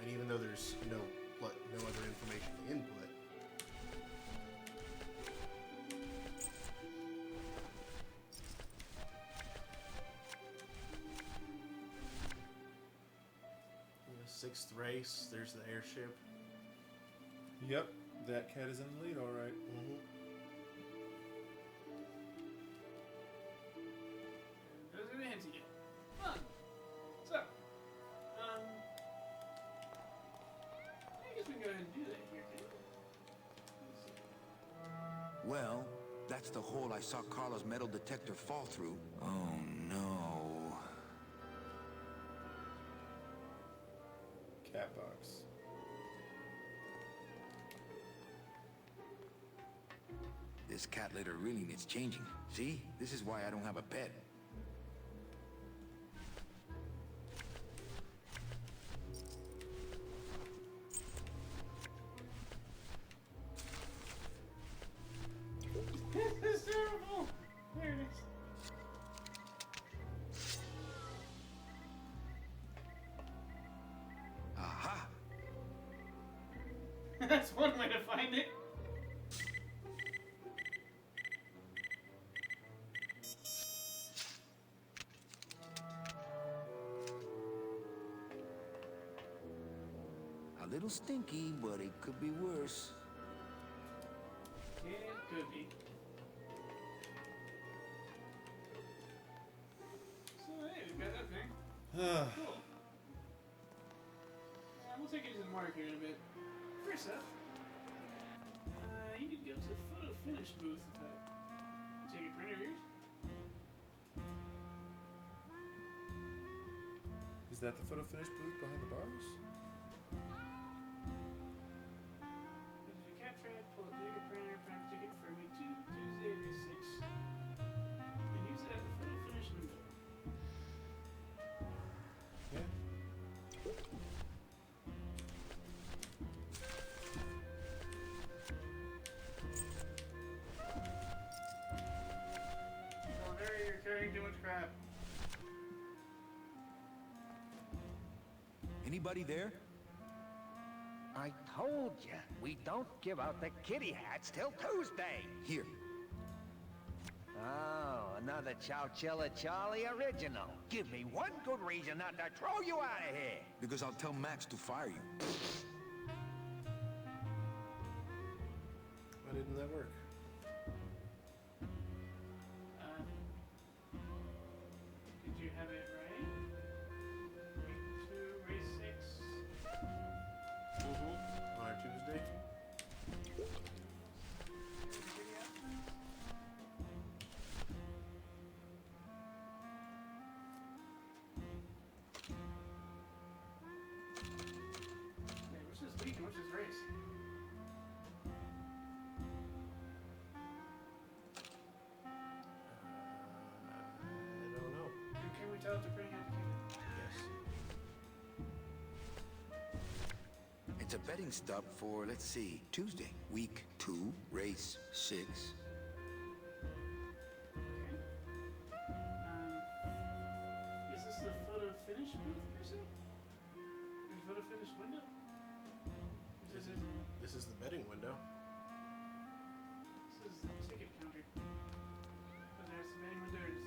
And even though there's no other information to input. Sixth race, there's the airship. Yep, that cat is in the lead, all right. Those are the hints you get. Fun. So, I guess we can go ahead and do that here, kid. Well, that's the hole I saw Carla's metal detector fall through. Oh no. Cat box. This cat litter really needs changing. See? This is why I don't have a pet. This is terrible. There it is. Aha! That's one way to find it. A little stinky, but it could be worse. It could be. So, hey, we've got that thing. Cool. We'll take it to the market in a bit. First up, you need to go to the photo finish booth. Take a printer of yours. Is that the photo finish booth behind the bars? Go to the cat trap, pull up the ticket printer, print the ticket for week 2, Tuesday, August 6th. And use it at the photo finish window. Yeah. Don't hurry, you're carrying too much crap. Anybody there? I told you, we don't give out the kitty hats till Tuesday. Here. Oh, another Chowchilla Charlie original. Give me one good reason not to throw you out of here. Because I'll tell Max to fire you. Why didn't that work? Did you have it right? Week 2, race 6. On our Tuesday. Wait, which is week and which is race? I don't know. Can we tell it to bring out the ticket? Yes. It's a betting stop for, let's see, Tuesday. Week 2, race 6. Is this the photo finish booth, per se? The photo finish window? This is the betting window. This is the ticket counter. But there's the betting windows.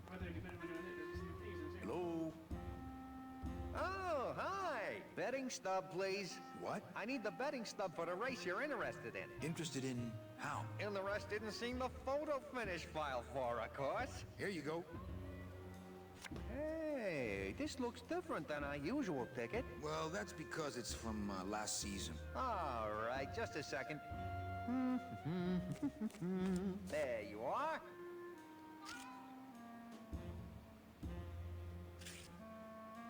Whether the betting window is the fees and Hello? Oh, hi. Betting stub, please. What? I need the betting stub for the race you're interested in. Interested in how? Interested in seeing the photo finish file for, of course. Here you go. Hey, this looks different than our usual ticket. Well, that's because it's from last season. All right, just a second. There you are.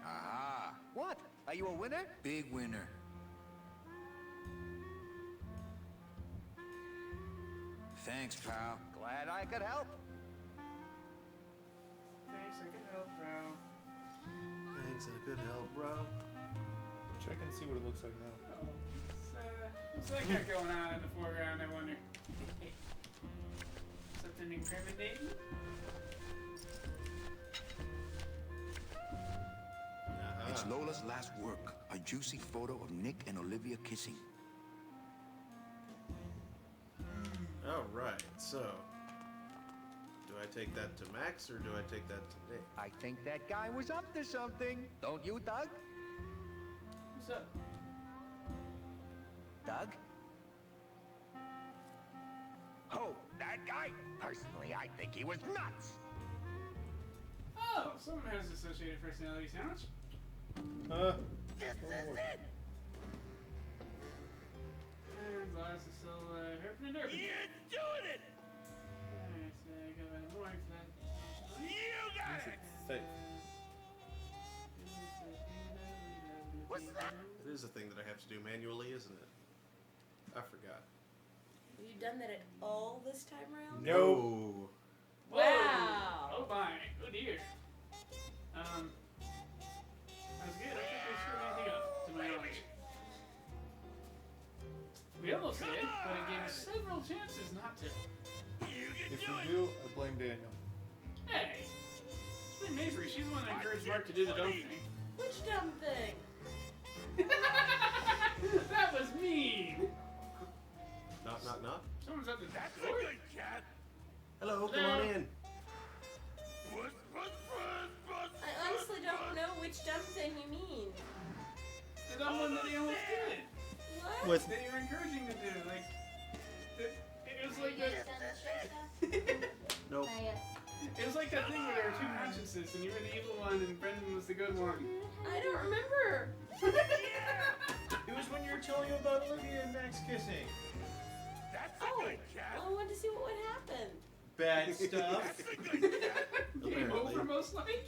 Aha! What? Are you a winner? Big winner. Thanks, pal. Glad I could help. Thanks, I can help, bro. Thanks, I could help, bro. Check and see what it looks like now. Oh, what's that got going on in the foreground, I wonder? Something incriminating? It's Lola's last work. A juicy photo of Nick and Olivia kissing. All right, so do I take that to Max or do I take that to Nick? I think that guy was up to something. Don't you, Doug? What's up? Doug? Oh, that guy? Personally, I think he was nuts. Oh, someone has associated personality sandwich. This is it. And Lars is still herping and derping. You're doing it! Alright, so I got a more for that. You got it! Fake. What's that? It is a thing that I have to do manually, isn't it? I forgot. Have you done that at all this time around? No. Wow. Oh my. Oh dear. That's good. I don't think we screwed anything up, to my knowledge. We almost did, but it gave us several chances not to. If we do, I blame Daniel. Hey! It's been Mabry. She's the one that encouraged Mark to do the dumb thing. Which dumb thing? That was mean! Knock, knock, knock. Someone's at the That's a door. good cat. Hello, come on in. I honestly don't know which dumb thing you mean. The dumb one that he almost did. What? That you were encouraging to do. Like, it was like that. Nope. It was like that thing where there were two consciences and you were the evil one and Brendan was the good one. I don't remember. It was when you were telling him about Olivia and Max kissing. That's Oh, well, I wanted to see what would happen. Bad stuff. Game over, most likely.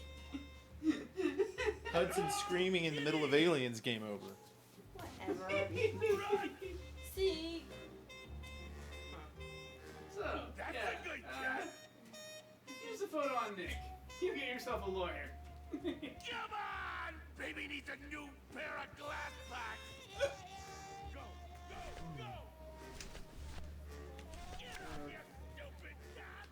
Hudson screaming in the middle of Aliens, game over. Whatever. See? So, That's yeah, a good cat. Here's a photo on Nick. You get yourself a lawyer. Come on! Baby needs a new pair of glass packs. Go, go, go! Get up, you stupid cat!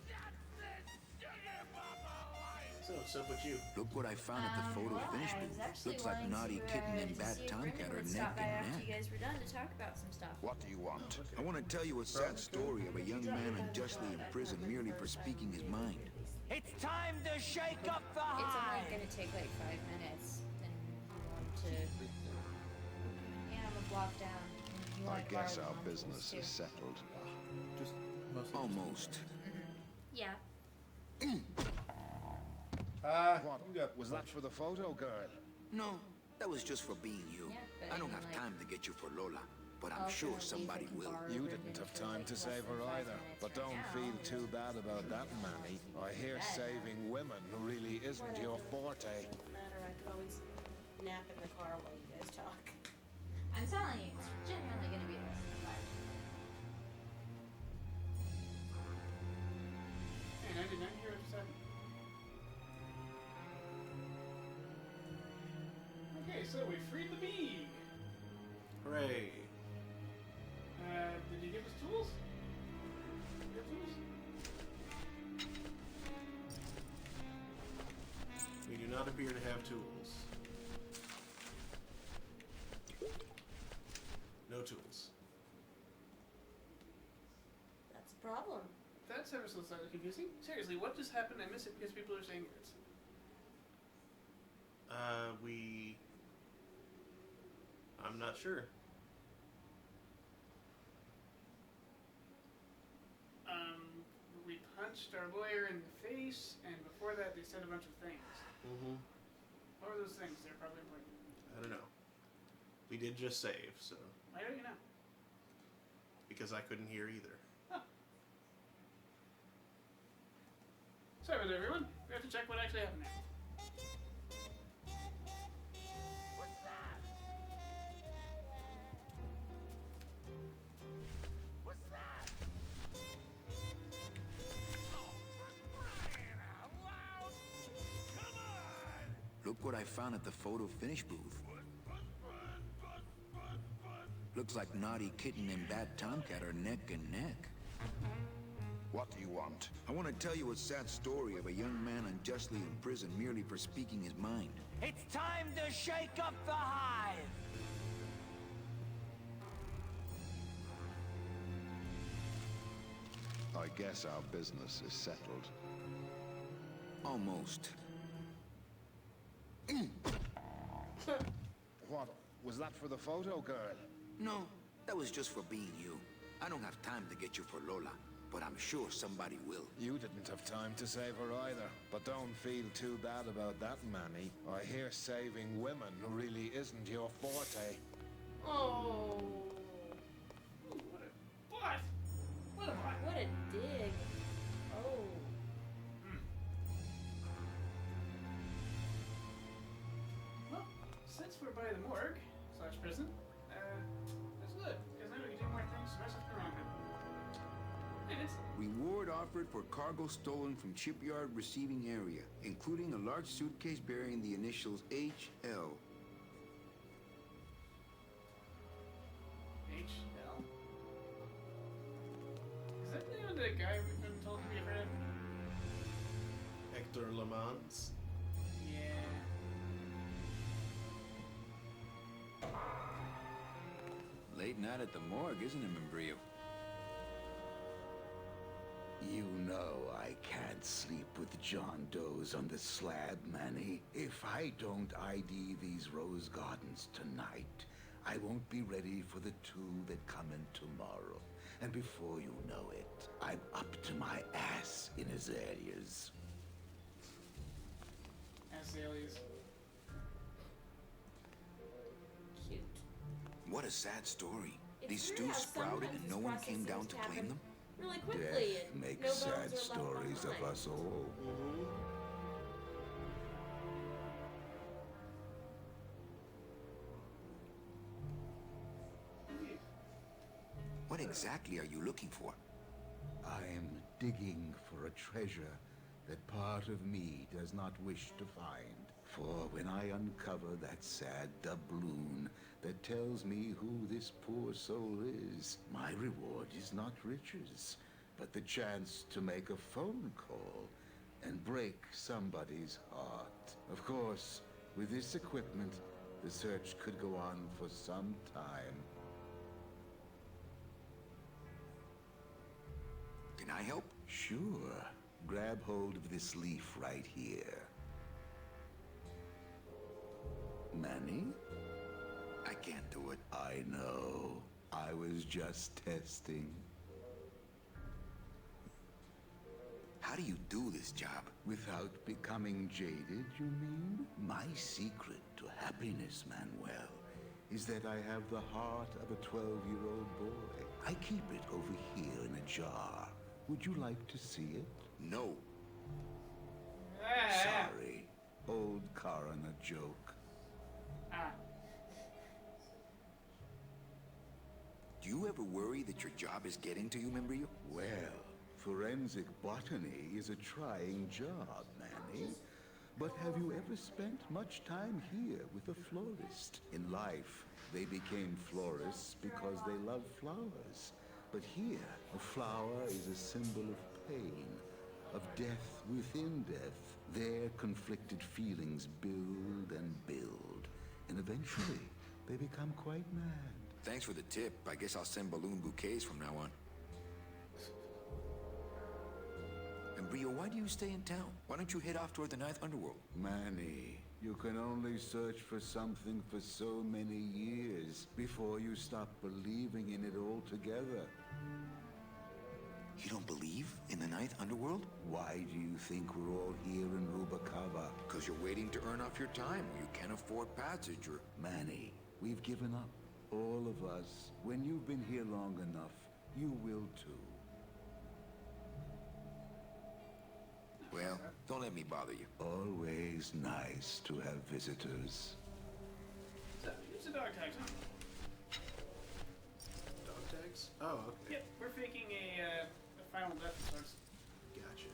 That's the sugar bubble light! So, What's up with you? Look what I found at the photo finish booth. Looks like naughty kitten and bad tomcat are neck and after neck. you guys were done to talk about some stuff. What do you want? I want to tell you a sad story of a young man unjustly imprisoned merely for speaking his mind. It's time to shake up the It's only hive! gonna take like 5 minutes. Then you want to... Yeah, I'm gonna block down. You I want to guess borrow our one business too. is settled. Just Almost. Yeah. What? Was that for the photo, girl? No, that was just for being you. Yeah, but I don't mean, have like, time to get you for Lola, but I'm I'll sure at least somebody I can will. borrow You Ruben didn't have for, time like, to less save than her 5 either. minutes But right don't now. feel too bad about that, Manny. I hear saving women really isn't your forte. Doesn't matter. I could always nap in the car while you guys talk. I'm telling you, it's genuinely gonna be less than 5. And I did not hear what you said. Okay, so we freed the bee. Hooray! Did you give us tools? You have tools? We do not appear to have tools. No tools. That's a problem. That's ever so slightly confusing. Seriously, what just happened? I miss it because people are saying words. I'm not sure. We punched our lawyer in the face, and before that they said a bunch of things. Mm-hmm. What were those things? They're probably important. I don't know. We did just save, so... Why don't you know? Because I couldn't hear either. Sorry about that, everyone. We have to check what actually happened there. What's that? What's that? Look what I found at the photo finish booth. Looks like naughty kitten and bad tomcat are neck and neck. What do you want? I want to tell you a sad story of a young man unjustly imprisoned merely for speaking his mind. It's time to shake up the hive! I guess our business is settled. Almost. What? Was that for the photo, girl? No, that was just for being you. I don't have time to get you for Lola, but I'm sure somebody will. You didn't have time to save her either. But don't feel too bad about that, Manny. I hear saving women really isn't your forte. Oh. What a butt! What a butt! What a dig. Oh. Well, since we're by the morgue / prison, that's good, because now we can do more things to mess up the wrong one. Hey, it's Reward offered for cargo stolen from shipyard receiving area, including a large suitcase bearing the initials HL. HL. Is that the name of the guy we've been told to be afraid of? Hector Lamans. Yeah. Late night at the morgue, isn't it, Membrillo? You know I can't sleep with John Doe's on the slab, Manny. If I don't ID these rose gardens tonight, I won't be ready for the two that come in tomorrow. And before you know it, I'm up to my ass in azaleas. Azaleas. Cute. What a sad story. It's These weird stews how sprouted sometimes and no this one process came down seems to to claim happen them? really quickly, Death and makes no bones sad are left stories behind. of us all. What exactly are you looking for? I'm digging for a treasure that part of me does not wish to find. For when I uncover that sad doubloon that tells me who this poor soul is, my reward is not riches, but the chance to make a phone call and break somebody's heart. Of course, with this equipment, the search could go on for some time. Can I help? Sure. Grab hold of this leaf right here. Manny? I can't do it. I know. I was just testing. How do you do this job? Without becoming jaded, you mean? My secret to happiness, Manuel, is that I have the heart of a 12-year-old boy. I keep it over here in a jar. Would you like to see it? No. Sorry. Old coroner joke. Do you ever worry that your job is getting to you, Membrillo? Well, forensic botany is a trying job, Manny. But have you ever spent much time here with a florist? In life, they became florists because they love flowers. But here, a flower is a symbol of pain, of death within death. Their conflicted feelings build and build, and eventually, they become quite mad. Thanks for the tip. I guess I'll send balloon bouquets from now on. Membrillo, why do you stay in town? Why don't you head off toward the Ninth Underworld? Manny, you can only search for something for so many years before you stop believing in it altogether. You don't believe in the Ninth Underworld? Why do you think we're all here in Rubacava? Because you're waiting to earn off your time, or you can't afford passage, or... Manny, we've given up. All of us. When you've been here long enough, you will too. Well, don't let me bother you. Always nice to have visitors. So, use the dog tags, huh? Dog tags? Oh, okay. Yep, we're faking a final death of sorts. Gotcha.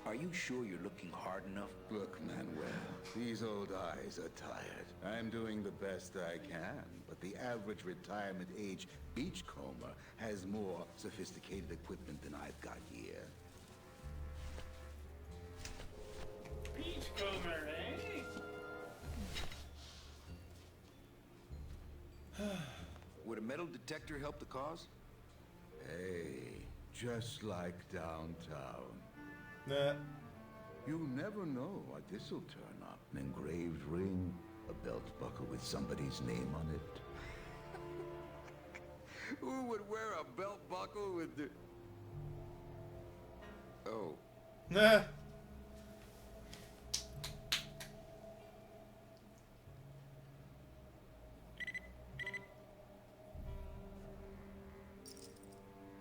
Are you sure you're looking hard enough? Look, Manuel, these old eyes are tired. I'm doing the best I can, but the average retirement age beachcomber has more sophisticated equipment than I've got here. Beachcomber, eh? Would a metal detector help the cause? Hey, just like downtown. Nah. You never know what this'll turn up. An engraved ring, a belt buckle with somebody's name on it. Who would wear a belt buckle with the... Oh. Nah.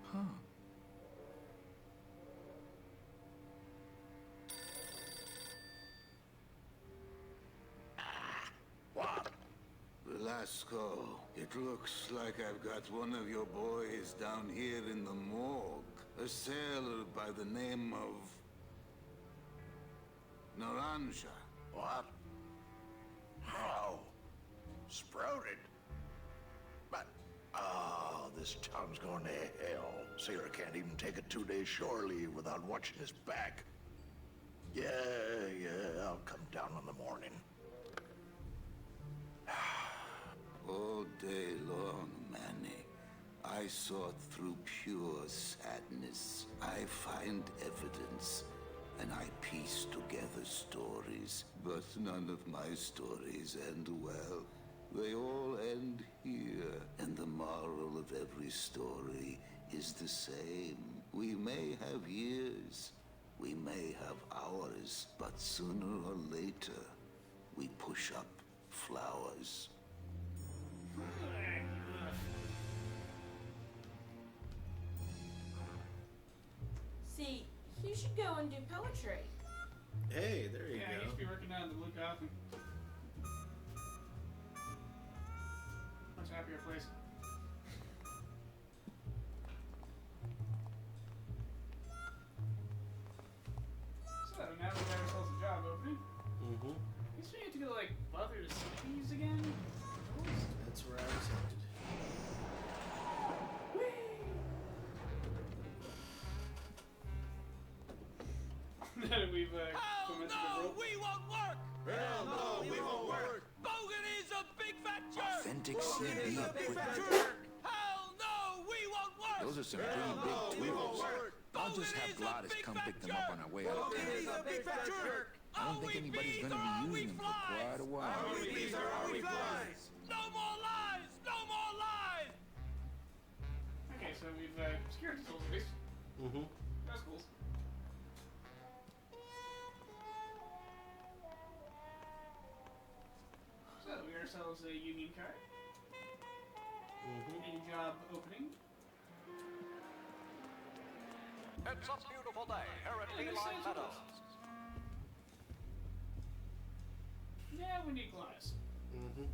Huh. What? Velasco, it looks like I've got one of your boys down here in the morgue. A sailor by the name of... Naranja. What? How? Sprouted? But, oh, this tongue's going to hell. Sailor can't even take a 2-day shore leave without watching his back. Yeah, I'll come down in the morning. All day long, Manny, I sort through pure sadness. I find evidence, and I piece together stories. But none of my stories end well. They all end here, and the moral of every story is the same. We may have years, we may have hours, but sooner or later, we push up flowers. See, you should go and do poetry. Hey, there you Yeah, I go. used to be working down at the Blue Coffin. Much happier place. So, now we got ourselves a job opening. Mm-hmm. Guess we have to go to, like, Butler to Cities again? That's where I was headed. that we've Hell commented no, the we won't work! Hell no, we won't work! Bogan is a big fat jerk! Authentic Bogan is CB a big fat equipment. jerk! Hell no, we won't work! Those are some pretty big tools. I'll just have Gladys come pick them up on our way out of Bogan is town. a big fat jerk! I don't think anybody's gonna be using them for quite a while. Are we bees or are we flies? No more lies! No more lies! Okay, so we've secured the soul space. Mm-hmm. That's cool. So we got ourselves a union card. Mm-hmm. A job opening. It's a beautiful day here at Yeah, this Beeline sounds Meadows. Yeah, we need glass. Mm-hmm.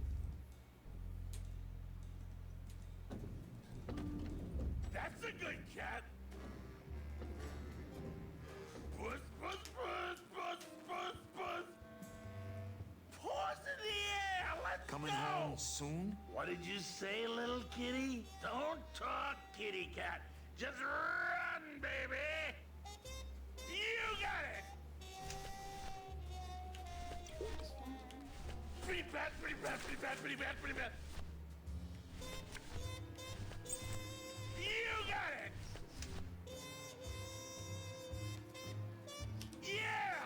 That's a good cat. Puss, puss, puss, puss, puss, puss. Paws in the air. Let's Coming go. home soon? What did you say, little kitty? Don't talk, kitty cat. Just run, baby. You got it. Pretty bad, pretty bad, pretty bad, pretty bad, pretty bad. You got it. Yeah.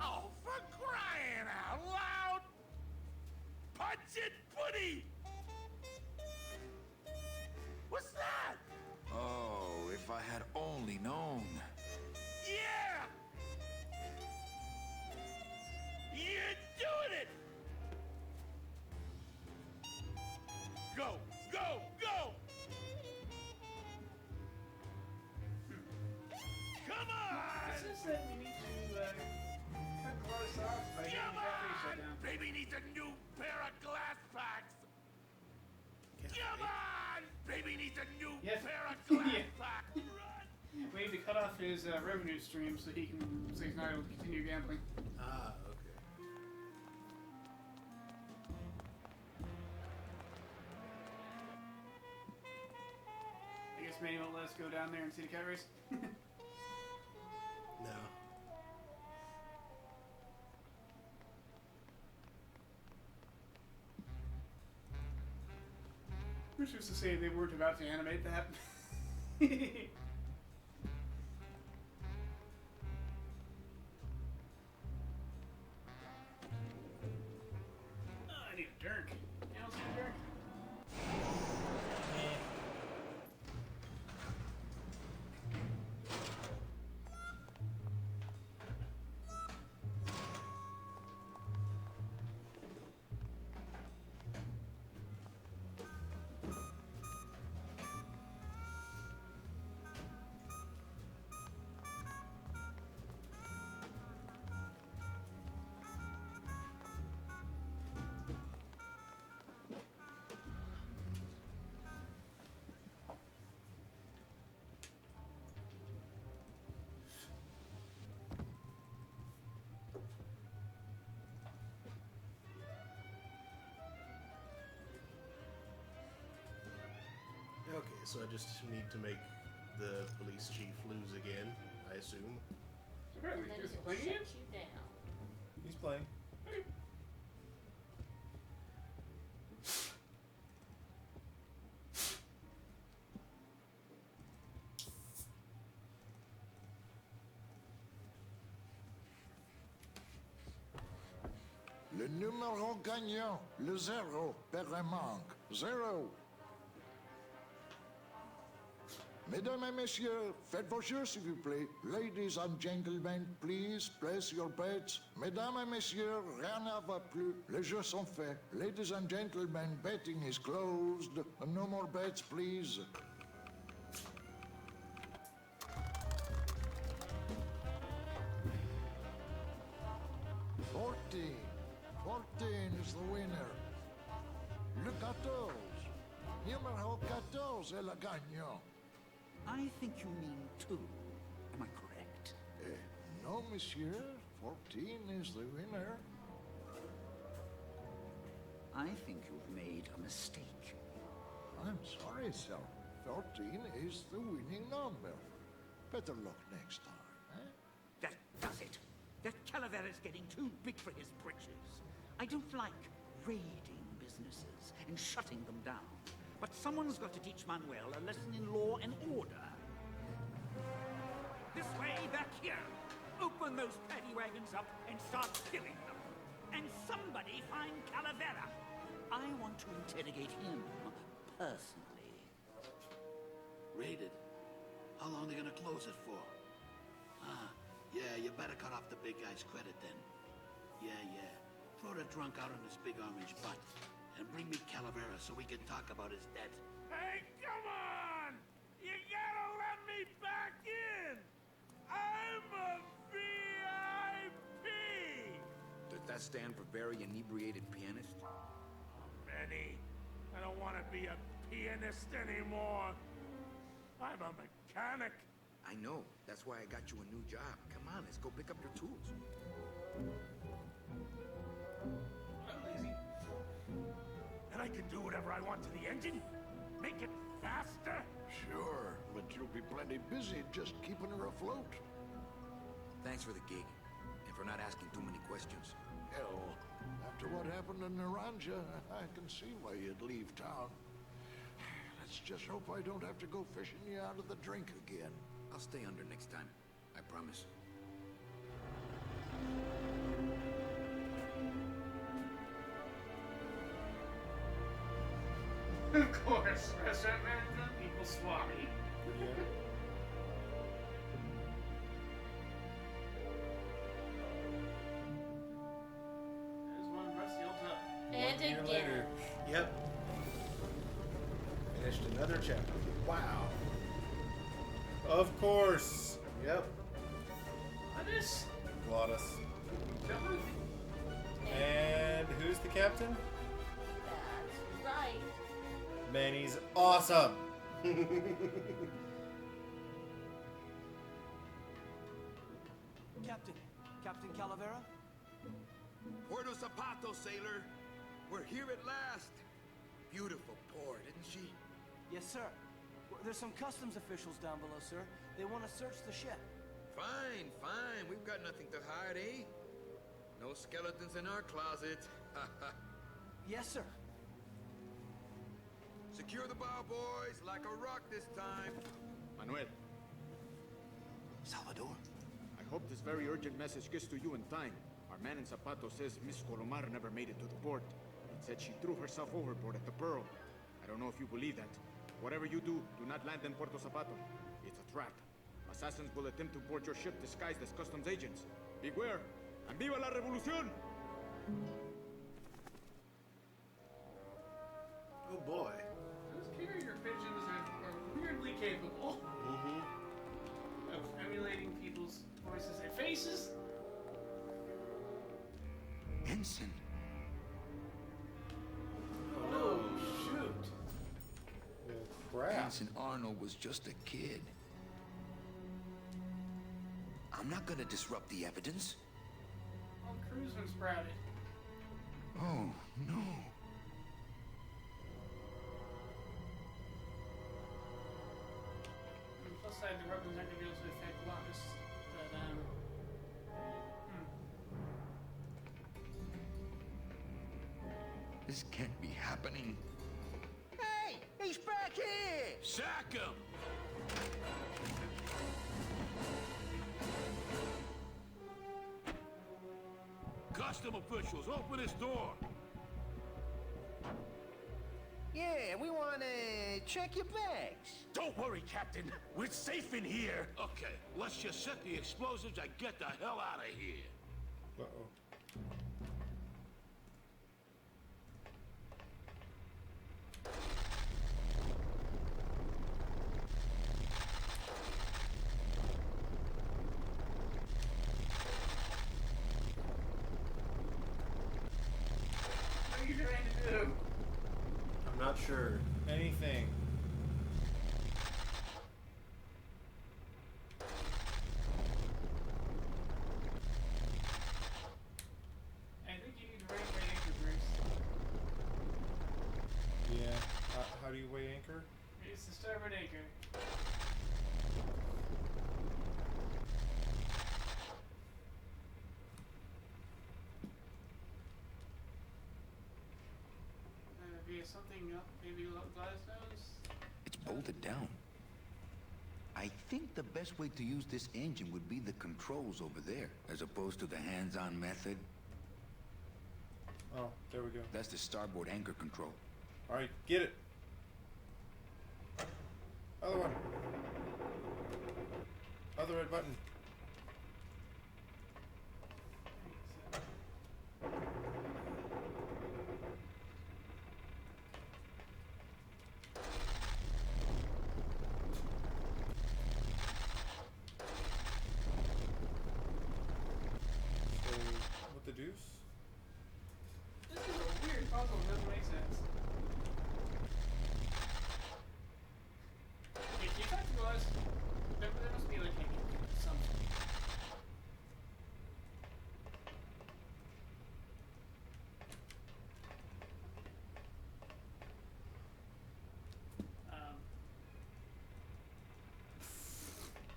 Oh, for crying out loud. Punch it, Putty. What's that? Oh, if I had only known. Yeah! You're doing it! Go, go, go! Come on! It says that we need to cut glass off by getting Come the cafe shut on! down. Baby needs a new pair of glass packs! Come on! Baby needs a new Yes. pair of glass Yeah. packs! We need to cut off his revenue stream so he's not able to continue gambling. Ah, okay. I guess maybe won't let us go down there and see the cat race. No. Which is to say they weren't about to animate that. I need a dirk. Yeah, let's get a dirk. Okay, so I just need to make the police chief lose again, I assume. Apparently, And then is he he'll playing shut again? you down. He's playing. Le numéro gagnant, le 0, perd un manque. 0. Mesdames et messieurs, faites vos jeux s'il vous plaît. Ladies and gentlemen, please place your bets. Mesdames et messieurs, rien ne va plus. Les jeux sont faits. Ladies and gentlemen, betting is closed. No more bets, please. Fourteen is the winner. Le 14. Numéro 14 est le gagnant. I think you mean 2. Am I correct? No, monsieur. 14 is the winner. I think you've made a mistake. I'm sorry, sir. 13 is the winning number. Better luck next time, eh? That does it. That Calavera's getting too big for his britches. I don't like raiding businesses and shutting them down. But someone's got to teach Manuel a lesson in law and order. This way, back here. Open those paddy wagons up and start killing them. And somebody find Calavera. I want to interrogate him personally. Raided? How long are they gonna close it for? Yeah, you better cut off the big guy's credit then. Yeah. Throw the drunk out on his big orange butt. And bring me Calavera so we can talk about his debt. Hey, come on! You gotta let me back in! I'm a VIP! Does that stand for very inebriated pianist? Manny, I don't want to be a pianist anymore. I'm a mechanic. I know. That's why I got you a new job. Come on, let's go pick up your tools. I'm lazy. And I can do whatever I want to the engine? Make it faster? Sure, but you'll be plenty busy just keeping her afloat. Thanks for the gig, and for not asking too many questions. Hell, after what happened in Naranja, I can see why you'd leave town. Let's just hope I don't have to go fishing you out of the drink again. I'll stay under next time. I promise. Of course, restaurant management equals Swami. There's one rusty old tub. And Year again. later. Yep. Finished another chapter. Wow. Of course. Yep. Glottis. Glottis. Jumper. And who's the captain? That's right. Manny's awesome. Captain Calavera? Puerto Zapato, sailor. We're here at last. Beautiful port, isn't she? Yes, sir. There's some customs officials down below, sir. They want to search the ship. Fine. We've got nothing to hide, eh? No skeletons in our closet. Yes, sir. Secure the bow, boys, like a rock this time. Manuel, Salvador. I hope this very urgent message gets to you in time. Our man in Zapato says Miss Colomar never made it to the port. It said she threw herself overboard at the Pearl. I don't know if you believe that. Whatever you do not land in Puerto Zapato. It's a trap. Assassins will attempt to board your ship disguised as customs agents. Beware, and viva la revolución! Oh boy. Those carrier pigeons are weirdly capable of emulating people's voices and faces. Ensign. Oh, shoot. Crap. Ensign Arnold was just a kid. I'm not gonna disrupt the evidence. Well, crew's been sprouted. Oh, no. On the plus side, the weapons aren't going to be able to affect Glottis. But, This can't be happening. Hey, he's back here! Sack him! Custom officials, open this door! Yeah, we want to check your bags. Don't worry, Captain. We're safe in here. Okay, let's just set the explosives and get the hell out of here. Uh-oh. what are you trying to do? I'm not sure. Anything. I think you need to raise my anchor, Bruce. Yeah. How do you weigh anchor? Raise the starboard anchor. Via something else, maybe Glasnow's? It's bolted down. I think the best way to use this engine would be the controls over there, as opposed to the hands-on method. Oh, there we go. That's the starboard anchor control. Alright, get it. Other one. Other red button. The deuce? This is a weird puzzle, it doesn't make sense. Okay, can you talk to us? There must be like something.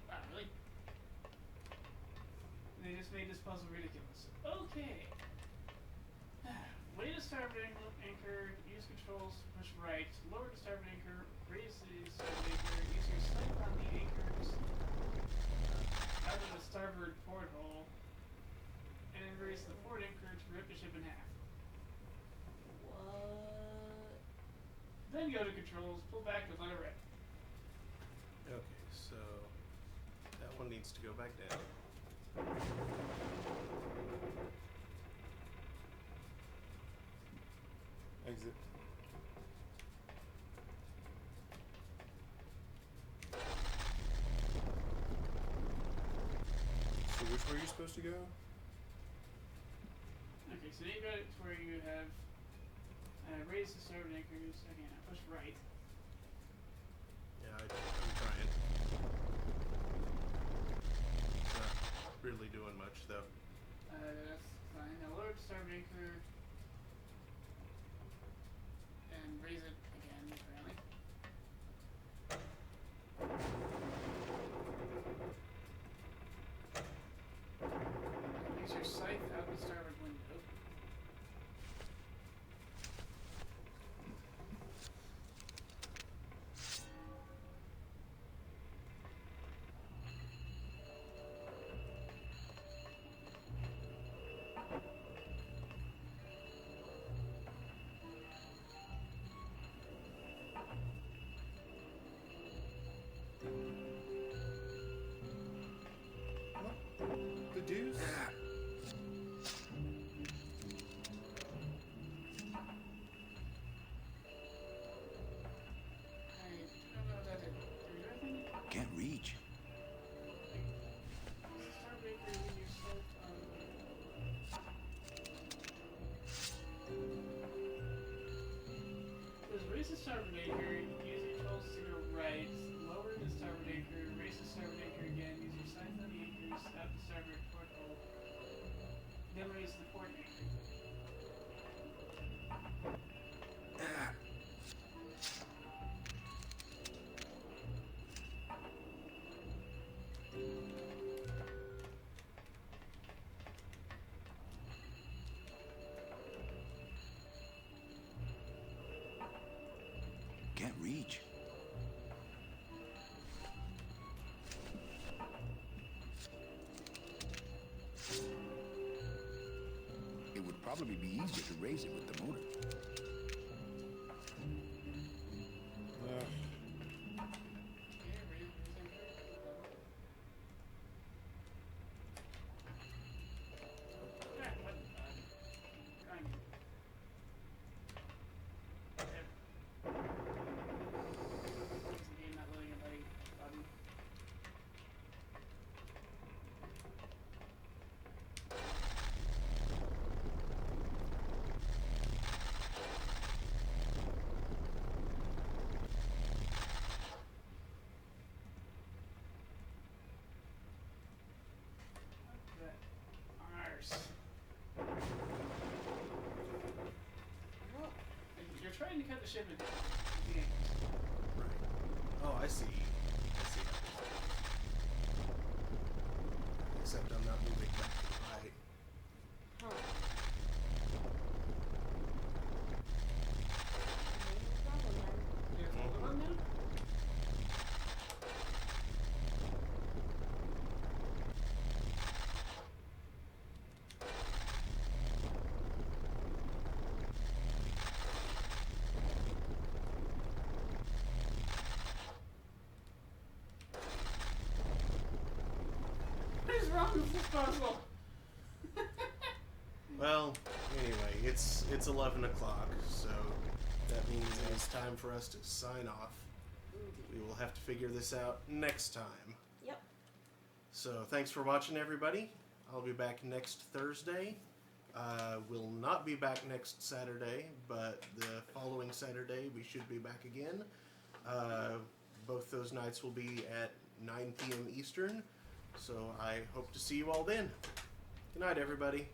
Wow, really? They just made this puzzle ridiculous. Okay. Way to starboard anchor, use controls to push right, lower the starboard anchor, raise the starboard anchor, use your sight on the anchors out of the starboard porthole, and then raise the port anchor to rip the ship in half. What? Then go to controls, pull back and let it rip. Okay, so that one needs to go back down. Exit. So which way are you supposed to go? Okay, so you got it to where you have raise the starboard anchors. Okay, now push right. Yeah, I'm trying. It's not really doing much, though. That's fine. Now lower the starboard anchor and raise it again, apparently. Use your sight out the starboard window. The deuce? Can't reach. Raise the starboard anchor, use your controls to go right, lower the starboard anchor, raise the starboard anchor again, use your sights on the anchors, out the starboard porthole, then raise the port anchor. Can't reach. It would probably be easier to raise it with the motor. You're trying to cut the ship in half. see. Except I'm not moving back to the right. What is wrong with this puzzle? Well, anyway, it's 11 o'clock, so that means it's time for us to sign off. We will have to figure this out next time. Yep. So thanks for watching, everybody. I'll be back next Thursday. We'll not be back next Saturday, but the following Saturday we should be back again. Both those nights will be at 9 p.m. Eastern, so I hope to see you all then. Good night, everybody.